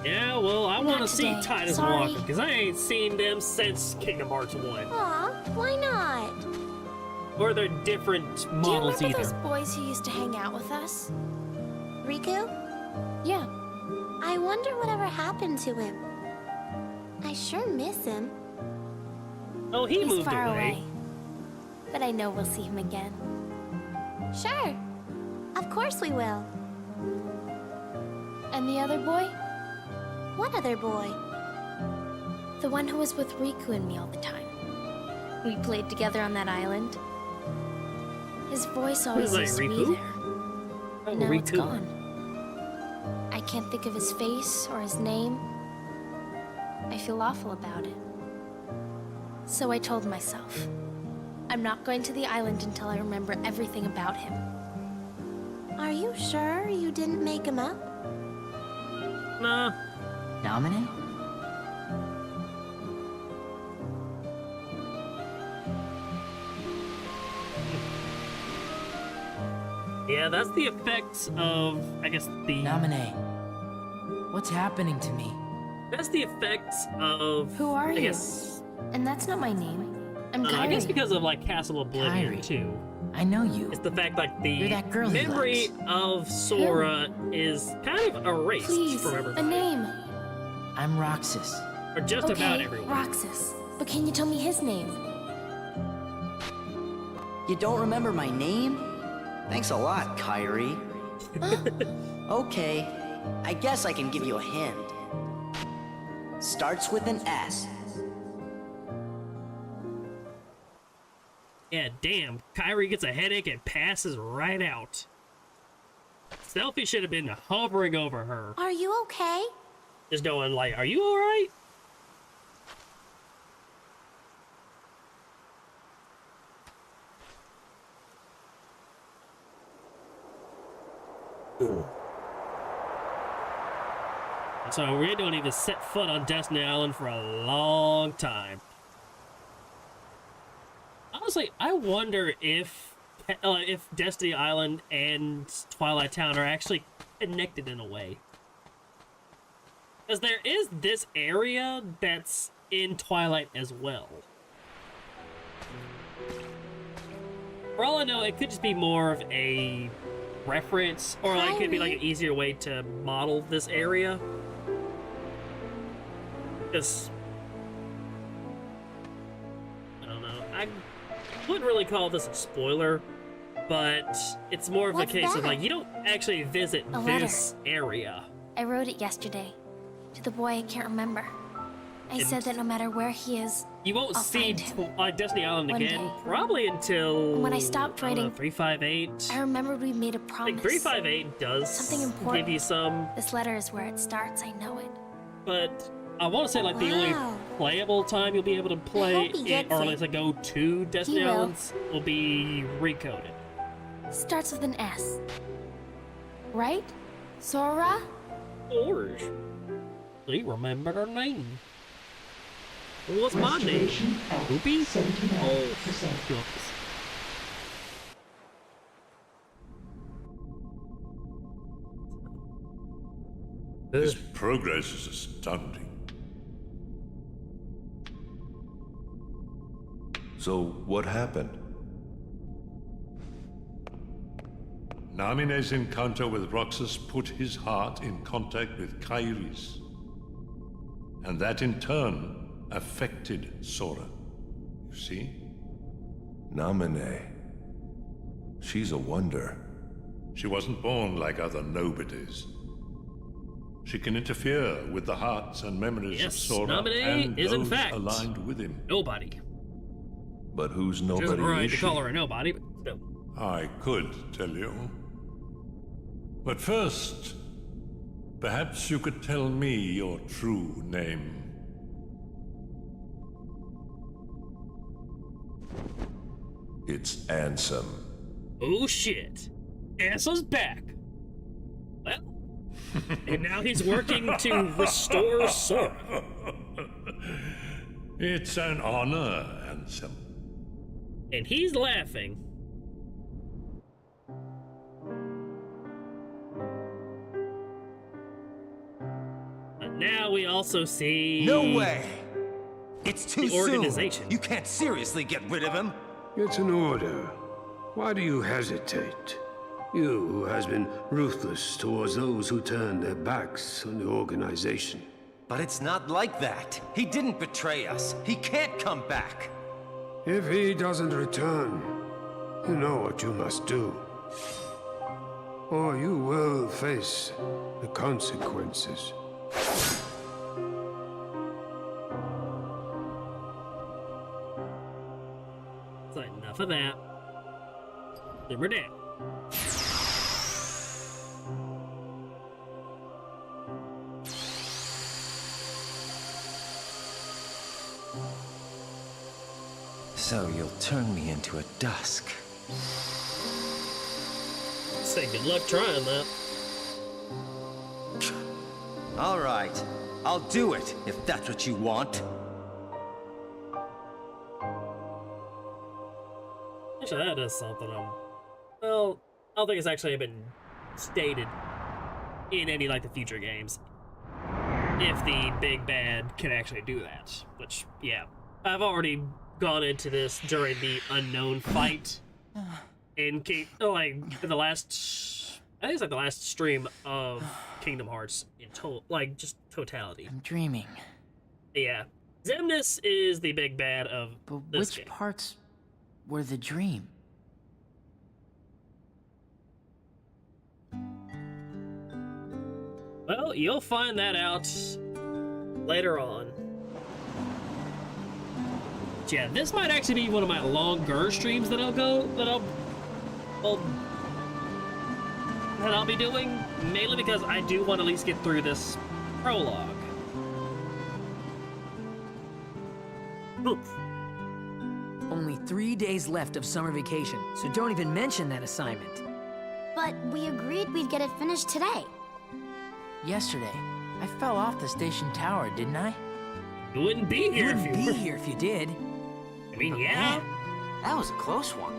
A: Yeah, well, I want to see
L: today.
A: Titus
L: Sorry.
A: and Walker, because I ain't seen them since Kingdom Hearts 1.
L: Aw, why not?
A: Or they're different
P: Do you
A: models
P: remember
A: either.
P: those boys who used to hang out with us?
L: Riku?
P: Yeah.
L: I wonder whatever happened to him. I sure miss him.
A: Oh, he
L: He's
A: moved
L: far
A: away.
L: But I know we'll see him again. Sure. Of course we will.
P: And the other boy?
L: What other boy?
P: The one who was with Riku and me all the time. We played together on that island. His voice always
A: like
P: used to be
A: Riku?
P: there.
A: Oh,
P: Now it's
A: Riku.
P: gone. I can't think of his face or his name. I feel awful about it. So I told myself, I'm not going to the island until I remember everything about him.
L: Are you sure you didn't make him up?
A: Nah.
C: Nominate?
A: Yeah, that's the effects of, I guess, the...
C: Nominate. What's happening to me?
A: That's the effects of...
P: Who are
A: I
P: you?
A: guess,
P: And that's not my name. I'm
A: I
P: Kyrie.
A: guess because of, like, Castle Oblivion,
C: Kyrie.
A: too.
C: I know you.
A: It's the fact, like, the
C: You're that girl he
A: memory of Sora is kind of erased
P: Please,
A: from
P: a
A: everybody.
P: name.
C: I'm Roxas.
A: Or just
P: Okay,
A: about everyone.
P: Roxas. But can you tell me his name?
Q: You don't remember my name? Thanks a lot, Kyrie. Okay, I guess I can give you a hint. Starts with an S.
A: Yeah, damn. Kyrie gets a headache and passes right out. Selfie should have been hovering over her.
L: Are you okay?
A: Just going like, are you alright? So we don't even set foot on Destiny Island for a long time. Honestly, I wonder if Destiny Island and Twilight Town are actually connected in a way. Because there is this area that's in Twilight as well. For all I know, it could just be more of a reference, or like it could be like an easier way to model this area. Because I don't know. I wouldn't really call this a spoiler, but it's more of a case of like you don't actually visit this area.
P: I wrote it yesterday to the boy I can't remember. I said that no matter where he is,
A: you won't see Destiny Island
P: One
A: again,
P: day.
A: probably until
P: When I stopped writing,
A: 358.
P: I remembered we made a promise.
A: Like 358 does
P: Something important.
A: give you some,
P: This letter is where it starts, I know it.
A: but I want to say like the only playable time you'll be able to play
P: hope he
A: it,
P: gets
A: or
P: it.
A: at least go to Destiny
P: He will.
A: Islands, will be recoded.
P: Starts with an S. Right? Sora?
A: Orange. Do you remember her name? What's my name? Poopy? Oh, goodness.
E: His progress is astounding.
H: So, what happened?
E: Namine's encounter with Roxas put his heart in contact with Kairi's. And that in turn affected Sora. You see?
H: Namine. She's a wonder.
E: She wasn't born like other nobodies. She can interfere with the hearts and memories of Sora
A: Naminé
E: and
A: is in
E: those
A: fact
E: aligned with him.
A: Nobody.
H: But who's
A: Which
H: nobody
A: isn't right
H: is
A: to
H: she?
A: call her a nobody, but still.
E: I could tell you. But first, perhaps you could tell me your true name.
H: It's Ansem.
A: Oh shit. Ansel's back. Well, and now he's working to restore Sora.
E: It's an honor, Ansem.
A: And he's laughing. But now we also see...
Q: No way! It's too
A: the
Q: soon!
A: organization.
Q: You can't seriously get rid of him!
T: It's an order. Why do you hesitate? You who has been ruthless towards those who turn their backs on the organization.
Q: But it's not like that. He didn't betray us. He can't come back.
T: If he doesn't return, you know what you must do. Or you will face the consequences.
A: So enough of that. Simmer down.
R: So you'll turn me into a dusk.
A: Say good luck trying that.
Q: All right. I'll do it, if that's what you want.
A: Actually, that is something well, I don't think it's actually been stated in any, like, the future games. If the big bad can actually do that. Which, yeah. I've already gone into this during the unknown fight. In the last... I think it's like the last stream of Kingdom Hearts in just totality.
B: I'm dreaming.
A: Yeah. Xemnas is the big bad of this
B: Which
A: game.
B: parts were the dream?
A: Well, you'll find that out later on. But yeah, this might actually be one of my longer streams that I'll be doing, mainly because I do want to at least get through this prologue. Oof.
B: Only 3 days left of summer vacation, so don't even mention that assignment.
L: But we agreed we'd get it finished today.
C: Yesterday, I fell off the station tower, didn't I?
A: You wouldn't be here if you
B: wouldn't be here if you did.
A: I mean, yeah.
C: That was a close one.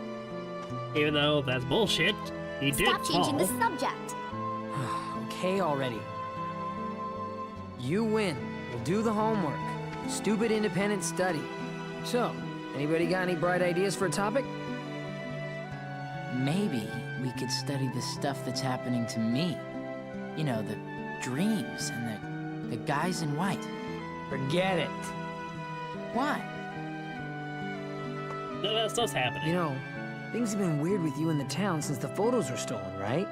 A: Even though that's bullshit, he did
L: Stop changing the
A: fall.
L: subject.
B: Okay already. You win. We'll do the homework. Stupid independent study. So, anybody got any bright ideas for a topic?
C: Maybe we could study the stuff that's happening to me. You know, the dreams and the guys in white.
B: Forget it.
C: What?
A: No, that stuff's happening.
B: You know, things have been weird with you in the town since the photos were stolen, right?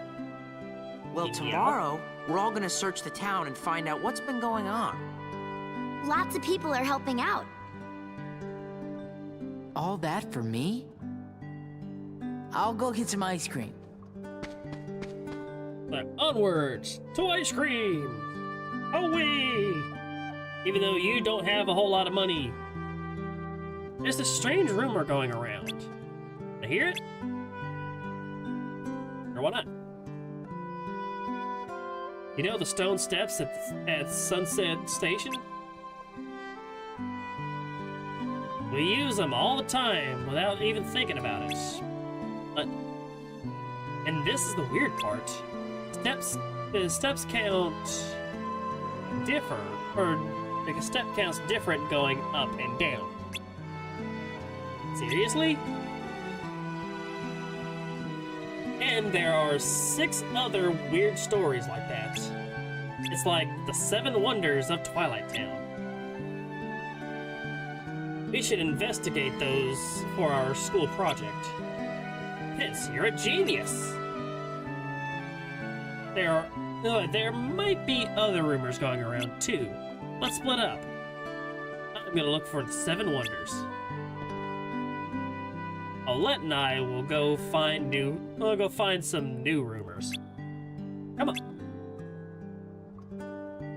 C: Well, tomorrow, we're all gonna search the town and find out what's been going on.
L: Lots of people are helping out.
C: All that for me? I'll go get some ice cream.
A: But onwards to ice cream. Away! Even though you don't have a whole lot of money. There's a strange rumor going around. I hear it? Or why not? You know the stone steps at Sunset Station? We use them all the time without even thinking about it. But, and this is the weird part. The steps count differ, or like a step count's different going up and down. Seriously? And there are 6 other weird stories like that. It's like the 7 wonders of Twilight Town. We should investigate those for our school project. Vince, you're a genius! There might be other rumors going around too. Let's split up. I'm gonna look for the 7 wonders. Olette and I will go find some new rumors. Come on.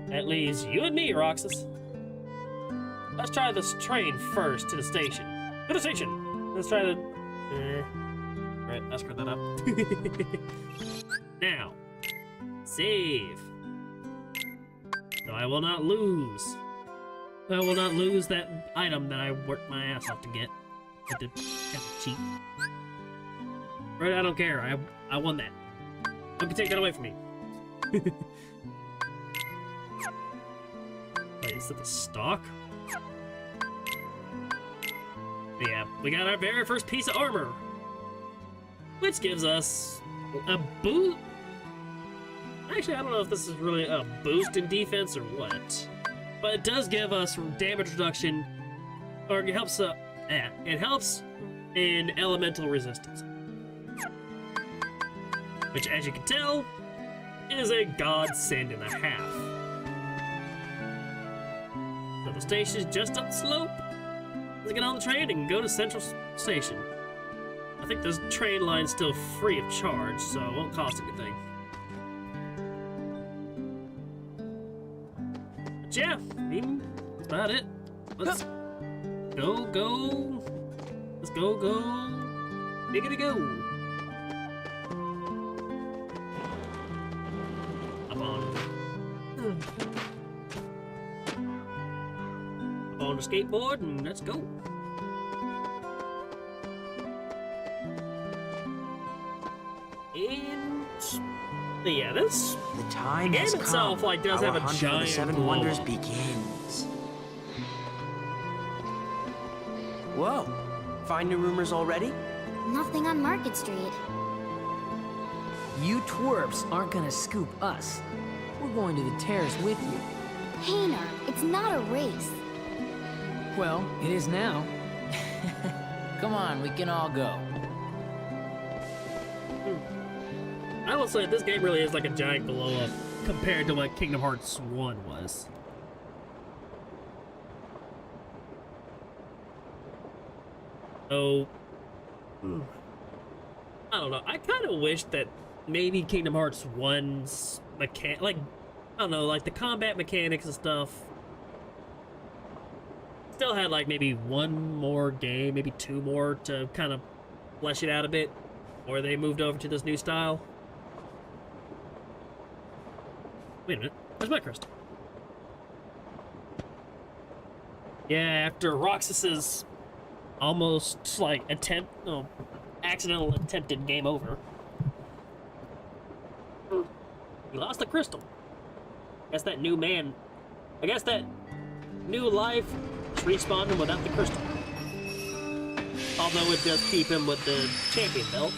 A: That leaves you and me, Roxas. Let's try this train first to the station. To the station! Let's try the... Right, I screwed that up. Now. Save. No, I will not lose. I will not lose that item that I worked my ass off to get. Got to cheat. Right, I don't care. I won that. Who can take that away from me? Wait, is that the stock? Yeah, we got our very first piece of armor, which gives us a boot. Actually, I don't know if this is really a boost in defense or what, but it does give us damage reduction, or it helps. It helps in elemental resistance, which, as you can tell, is a godsend and a half. So the station's just up the slope. Let's get on the train and go to Central Station. I think this train line's still free of charge, so it won't cost anything. But yeah, I mean, that's about it. Let's go. Let's go. Giggity go. Up on the skateboard and let's go. And yeah, the
C: time
A: game
C: has
A: itself
C: come.
A: like does
C: Our
A: have a
C: hunt for
A: giant
C: the 7
A: glow
C: wonders
A: up.
C: begins. Whoa! Find new rumors already?
L: Nothing on Market Street.
B: You twerps aren't gonna scoop us. We're going to the terrace with you.
L: Hayner, it's not a race.
B: Well, it is now.
C: Come on, we can all go.
A: I will say this game really is like a giant blow up compared to what Kingdom Hearts 1 was. So, I don't know. I kind of wish that maybe Kingdom Hearts 1's like, I don't know, like the combat mechanics and stuff still had like maybe one more game, maybe two more to kind of flesh it out a bit, or they moved over to this new style. Wait a minute, where's my crystal? Yeah, after Roxas's almost like accidental attempted game over, he lost the crystal. I guess that new life respawned him without the crystal. Although it does keep him with the champion belt.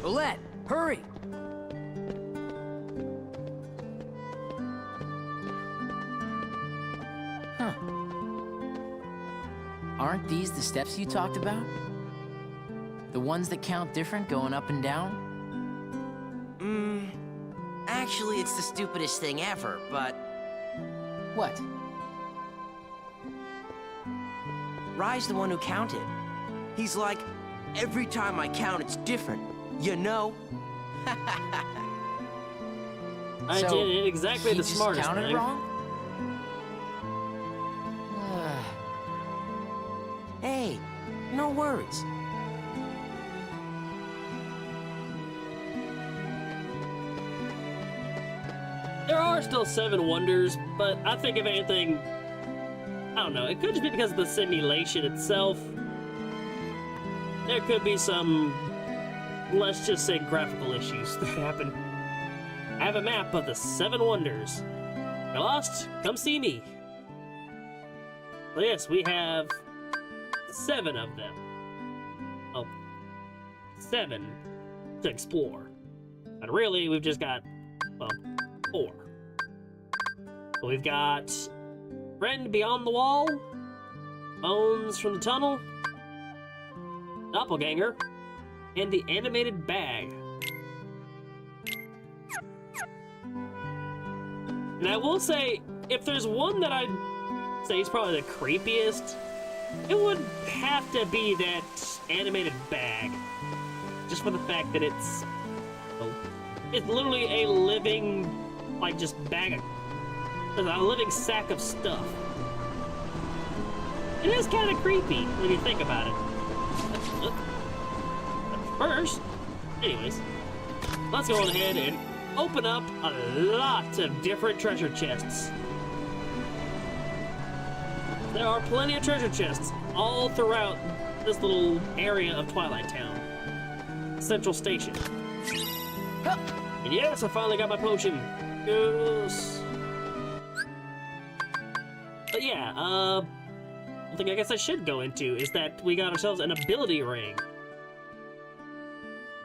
B: Roulette, hurry! Huh. Aren't these the steps you talked about? The ones that count different going up and down?
C: Actually, it's the stupidest thing ever, but...
B: What?
C: Rai's the one who counted. He's like, every time I count, it's different. You know?
A: I did exactly the smartest
B: counted
A: thing.
B: Wrong?
C: Hey, no worries.
A: There are still 7 wonders, but I think if anything, I don't know, it could just be because of the simulation itself. There could be some, let's just say, graphical issues that happen. I have a map of the 7 wonders. You're lost? Come see me. So yes, we have 7 of them. Oh, 7 to explore. But really, we've just got, well, 4. So we've got Friend Beyond the Wall, Bones from the Tunnel, Doppelganger, and the Animated Bag. And I will say, if there's one that I'd say is probably the creepiest, it would have to be that Animated Bag. Just for the fact that it's literally a living, like, just bag of, a living sack of stuff. It is kind of creepy when you think about it. But first, anyways, let's go on ahead and open up a lot of different treasure chests. There are plenty of treasure chests all throughout this little area of Twilight Town. Central Station. And yes, I finally got my potion. Yes. But yeah, one thing I guess I should go into is that we got ourselves an ability ring.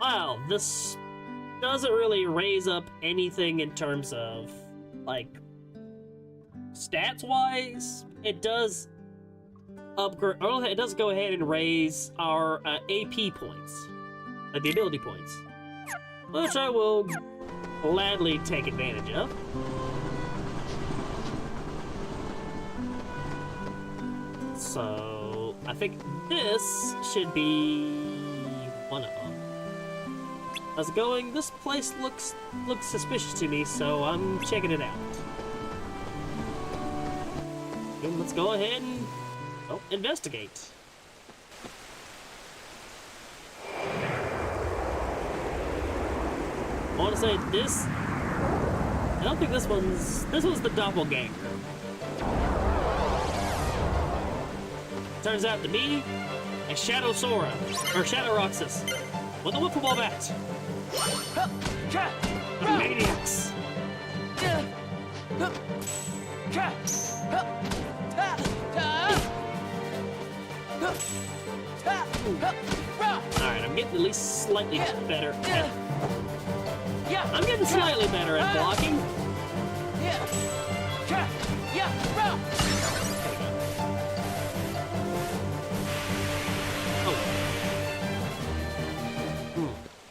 A: Wow, this doesn't really raise up anything in terms of, like, stats-wise. It does upgrade, or it does go ahead and raise our AP points, the ability points, which I will gladly take advantage of. So, I think this should be one of them. How's it going? This place looks suspicious to me, so I'm checking it out. And let's go ahead and investigate. I want to say this. I don't think this one's the Doppelganger. Turns out to be a Shadow Sora, or Shadow Roxas, with a wiffle ball bat. The Maniacs. Alright, I'm getting at least slightly better at... I'm getting slightly better at blocking.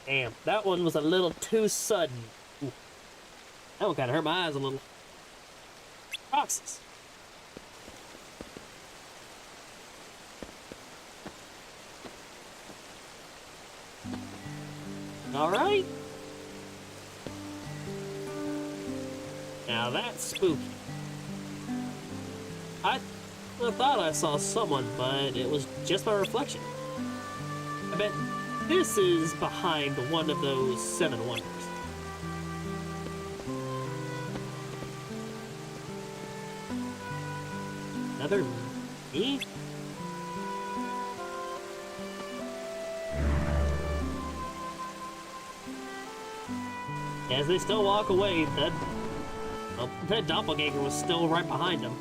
A: Damn, that one was a little too sudden. Ooh. That one kind of hurt my eyes a little. Roxas. All right. Now that's spooky. I thought I saw someone, but it was just my reflection. I bet this is behind one of those 7 wonders. Another me? As they still walk away, that doppelganger was still right behind them.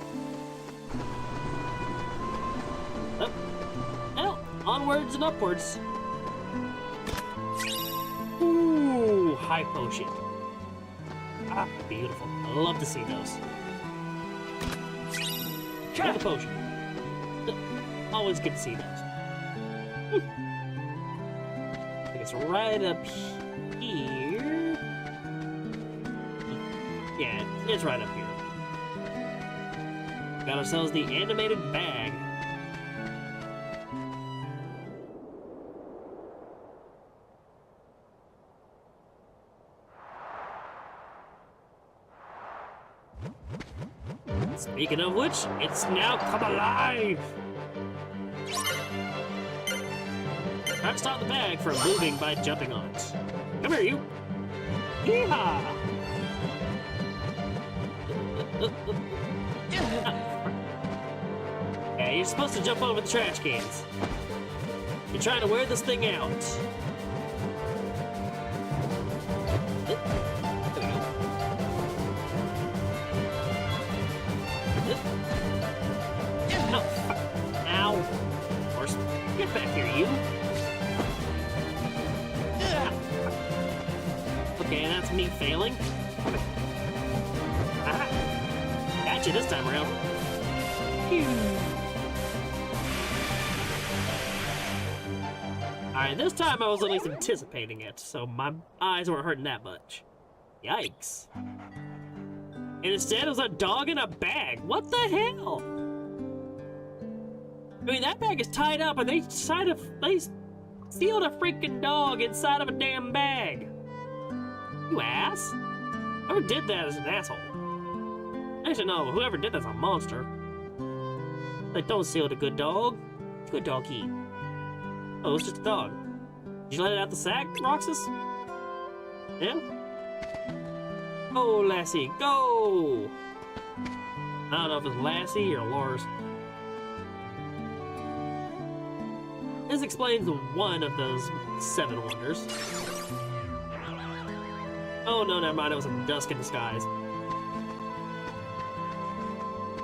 A: Oh, well, onwards and upwards. Ooh, high potion. Ah, beautiful. I love to see those. Another potion. Always good to see those. I think it's right up here. Yeah, it's right up here. Got ourselves the animated bag. Speaking of which, it's now come alive! Try to stop the bag from moving by jumping on it. Come here, you! Yeehaw! Yeah, you're supposed to jump over the trash cans. You're trying to wear this thing out. No. Ow. Of course. Get back here, you. Okay, that's me failing. Ah. Gotcha this time around. Alright, this time I was at least anticipating it, so my eyes weren't hurting that much. Yikes. And instead it was a dog in a bag. What the hell? I mean, that bag is tied up and they sealed a freaking dog inside of a damn bag. You ass. Whoever did that is an asshole. Actually, no, whoever did that's a monster. Like, don't seal the good dog. Good dog eat. Oh, it's just a dog. Did you let it out the sack, Roxas? Yeah? Go, Lassie, go! I don't know if it's Lassie or Lars. This explains one of those 7 wonders. Oh no, never mind, it was a dusk in the skies.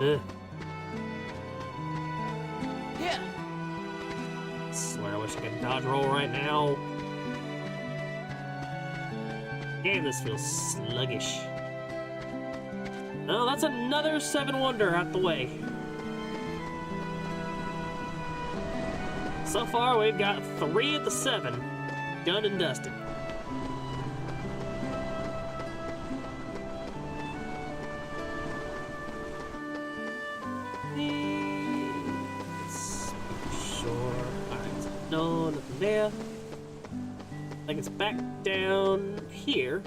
A: Ugh. Yeah. I swear I wish I could dodge roll right now. Damn, this feels sluggish. Oh, that's another 7 wonder out the way. So far, we've got 3 of the 7 done and dusted. Sure. Alright, no, nothing there. I think it's back down here.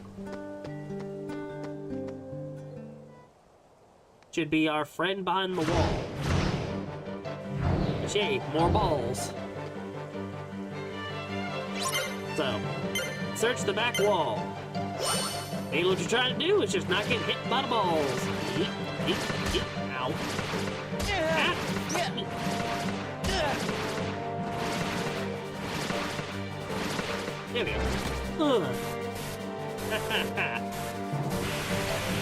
A: Should be our friend behind the wall. Yay, more balls. So, search the back wall. Maybe what you're trying to do is just not get hit by the balls. Yeet, yeet, yeet. Ow. Ah. There we go.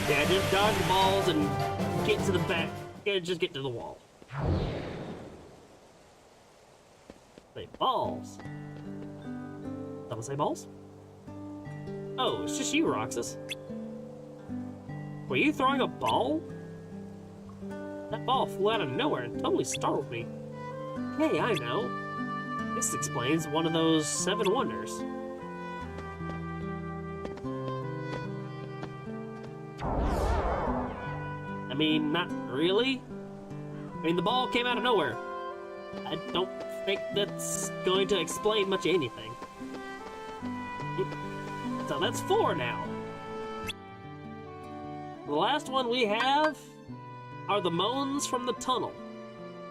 A: Yeah, just dodge the balls and get to the back. Yeah, just get to the wall. Say balls. Someone say balls? Oh, it's just you, Roxas. Were you throwing a ball? That ball flew out of nowhere and totally startled me. Hey, I know. This explains one of those 7 wonders. mean, not really. I mean, the ball came out of nowhere. I don't think that's going to explain much anything. So that's 4 now. The last one we have are the moans from the tunnel.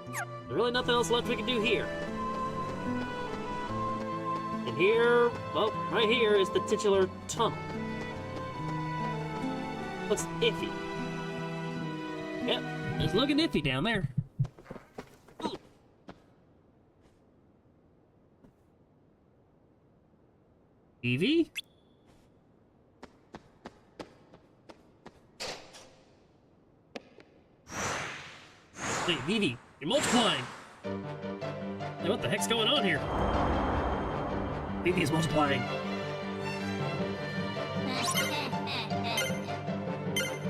A: There's really nothing else left we can do here. And here, well, right here is the titular tunnel. Looks iffy. Yep, it's looking iffy down there. Evie? Hey, Vivi, you're multiplying! Hey, what the heck's going on here? Vivi's multiplying.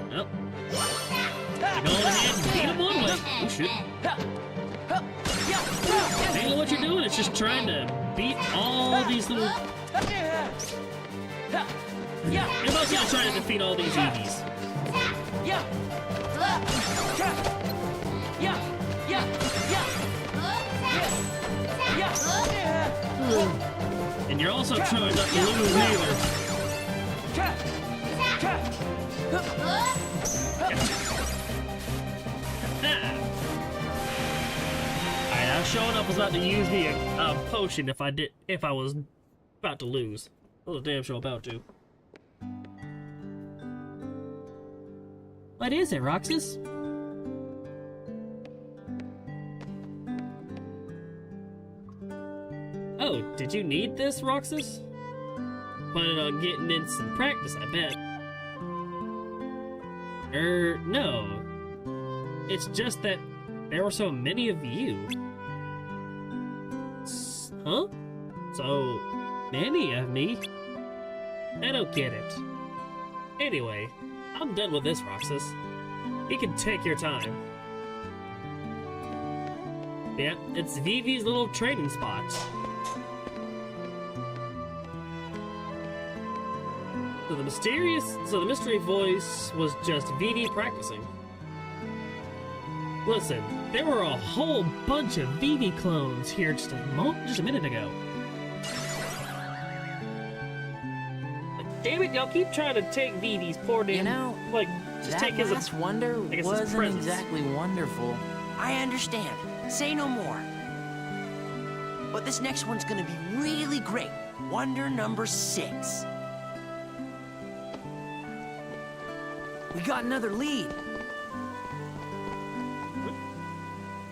A: Well, go on ahead and beat him one way. Oh, shit. Mainly what you're doing is just trying to beat all these little... You're mostly just trying to defeat all these Eevees. And you're also trying not to lose either. Alright, I was showing up was about to use me a potion if I was about to lose. I was damn sure about to. What is it, Roxas? Oh, did you need this, Roxas? Planning on getting in some practice, I bet. No. It's just that there were so many of you. Huh? So many of me? I don't get it. Anyway, I'm done with this, Roxas. You can take your time. Yeah, it's Vivi's little training spot. So the mystery voice was just Vivi practicing. Listen, there were a whole bunch of Vivi clones here just a minute ago. But damn it, y'all keep trying to take Vivi's poor damn,
C: You know,
A: like, just
C: that
A: take his
C: last wonder wasn't exactly wonderful. I understand. Say no more. But this next one's gonna be really great. Wonder number 6. We got another lead.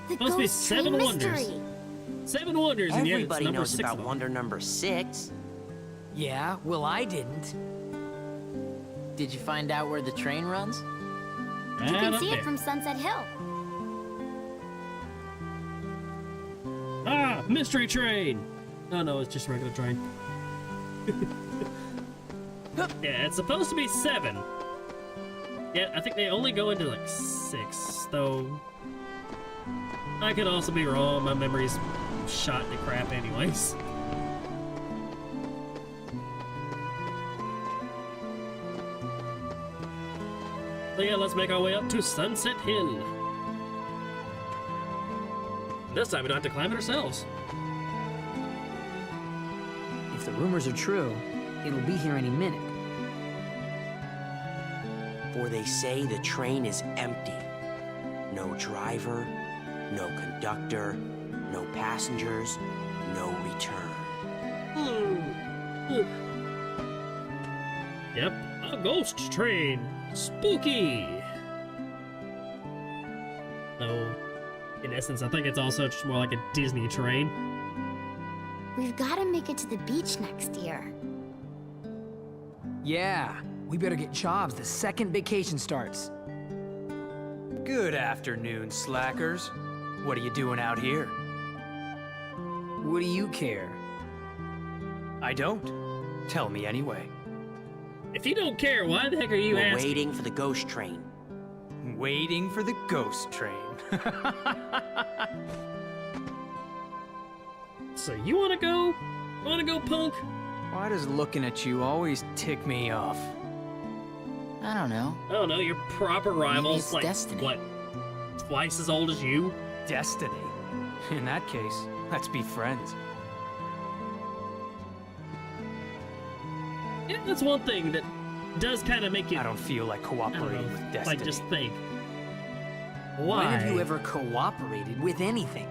L: The
A: Supposed to be
L: ghost
A: 7
L: train
A: wonders.
L: mystery.
A: 7 wonders, and yet it's
C: Everybody
A: number
C: knows
A: 6
C: about
A: of them.
C: wonder number 6.
B: Yeah, well, I didn't. Did you find out where the train runs?
L: You
A: Right
L: can
A: up
L: see
A: there.
L: it from Sunset Hill.
A: Ah, mystery train! Oh no, it's just a regular train. Yeah, it's supposed to be 7. Yeah, I think they only go into like 6, though. I could also be wrong, my memory's shot to crap anyways. So yeah, let's make our way up to Sunset Hill. This time we don't have to climb it ourselves.
B: If the rumors are true, it'll be here any minute.
C: For they say the train is empty. No driver, no conductor, no passengers, no return.
A: Yep, a ghost train. Spooky. So, in essence, I think it's also just more like a Disney train.
L: We've got to make it to the beach next year.
B: Yeah, we better get jobs the second vacation starts.
N: Good afternoon, slackers. What are you doing out here?
B: What do you care?
N: I don't. Tell me anyway.
A: If you don't care, why the heck are you
C: We're
A: asking?
C: waiting for the ghost train.
N: Waiting for the ghost train.
A: So you wanna go? Wanna go, punk?
N: Why does looking at you always tick me off?
B: I don't know.
A: I don't know, your proper rivals,
B: it's
A: like,
B: destiny.
A: what, twice as old as you?
N: Destiny. In that case, let's be friends.
A: Yeah, that's one thing that does kind of make you...
N: I don't feel like cooperating with destiny.
A: Like, just think. Why?
B: When have you ever cooperated with anything?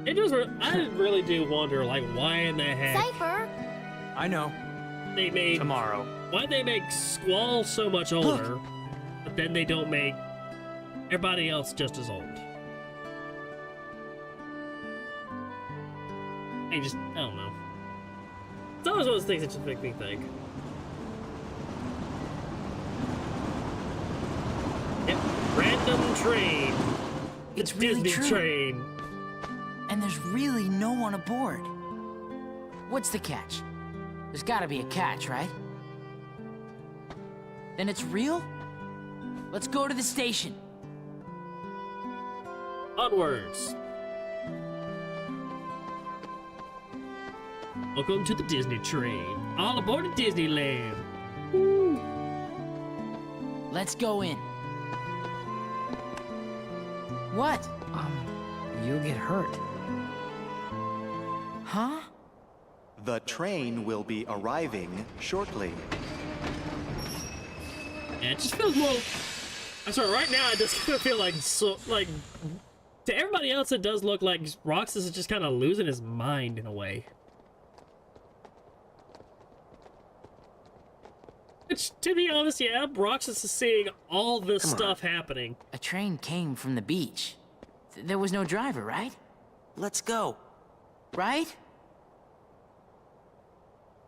A: It just, I really do wonder, like, why in the heck
K: Cypher!
N: I know.
A: they made...
N: Tomorrow.
A: Why they make Squall so much older, but then they don't make everybody else just as old? I don't know. It's always one of those things that just make me think. Yep, random train.
B: It's really
A: Disney
B: true.
A: train.
B: And there's really no one aboard. What's the catch? There's gotta be a catch, right? Then it's real? Let's go to the station.
A: Onwards. Welcome to the Disney train. All aboard at Disneyland. Woo.
B: Let's go in. What? You'll get hurt. Huh?
U: The train will be arriving shortly.
A: Yeah, it just feels more... I'm sorry, right now it just kind of feel like... To everybody else, it does look like Roxas is just kind of losing his mind in a way. Which, to be honest, yeah, Roxas is seeing all this stuff happening.
B: A train came from the beach. There was no driver, right?
C: Let's go.
B: Right?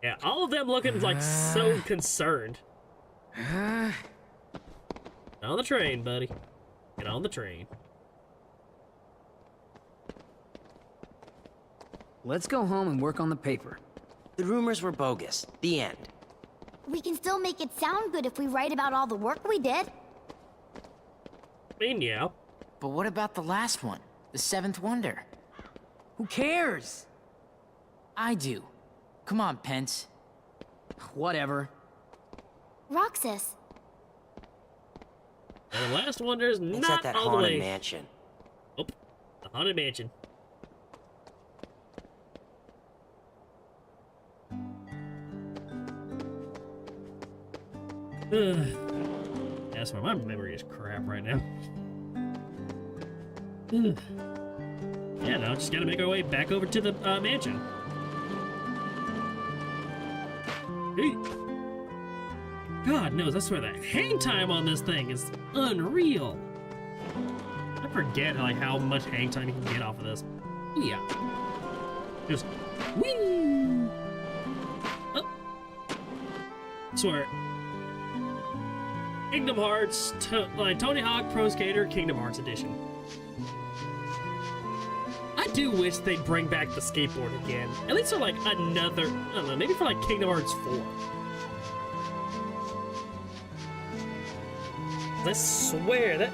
A: Yeah, all of them looking like so concerned. Get on the train, buddy. Get on the train.
B: Let's go home and work on the paper.
C: The rumors were bogus. The end.
K: We can still make it sound good if we write about all the work we did.
A: I mean, yeah.
B: But what about the last one? The seventh wonder? Who cares? I do. Come on, Pence. Whatever.
K: Roxas.
A: And the last wonder is
C: It's
A: not
C: at that
A: all the
C: haunted
A: way.
C: mansion.
A: Oh, the haunted mansion. That's why my memory is crap right now. Yeah, no, just gotta make our way back over to the mansion. Hey. God knows, I swear the hang time on this thing is unreal. I forget like how much hang time you can get off of this. Ooh, yeah. Just whee. Oh. Swear. Kingdom Hearts, Tony Hawk Pro Skater, Kingdom Hearts Edition. I do wish they'd bring back the skateboard again. At least for like another, I don't know, maybe for like Kingdom Hearts 4. I swear that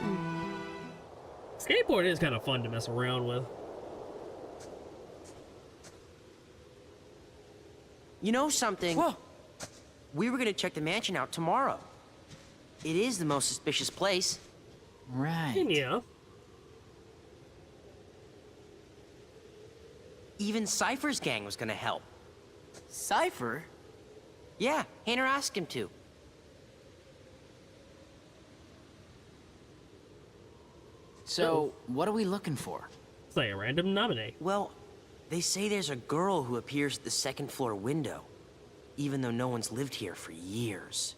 A: skateboard is kind of fun to mess around with.
C: You know something?
B: Whoa.
C: We were gonna check the mansion out tomorrow. It is the most suspicious place.
B: Right.
A: Yeah.
C: Even Cypher's gang was gonna help.
B: Cypher?
C: Yeah, Hayner asked him to.
B: So, what are we looking for?
A: It's like a random nominee.
C: Well, they say there's a girl who appears at the second floor window, even though no one's lived here for years.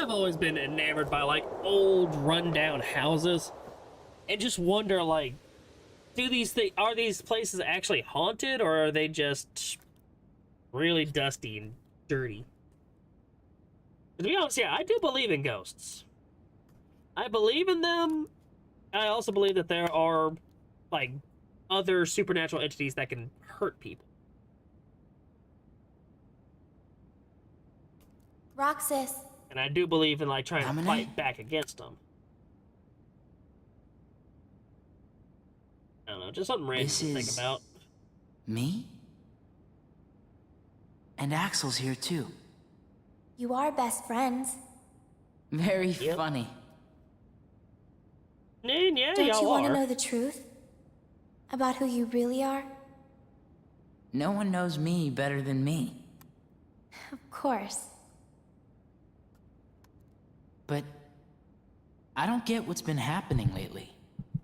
A: I've always been enamored by like old rundown houses and just wonder like, are these places actually haunted or are they just really dusty and dirty? To be honest, yeah, I do believe in ghosts. I believe in them. I also believe that there are like other supernatural entities that can hurt people.
K: Roxas.
A: And I do believe in like trying to fight back against them. I don't know, just something random to think about.
C: Me? And Axel's here too.
L: You are best friends.
C: Very funny.
A: Yeah,
L: Don't
A: y'all
L: you want to
A: are.
L: know the truth? About who you really are?
C: No one knows me better than me.
L: Of course.
C: But I don't get what's been happening lately.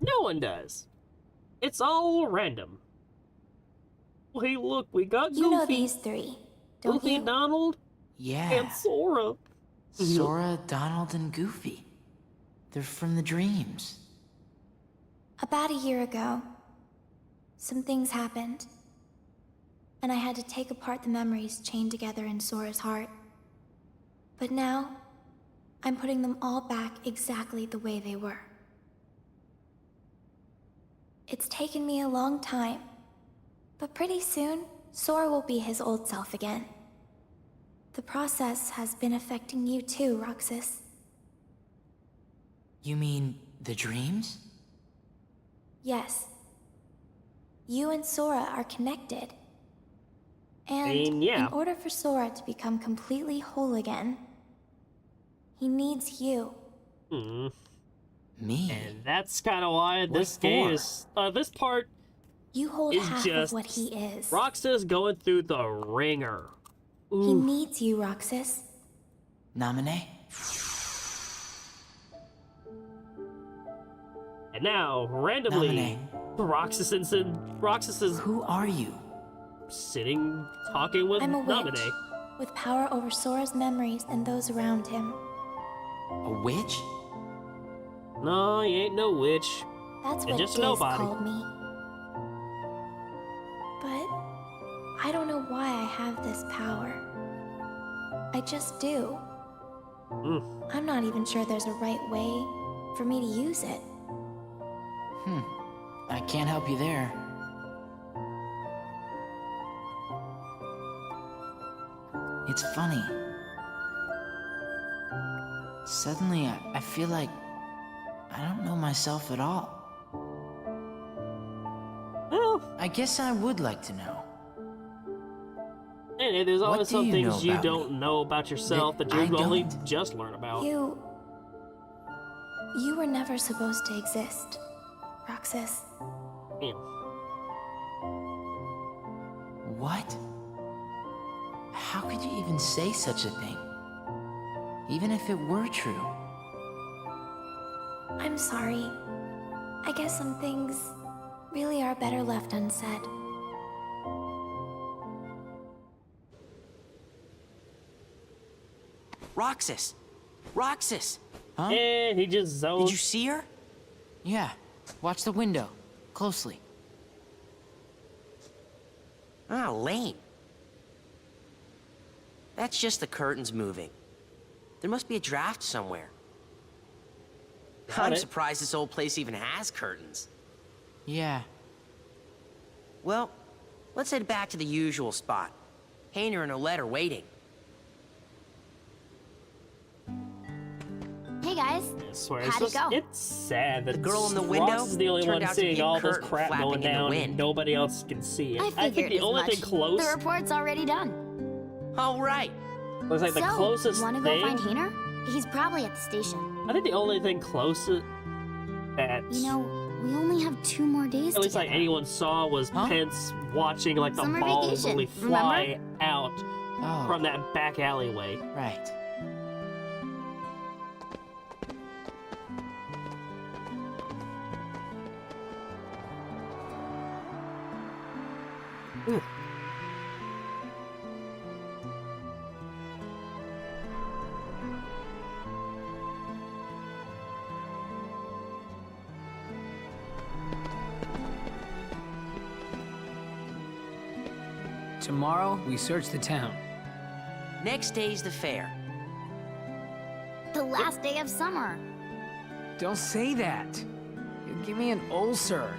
A: No one does. It's all random. Well, hey, look, we got Goofy.
L: You know these three, don't
A: Goofy,
L: you?
A: Donald,
C: Yeah.
A: and Sora.
C: Sora, Donald, and Goofy. They're from the dreams.
L: About a year ago, some things happened. And I had to take apart the memories chained together in Sora's heart. But now, I'm putting them all back exactly the way they were. It's taken me a long time, but pretty soon, Sora will be his old self again. The process has been affecting you too, Roxas.
C: You mean the dreams?
L: Yes. You and Sora are connected. And
A: yeah.
L: in order for Sora to become completely whole again, he needs you.
C: Me?
A: And that's kind of why this game is, this part
L: You hold
A: is
L: half
A: just
L: of what he is.
A: Roxas going through the ringer.
L: He needs you, Roxas.
C: Naminé?
A: And now, randomly, Roxas is
C: Who are you?
A: sitting, talking with
L: I'm a witch,
A: Naminé.
L: with power over Sora's memories and those around him.
C: A witch?
A: No, you ain't no witch.
L: That's
A: You're
L: what
A: just
L: Diz
A: nobody.
L: called me. But I don't know why I have this power. I just do. I'm not even sure there's a right way for me to use it.
C: I can't help you there. It's funny. Suddenly, I feel like I don't know myself at all.
A: Well,
C: I guess I would like to know.
A: hey, there's
C: What
A: always
C: do
A: some
C: you know
A: things you
C: about
A: don't know about yourself that you
C: I
A: only
C: don't.
A: just learn about.
L: You were never supposed to exist, Roxas.
A: Yeah.
C: What? How could you even say such a thing? Even if it were true.
L: I'm sorry. I guess some things really are better left unsaid.
C: Roxas! Roxas! Huh?
A: And he just zoned.
C: Did you see her? Yeah. Watch the window. Closely.
O: Ah, lame. That's just the curtains moving. There must be a draft somewhere. I'm surprised this old place even has curtains.
C: Yeah.
O: Well, let's head back to the usual spot. Hayner and Olette are waiting.
P: Hey guys.
A: I swear,
P: How'd it go?
A: it's sad that
O: The girl in the window
A: Roxas is the only
O: turned
A: one
O: out to be
A: seeing
O: a
A: all this
O: curtain
A: crap
O: flapping
A: going
O: in the
A: down,
O: wind.
A: and nobody else can see it.
P: I
A: I think
P: figured
A: the
P: as
A: only
P: much.
A: thing close
P: The report's already done.
O: All right.
A: looks like the closest
P: wanna
A: thing.
P: go find Hayner? He's probably at the station.
A: I think the only thing closest that
P: You know, we only have 2 more days
A: at least
P: together.
A: like anyone saw was Pence watching like the
P: Summer
A: ball
P: vacation,
A: really fly
P: remember?
A: out from that back alleyway.
C: Right.
B: Tomorrow, we search the town.
O: Next day's the fair.
P: The last day of summer.
B: Don't say that. You'll give me an ulcer.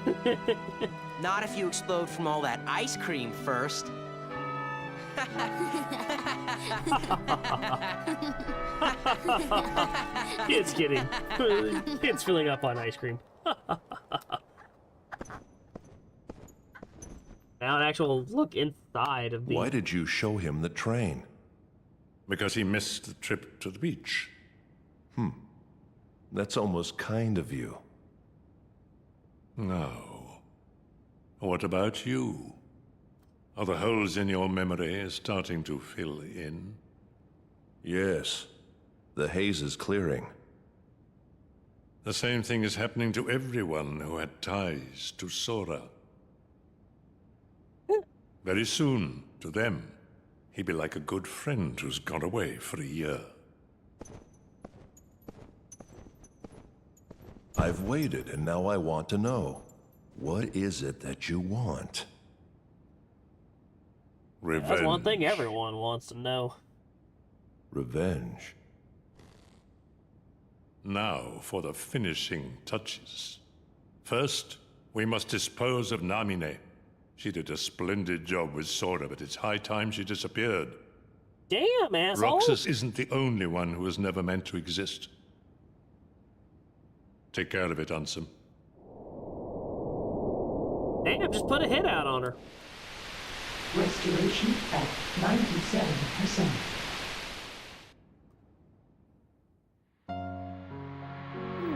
O: Not if you explode from all that ice cream first.
A: It's kidding. It's filling up on ice cream. Now an actual look inside of the...
H: Why did you show him the train?
E: Because he missed the trip to the beach.
H: That's almost kind of you.
E: No. What about you? Are the holes in your memory starting to fill in?
H: Yes. The haze is clearing.
E: The same thing is happening to everyone who had ties to Sora. Very soon, to them, he'd be like a good friend who's gone away for a year.
H: I've waited, and now I want to know. What is it that you want?
E: Revenge.
A: That's one thing everyone wants to know.
H: Revenge.
E: Now for the finishing touches. First, we must dispose of Namine. She did a splendid job with Sora, but it's high time she disappeared.
A: Damn, asshole!
E: Roxas isn't the only one who was never meant to exist. Take care of it, Ansem.
A: Damn, just put a hit out on her.
F: Restoration at 97%.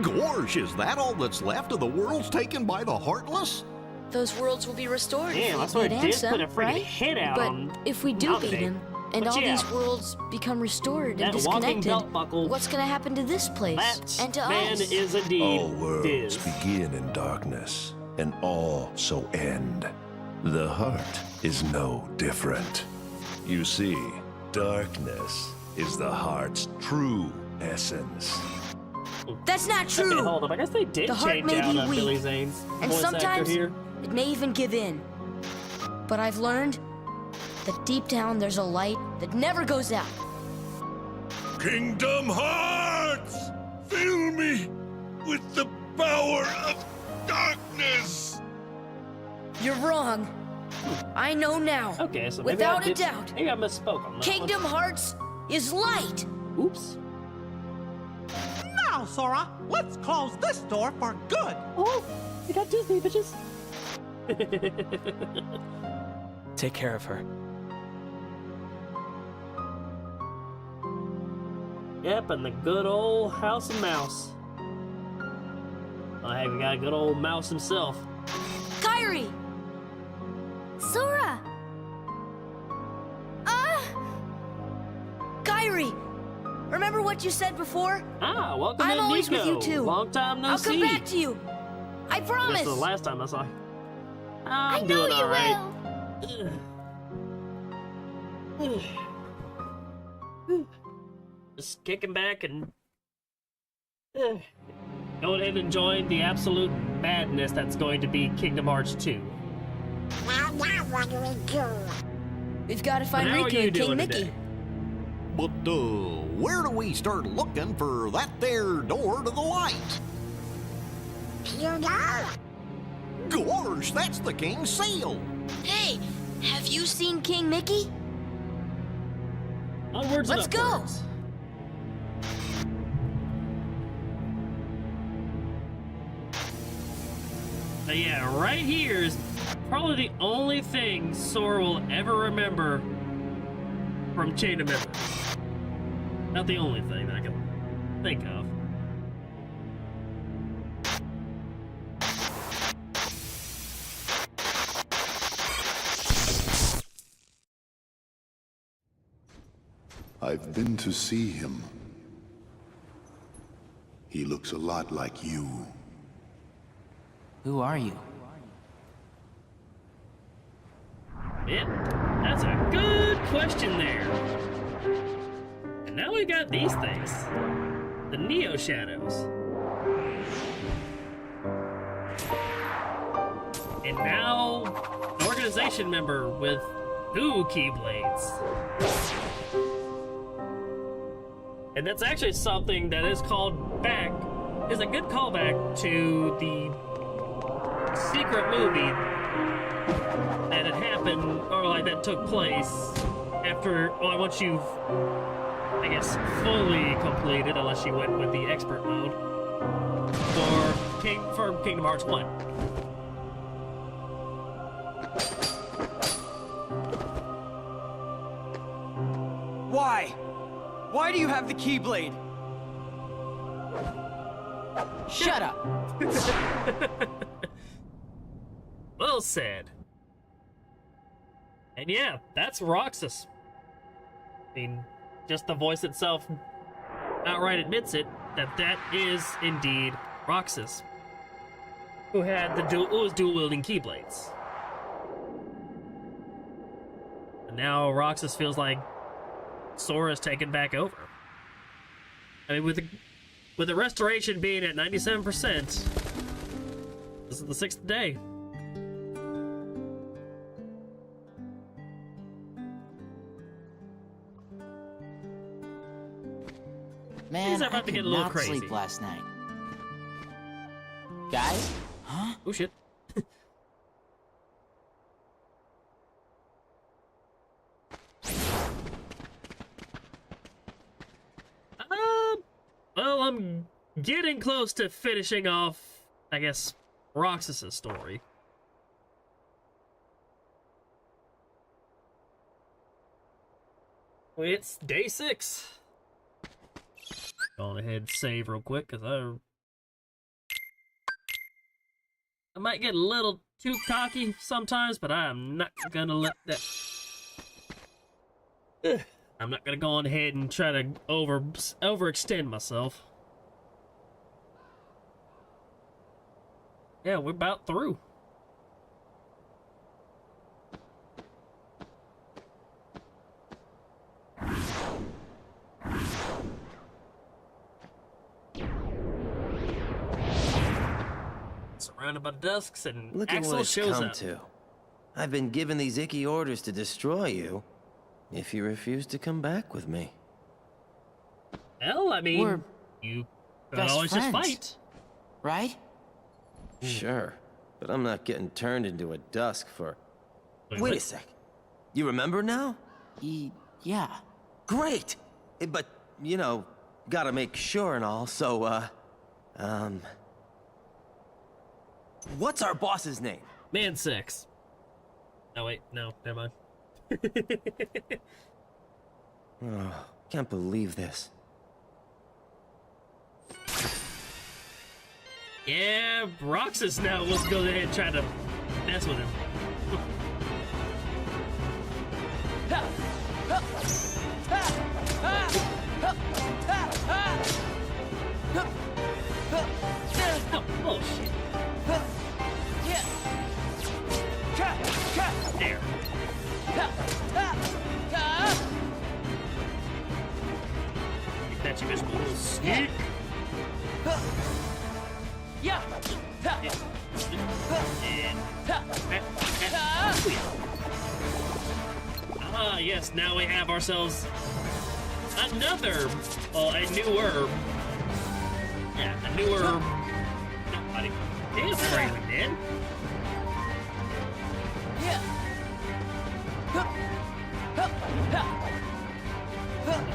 J: Gorsh, is that all that's left of the worlds taken by the Heartless?
K: Those worlds will be restored.
A: Damn,
K: if
A: that's
K: we
A: what
K: beat
A: it did, put a
K: Ansem,
A: freaking
K: right?
A: hit out
K: But
A: on
K: if we do beat
A: Naminé.
K: him, and
A: But
K: all
A: yeah,
K: these worlds become restored and
A: that walking
K: disconnected,
A: belt buckle,
K: what's gonna happen to this place
A: that
K: and to
A: man
K: us?
A: is indeed
H: All worlds
A: Diz.
H: begin in darkness, and all so end. The heart is no different. You see, darkness is the heart's true essence.
K: That's not true.
A: Okay, hold up. I guess they did
K: The heart
A: change
K: may
A: out
K: be
A: Billy
K: weak,
A: Zane's
K: and
A: voice actor
K: sometimes
A: here.
K: it may even give in. But I've learned that deep down there's a light that never goes out.
E: Kingdom Hearts! Fill me with the power of darkness!
K: You're wrong. I know now.
A: Okay, so maybe
K: without
A: I did,
K: a doubt,
A: maybe I misspoke on that
K: Kingdom
A: one.
K: Hearts is light.
A: Oops.
V: Now, Sora, let's close this door for good.
A: Oh, you got Disney, bitches.
N: Take care of her.
A: Yep, and the good old House of Mouse. Oh, hey, we got a good old mouse himself.
K: Kairi!
P: Sora!
K: Kairi! Remember what you said before?
A: Ah, welcome
K: I'm
A: to
K: always
A: Nico.
K: with you too.
A: Long time no
K: I'll
A: see.
K: come back to you. I promise.
A: This is the last time I saw you.
P: I
A: I'm
P: know
A: doing
P: you
A: all right. Just kicking back and going ahead and enjoying the absolute madness that's going to be Kingdom Hearts 2.
K: Now what do we do? We've got to find
A: But how are
K: Riku
A: you
K: and King
A: doing
K: Mickey.
A: today?
J: But, where do we start looking for that there door to the light?
K: You know?
J: Gorsh, that's the king's seal!
K: Hey, have you seen King Mickey?
A: Onwards
K: Let's
A: and
K: go.
A: upwards. But yeah, right here is probably the only thing Sora will ever remember from Chain of Memories. Not the only thing that I can think of.
W: I've been to see him. He looks a lot like you.
C: Who are you?
A: Yep, that's a good question there. And now we got these things. The Neo Shadows. And now, an organization member with 2 Keyblades. And that's actually something that is called back, is a good callback to the secret movie that had happened, or like that took place once you've, I guess, fully completed, unless you went with the expert mode, for Kingdom Hearts 1.
C: Why? Why do you have the Keyblade? Shut up!
A: Well said. And yeah, that's Roxas. I mean, just the voice itself outright admits it, that is indeed Roxas, who was dual-wielding Keyblades. And now Roxas feels like Sora's taken back over. I mean, with the restoration being at 97%, this is the 6th day.
C: Man,
A: I
C: could
A: get a little
C: not
A: crazy.
C: sleep last night. Guys?
A: Huh? Oh shit. Well, I'm getting close to finishing off, I guess, Roxas's story. It's day 6. Go on ahead and save real quick, because I might get a little too cocky sometimes, but I'm not gonna let that... I'm not gonna go on ahead and try to overextend myself. Yeah, we're about through. Surrounded by dusks, and
R: Look at
A: Axel
R: what it's
A: shows
R: come
A: up.
R: to. I've been given these icky orders to destroy you if you refuse to come back with me.
A: Hell, I mean,
C: We're
A: you could
C: best
A: always
C: friends,
A: just fight.
C: right?
R: Sure, but I'm not getting turned into a dusk for...
A: Wait,
R: Wait
A: what?
R: a sec. You remember now?
C: Yeah.
R: Great! But, you know, gotta make sure and all, so, what's our boss's name?
A: Man 6. Oh wait, no, never mind.
R: Oh, can't believe this.
A: Yeah, Roxas now wants to go ahead and try to mess with him. Oh shit. There. You bet you missed a little sneak. Ah, yes, now we have ourselves another, well, a newer, nobody. Damn, Franklin did.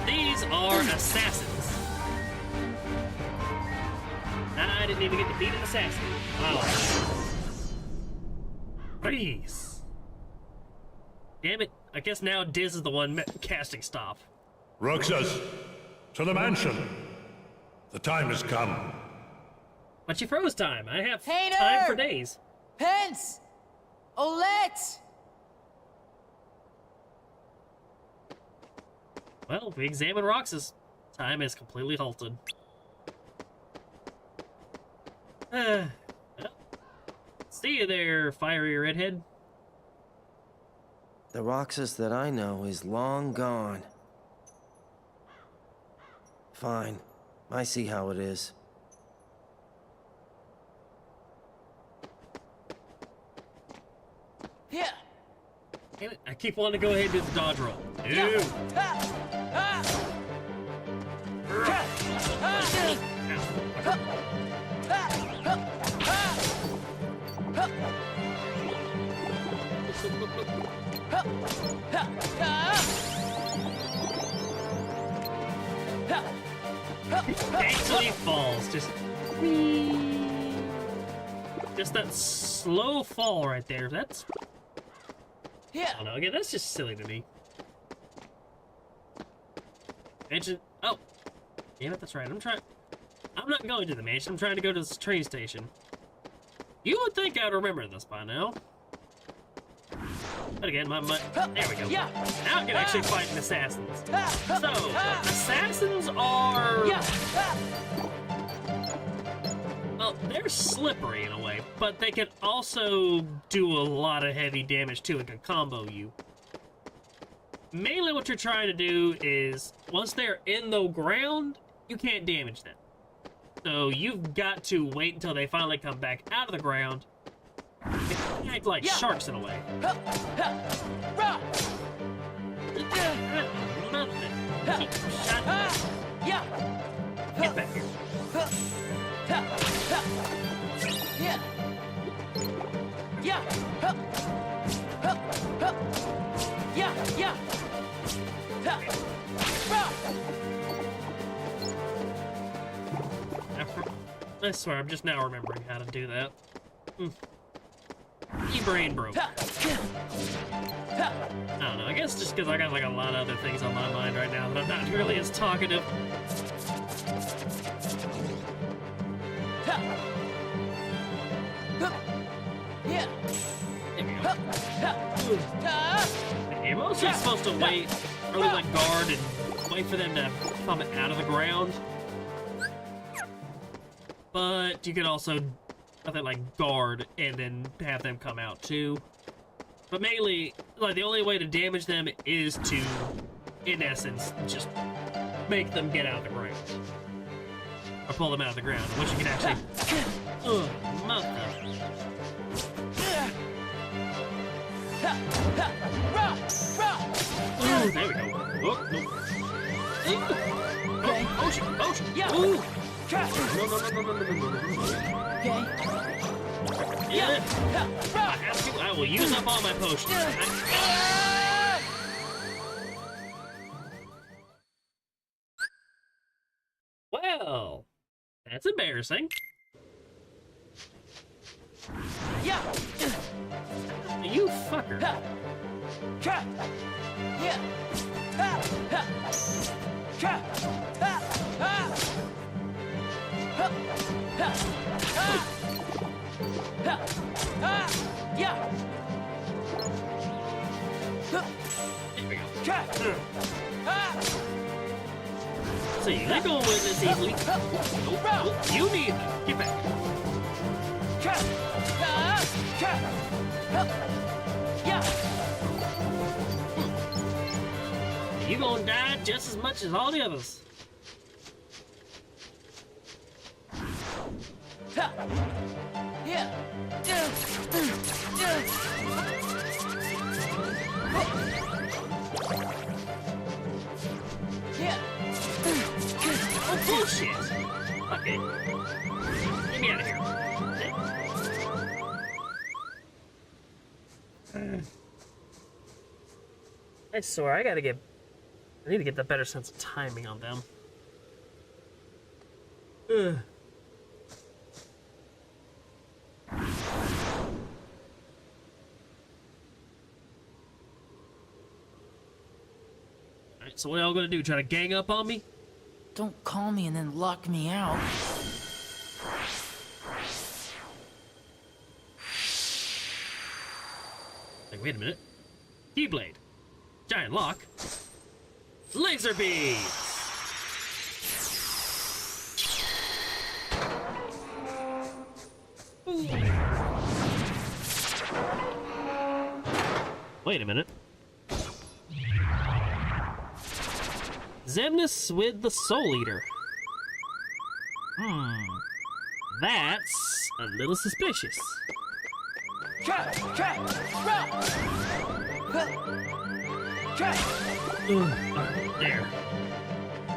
A: These are assassins. I didn't even get to beat an assassin. Wow. Please. Damn it. I guess now Diz is the one casting stop.
E: Roxas, to the mansion. The time has come.
A: But you froze time. I have
C: Painter!
A: time for days.
C: Pence! Olette!
A: Well, we examine Roxas. Time is completely halted. See you there, fiery redhead.
R: The Roxas that I know is long gone. Fine. I see how it is.
C: Yeah.
A: Damn it, I keep wanting to go ahead and do the dodge roll. Ew. Actually falls, just whee. Just that slow fall right there. That's I don't know. Again, that's just silly to me. Mansion. Oh, damn it! That's right. I'm not going to the mansion. I'm trying to go to this train station. You would think I'd remember this by now. But again, there we go. Now I can actually fight assassins. So, assassins are... Well, they're slippery in a way, but they can also do a lot of heavy damage too and can combo you. Mainly what you're trying to do is, once they're in the ground, you can't damage them. So you've got to wait until they finally come back out of the ground. They act like sharks in a way. Nothing. Get back here. I swear, I'm just now remembering how to do that. E-brain broke. I don't know, I guess just because I got like a lot of other things on my mind right now that I'm not really as talkative. There we go. I'm also supposed to wait, really like guard and wait for them to come out of the ground. But you could also, I think, like guard and then have them come out too. But mainly, like the only way to damage them is to, in essence, just make them get out of the ground. Or pull them out of the ground, which you can actually... mother. Ooh, there we go. Oh, no. Okay. Potion, potion. Yeah. Ooh. No. Okay. Yeah. I have to. I will use up all my potions. Well, that's embarrassing. Yeah. You fucker. Yeah. See, they're going with this easily. Nope, you need them. Get back. You gonna die just as much as all the others. Oh, bullshit! Okay. Get me out of here. I swear, I need to get the better sense of timing on them. Alright, so what are y'all gonna do? Try to gang up on me?
B: Don't call me and then lock me out.
A: Like, wait a minute. Keyblade. Giant lock. Laser beams! Wait a minute. Xemnas with the Soul Eater. That's a little suspicious. There.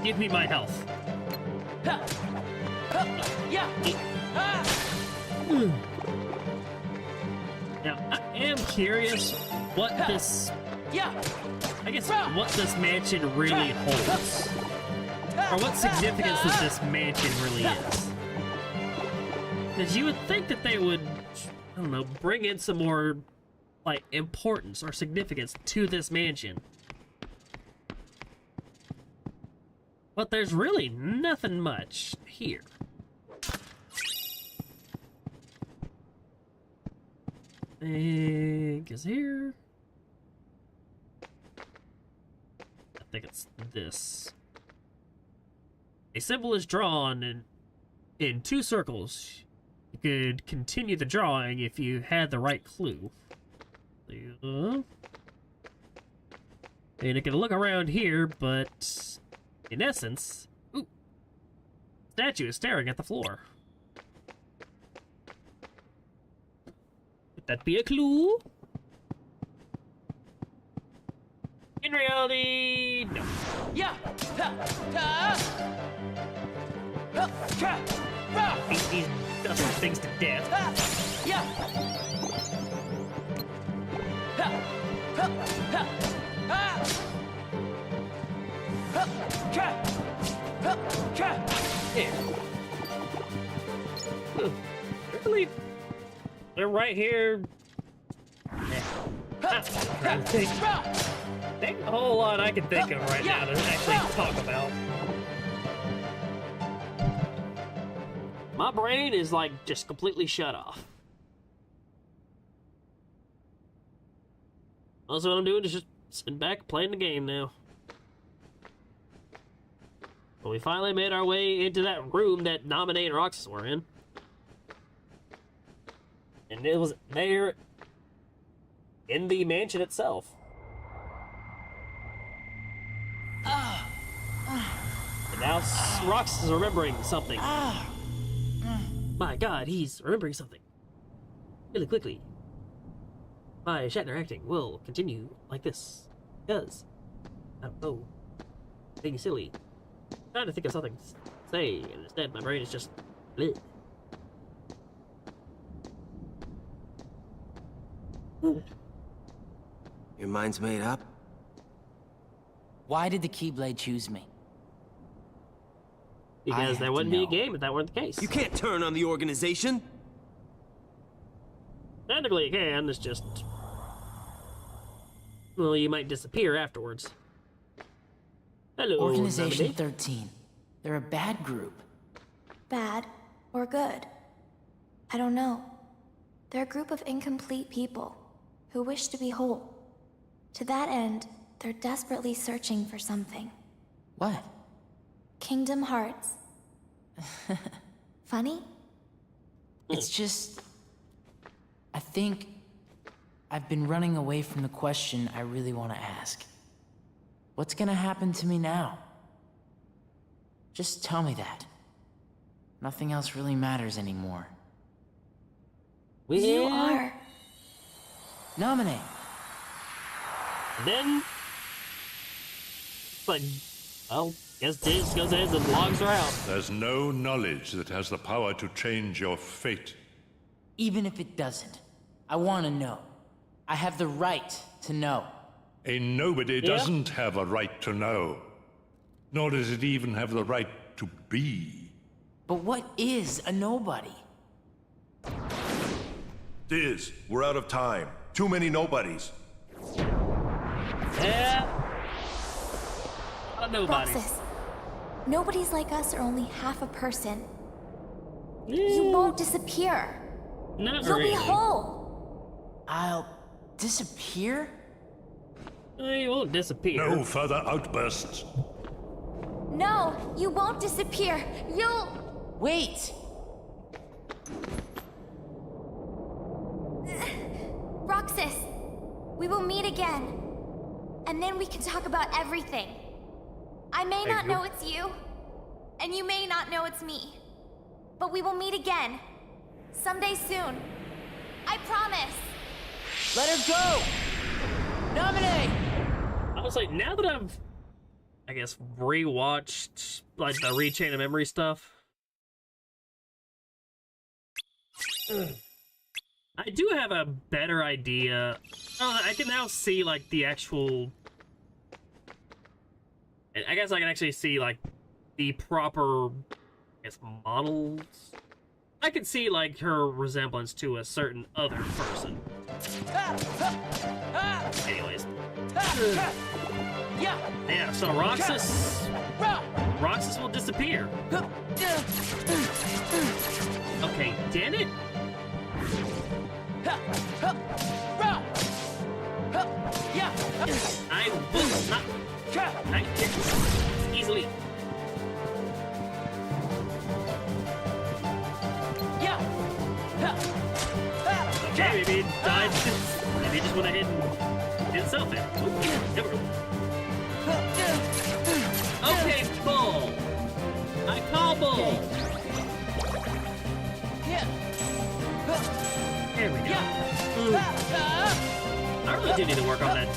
A: Give me my health. Now, I am curious what this... I guess what this mansion really holds. or what significance that this mansion really is. Because you would think that they would, I don't know, bring in some more, like, importance or significance to this mansion. But there's really nothing much here. I think is here. I think it's this. A symbol is drawn in 2 circles. You could continue the drawing if you had the right clue. And you can look around here, but in essence, ooh, statue is staring at the floor. Could that be a clue? In reality, no.
C: Yeah.
A: He's dusting things to death. Really? They're right here. Ain't a whole lot I can think of right now to actually talk about. My brain is like just completely shut off. Also, what I'm doing is just sitting back playing the game now. But we finally made our way into that room that Naminé and Roxas were in. And it was there in the mansion itself. And now Roxas is remembering something. My god, he's remembering something. Really quickly. My Shatner acting will continue like this. Because, I don't know, being silly. Trying to think of something to say, and instead my brain is just bleh.
R: Your mind's made up?
C: Why did the Keyblade choose me?
A: Because there wouldn't be a game if that weren't the case.
R: You can't turn on the organization!
A: Technically you can, it's just... well, you might disappear afterwards. Hello,
C: Organization
A: Naminé.
C: 13. They're a bad group.
L: Bad or good? I don't know. They're a group of incomplete people who wish to be whole. To that end, they're desperately searching for something.
C: What?
L: Kingdom Hearts. Funny?
C: It's just... I think I've been running away from the question I really want to ask. What's gonna happen to me now? Just tell me that. Nothing else really matters anymore.
L: You are...
C: Naminé.
A: Then... but... well, guess this goes ahead and logs are out.
E: There's no knowledge that has the power to change your fate.
C: Even if it doesn't, I want to know. I have the right to know.
E: A nobody doesn't have a right to know. Nor does it even have the right to be.
C: But what is a nobody?
H: Diz, we're out of time. Too many nobodies.
A: Yeah. Nobody.
L: Roxas, nobodies like us are only half a person. You won't disappear.
A: Not
L: You'll
A: really.
L: be whole.
C: I'll disappear?
A: You won't disappear.
E: No further outbursts.
L: No, you won't disappear. You'll...
C: Wait!
L: Roxas, we will meet again. And then we can talk about everything. I may not know it's you, and you may not know it's me. But we will meet again. Someday soon. I promise.
C: Let her go! Naminé!
A: Honestly, now that I've, I guess, rewatched, like, the Rechain of Memory stuff, I do have a better idea. I can now see, like, the actual... I guess I can actually see, like, the proper, I guess, models. I could see, like, her resemblance to a certain other person. Anyways. Yeah, so Roxas will disappear. Okay, damn it. I will not. Easily. Okay, maybe it died. Maybe it just went ahead and did itself in. There we go. Okay, bull. I call bull. There we go. I really do need to work on that.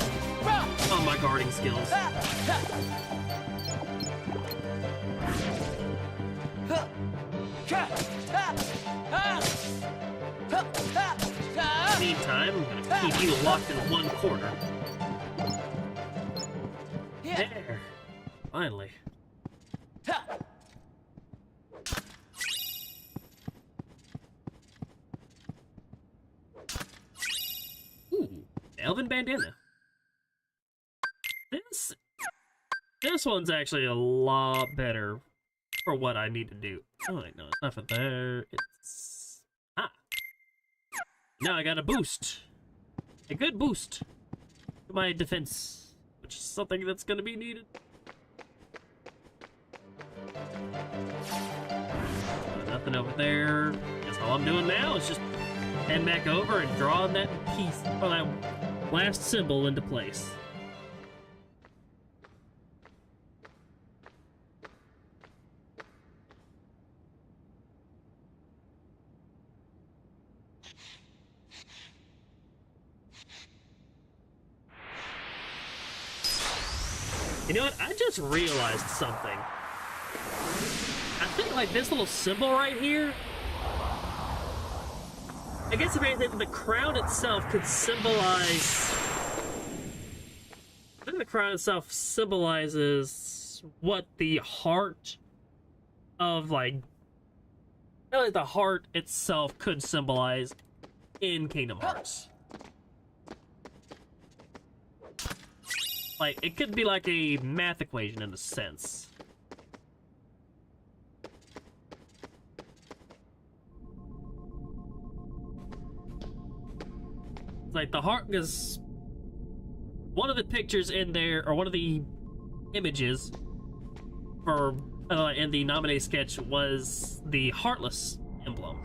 A: On my guarding skills. Meantime, I'm gonna keep you locked in one corner. There. Finally. Ooh, Elven bandana. This one's actually a lot better for what I need to do. Oh wait, no, it's not for there. It's now I got a boost, a good boost to my defense, which is something that's gonna be needed. Nothing over there. Guess all I'm doing now is just heading back over and drawing that piece or that last symbol into place. You know what? I just realized something. I think, like, this little symbol right here, I guess if anything, the crown itself could symbolize... I think the crown itself symbolizes what the heart of, like... Really, the heart itself could symbolize in Kingdom Hearts. Like, it could be like a math equation in a sense. Like, the heart is... One of the pictures in there, or one of the images for in the nominated sketch was the Heartless emblem.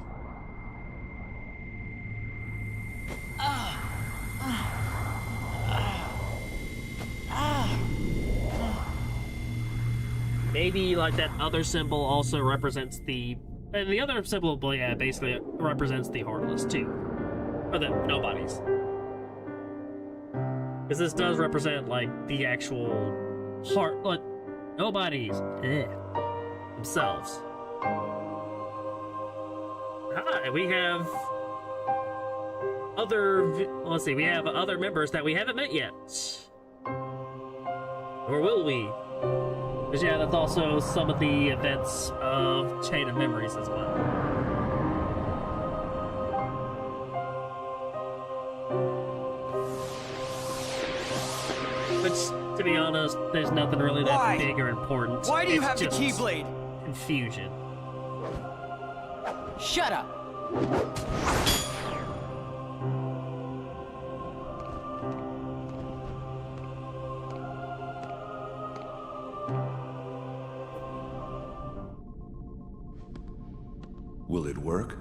A: Maybe, like, that other symbol also represents the... And the other symbol, yeah, basically represents the Heartless, too. Or the Nobodies. Because this does represent, like, the actual heart... Like, Nobodies. Themselves. Hi, we have... Let's see, we have other members that we haven't met yet. Or will we? Because, yeah, that's also some of the events of Chain of Memories as well. Which, to be honest, there's nothing really that big or important.
C: Why do you have the Keyblade?
A: Confusion.
C: Shut up!
H: Will it work?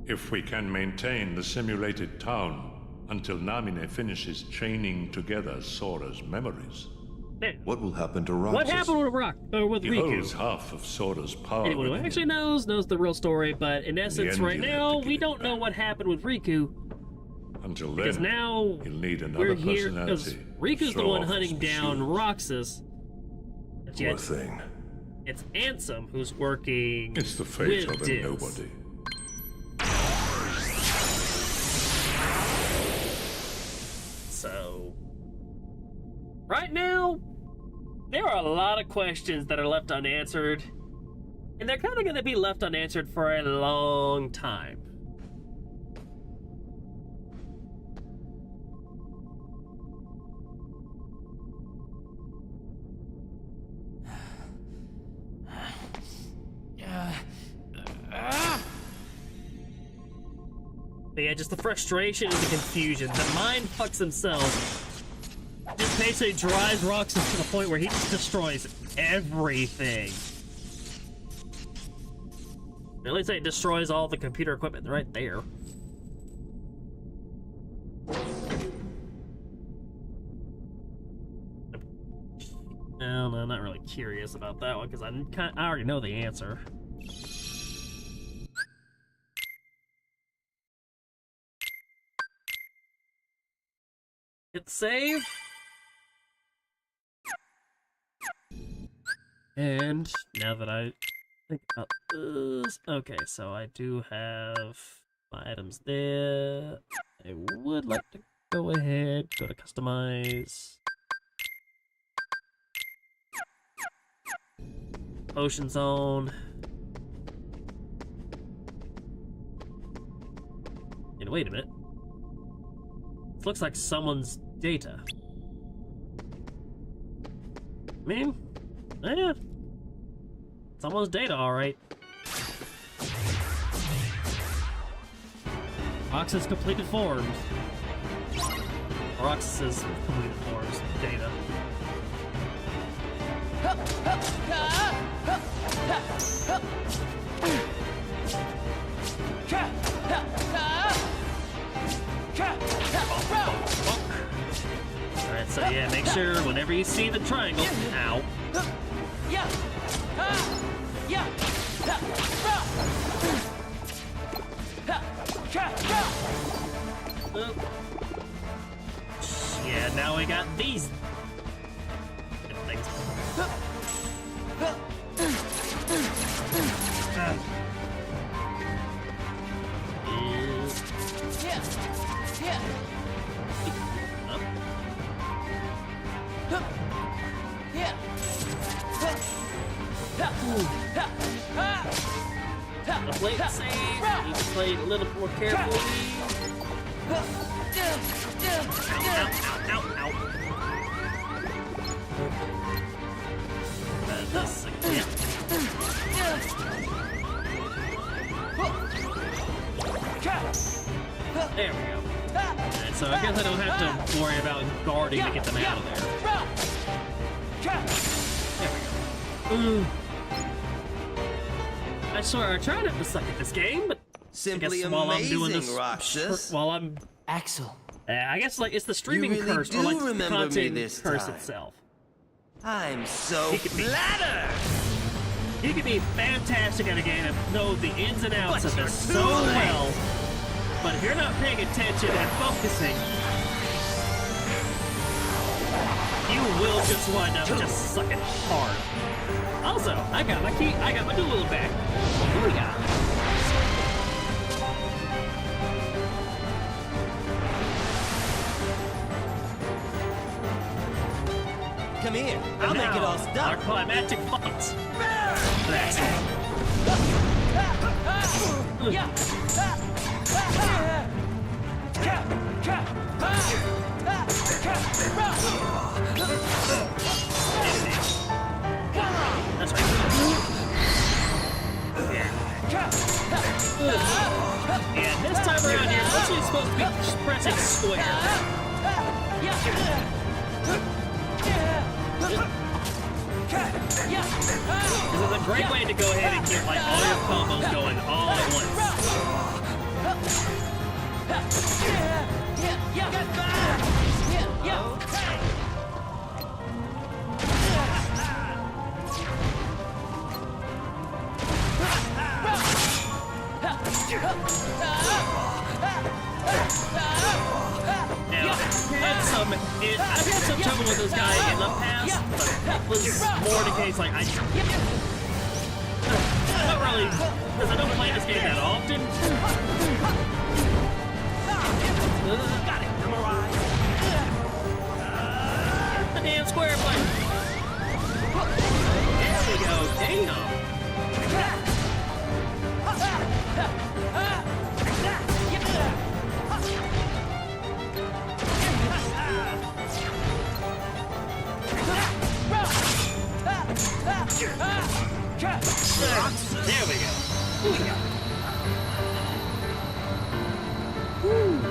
E: If we can maintain the simulated town until Namine finishes chaining together Sora's memories.
H: What will happen to Roxas?
A: What happened with with
E: He
A: Riku?
E: holds half of Sora's power.
A: Anyone who
E: within
A: actually
E: him.
A: knows the real story, but in essence,
E: end,
A: right
E: you'll
A: now,
E: have to
A: we
E: give
A: don't know what happened with Riku.
E: Until then,
A: Because now
E: you'll need another
A: we're here because
E: personality.
A: Riku's the
E: Show
A: one
E: off
A: hunting
E: his
A: down
E: shoes.
A: Roxas. But
H: Poor
A: yet,
H: thing.
A: it's Ansem who's working
E: It's the fate
A: with
E: of a
A: Diz.
E: nobody.
A: So, right now, There are a lot of questions that are left unanswered, and they're kind of going to be left unanswered for a long time. But yeah, just the frustration and the confusion. The mind fucks himself. Just basically drives Roxas to the point where he just destroys everything. At least it destroys all the computer equipment right there. No, I'm not really curious about that one because I already know the answer. Hit save. And now that I think about this, okay, so I do have my items there. I would like to go ahead, go to customize. Potion zone. And wait a minute. This looks like someone's data. I mean, yeah. Someone's data, alright. Roxas completed forms. Roxas's completed forms data. Alright, so yeah, make sure whenever you see the triangle, ow. Yeah, now we got these things. The plate save. You need to play it a little more carefully. Ow, ow, ow, ow. This again. There we go. Right, so I guess I don't have to worry about guarding to get them out of there. There we go. I swear I tried not to suck at this game, but
R: simply
A: I guess while
R: amazing,
A: I'm doing this,
R: Roxas.
A: while I'm
K: Axel.
A: I guess like it's the streaming
R: You really
A: curse
R: do
A: or like the
R: remember me
A: content
R: this
A: curse
R: time.
A: itself.
R: I'm so flattered.
A: You can be fantastic at a game and know the ins and outs
R: But
A: of
R: you're
A: it
R: too
A: so
R: late.
A: well, but if you're not paying attention and focusing, you will just wind up just sucking hard. Also, I got my key. I got my dual back. What do we got?
R: Come here, I'll
A: And
R: make it
A: now,
R: all stop.
A: Our climactic fight. That's That's right. Yeah, this time around here, it's actually supposed to be pressing square. This is a great way to go ahead and get like all your combos going all at once. Now, I've had some trouble with this guy in the past, but it was more the case like I don't really, because I don't play this game that often. Got it, memorized. The damn square play. There we go. Ooh.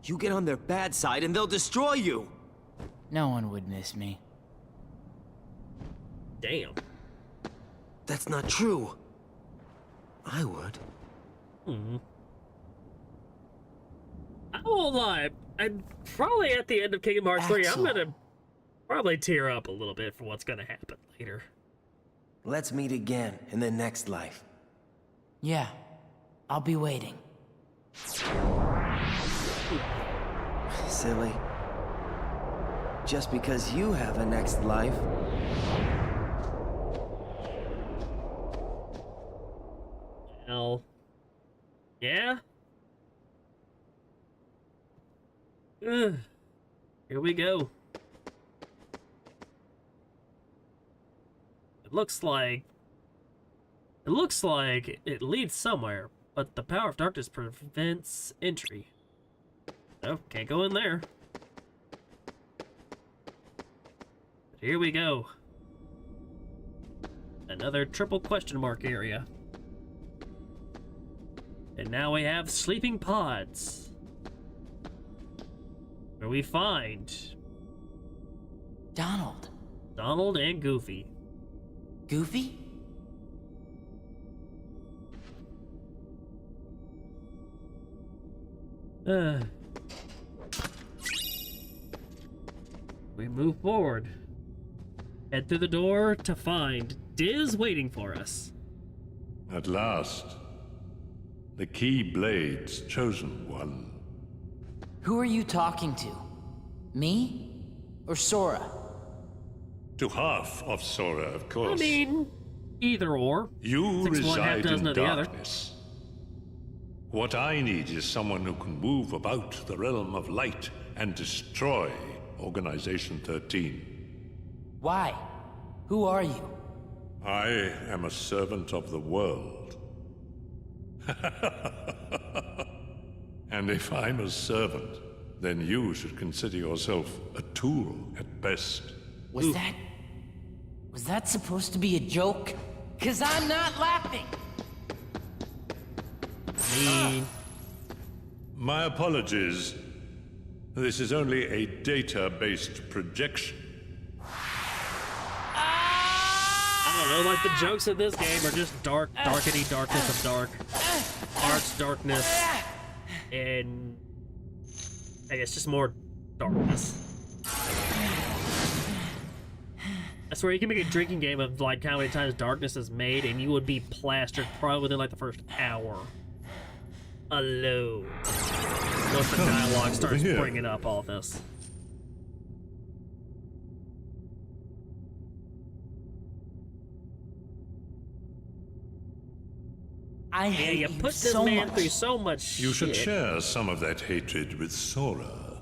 C: You get on their bad side and they'll destroy you.
D: No one would miss me.
A: Damn.
C: That's not true. I would.
A: I won't lie. I'm probably at the end of Kingdom Hearts 3. I'm gonna probably tear up a little bit for what's gonna happen later.
C: Let's meet again in the next life.
D: Yeah, I'll be waiting.
C: Silly. Just because you have a next life.
A: Well, yeah? Here we go. It looks like it leads somewhere, but the power of darkness prevents entry. Oh, can't go in there. But here we go. Another triple question mark area. And now we have sleeping pods, where we find
D: Donald
A: and Goofy.
D: Goofy?
A: We move forward. Head through the door to find Diz waiting for us.
E: At last, the Keyblade's chosen one.
D: Who are you talking to? Me? Or Sora?
E: To half of Sora, of course.
A: I mean, either or.
E: You reside in
A: of the other.
E: darkness. What I need is someone who can move about the realm of light and destroy Organization 13.
D: Why? Who are you?
E: I am a servant of the world. And if I'm a servant, then you should consider yourself a tool at best.
D: Was that supposed to be a joke? 'Cause I'm not laughing!
E: My apologies. This is only a data-based projection.
A: I don't know, like the jokes in this game are just darkety darkness of dark. Arts, darkness, and I guess just more darkness. I swear you can make a drinking game of like how many times darkness is made and you would be plastered probably within like the first hour. Alone. Once the dialogue starts bringing up all this.
D: I hate
A: you put this
D: so
A: man
D: much.
A: through so much
E: You should
A: shit.
E: share some of that hatred with Sora.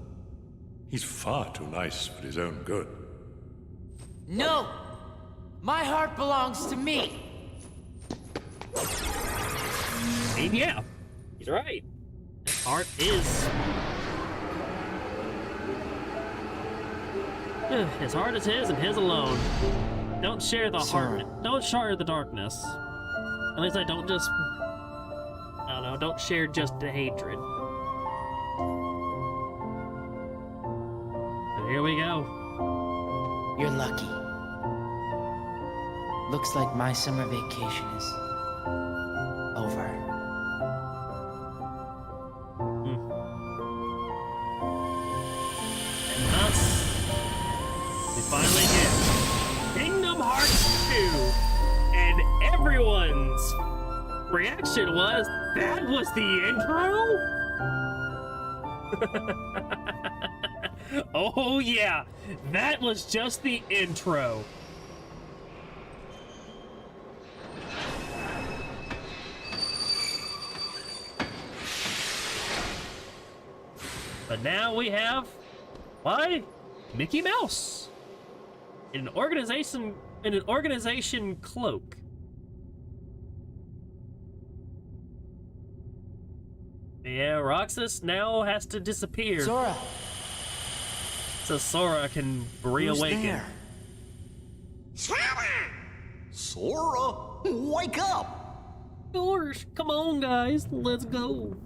E: He's far too nice for his own good.
D: No! My heart belongs to me!
A: I mean, yeah, he's right. His heart is... His heart is his and his alone. Don't share the heart. Don't share the darkness. At least I don't just... I don't know, don't share just the hatred. But here we go.
D: You're lucky. Looks like my summer vacation is over.
A: And thus, we finally get Kingdom Hearts 2. And everyone's reaction was, that was the intro? Oh yeah, that was just the intro. But now we have... Why? Mickey Mouse in an organization cloak. Yeah, Roxas now has to disappear.
C: Sora!
A: So Sora can reawaken.
J: Sora, wake up!
A: Gosh, come on, guys, let's go.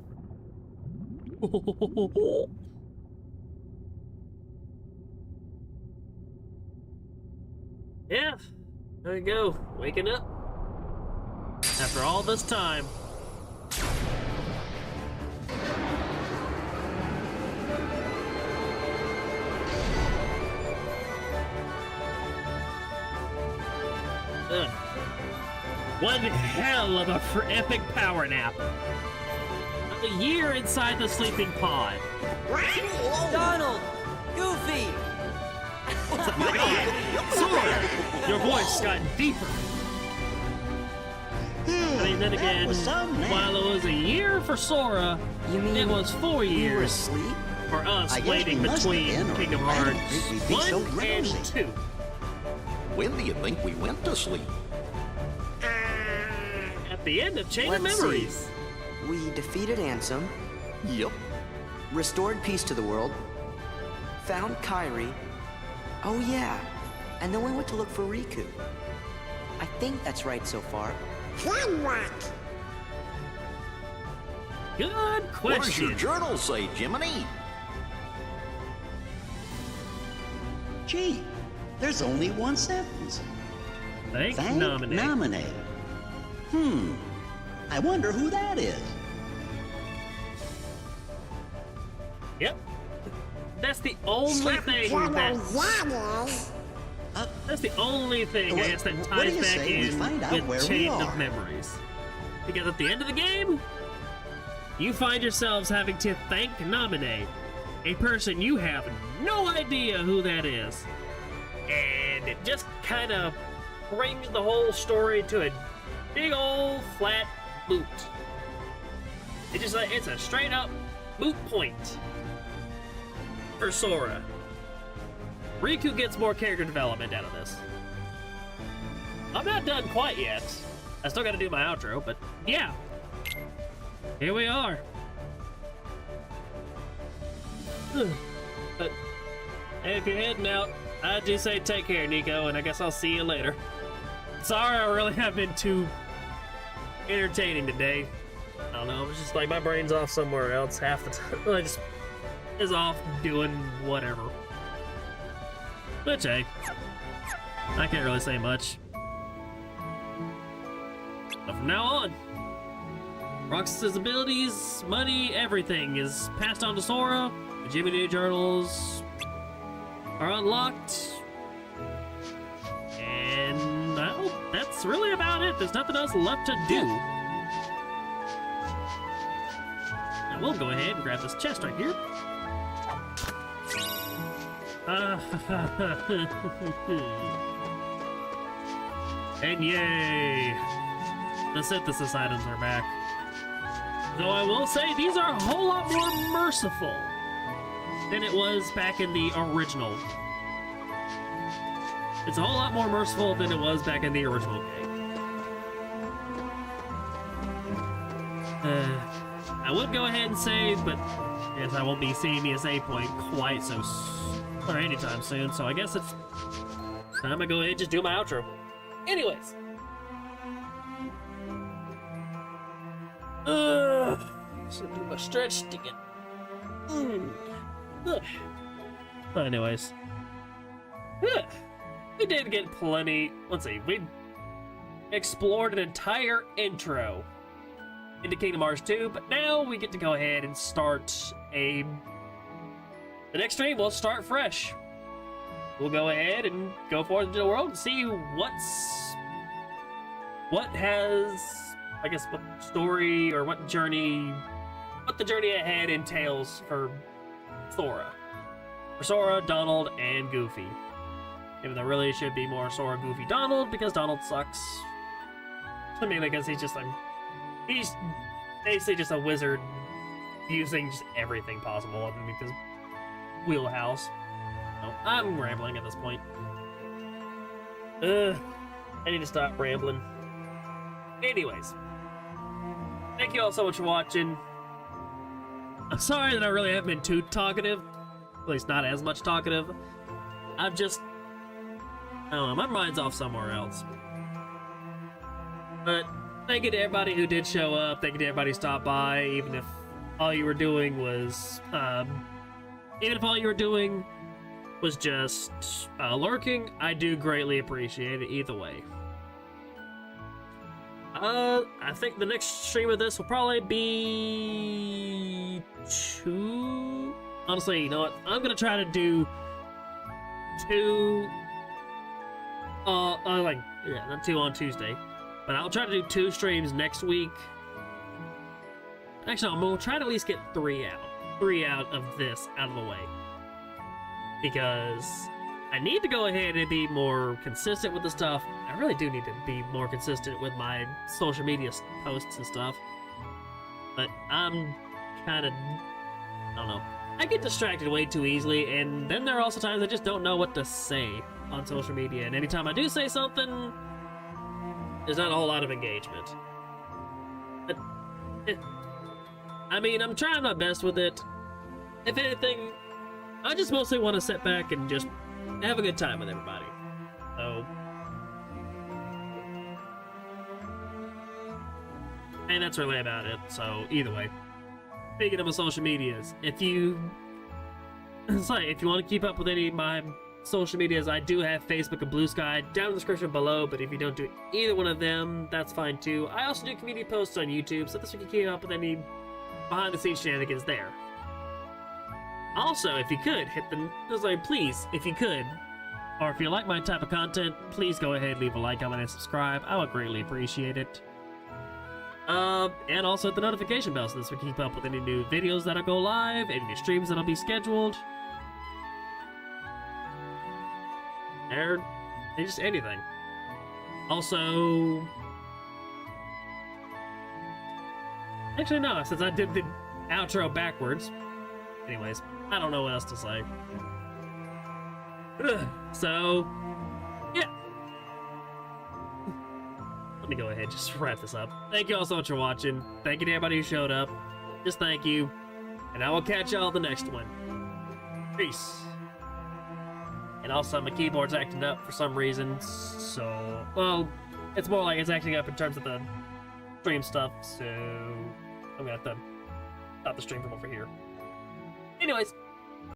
A: Yeah, there you go, waking up. After all this time. One hell of a epic power nap. A year inside the sleeping pod.
O: Donald! Goofy!
A: Sora, your voice got deeper. I mean, then again, while it was a year for Sora, it was 4 years for us waiting between Kingdom Hearts 1 and 2.
J: When do you think we went to sleep?
A: At the end of Chain of Memories.
G: We defeated Ansem.
J: Yep.
G: Restored peace to the world. Found Kairi. Oh yeah. And then we went to look for Riku. I think that's right so far.
J: Then what?
A: Good question.
J: What does your journal say, Jiminy?
Q: Gee, there's only one sentence.
A: Thank Naminé.
Q: I wonder who that is.
A: Yep. That's the only thing that's the only thing I guess that ties back in with Chain of Memories. Because at the end of the game, you find yourselves having to thank Naminé, a person you have no idea who that is. And it just kind of brings the whole story to a big old flat moot. It's a straight up moot point for Sora. Riku gets more character development out of this. I'm not done quite yet. I still gotta do my outro, but yeah. Here we are. But if you're heading out, I do say take care, Nico, and I guess I'll see you later. Sorry I really have been too entertaining today. I don't know, it's just like my brain's off somewhere else half the time. I just is off doing whatever. Which, hey, I can't really say much. But from now on, Roxas' abilities, money, everything is passed on to Sora. The Jiminy journals are unlocked. And, well, that's really about it. There's nothing else left to do. And we'll go ahead and grab this chest right here. And yay! The synthesis items are back. Though I will say, these are a whole lot more merciful than it was back in the original. It's a whole lot more merciful than it was back in the original game. I would go ahead and save, but yes, I won't be seeing me a save point quite so or anytime soon, so I guess it's time to go ahead and just do my outro. Anyways. So do my stretch to get. Anyways. We did get plenty. Let's see, we explored an entire intro into Kingdom Hearts 2, but now we get to go ahead and start the next stream. We'll start fresh. We'll go ahead and go forth into the world and see what has, I guess, what story or what the journey ahead entails for Sora. For Sora, Donald, and Goofy. Even though really it should be more Sora, Goofy, Donald, because Donald sucks. I mean, because he's basically just a wizard using just everything possible underneath his wheelhouse. know. I'm rambling at this point. I need to stop rambling. Anyways. Thank you all so much for watching. I'm sorry that I really haven't been too talkative. At least not as much talkative. I've just... I don't know, my mind's off somewhere else. But thank you to everybody who did show up. Thank you to everybody who stopped by, even if all you were doing was... even if all you were doing was just lurking, I do greatly appreciate it either way. I think the next stream of this will probably be 2... Honestly, you know what? I'm gonna try to do 2... not 2 on Tuesday. But I'll try to do 2 streams next week. Actually, I'm gonna try to at least get 3 out. 3 out of this out of the way. Because I need to go ahead and be more consistent with the stuff. I really do need to be more consistent with my social media posts and stuff. But I'm kind of... I don't know. I get distracted way too easily, and then there are also times I just don't know what to say on social media. And anytime I do say something, there's not a whole lot of engagement. But, I mean, I'm trying my best with it. If anything, I just mostly want to sit back and just have a good time with everybody. So... and that's really about it, so either way. Speaking of my social medias, if you... sorry, if you want to keep up with any of my social medias, I do have Facebook and Blue Sky down in the description below, but if you don't do either one of them, that's fine too. I also do community posts on YouTube, so this way you can keep up with any behind-the-scenes shenanigans there. Also, if you could, hit the... please, if you could, or if you like my type of content, please go ahead, leave a like, comment, and subscribe. I would greatly appreciate it. And also hit the notification bell so this will keep up with any new videos that'll go live, any new streams that'll be scheduled. Or just anything. Also... actually, no, since I did the outro backwards. Anyways, I don't know what else to say. So, yeah. Let me go ahead, just wrap this up. Thank you all so much for watching. Thank you to everybody who showed up. Just thank you. And I will catch y'all the next one. Peace. And also, my keyboard's acting up for some reason, so... well, it's more like it's acting up in terms of the stream stuff, so... I'm gonna have to stop the stream from over here. Anyways,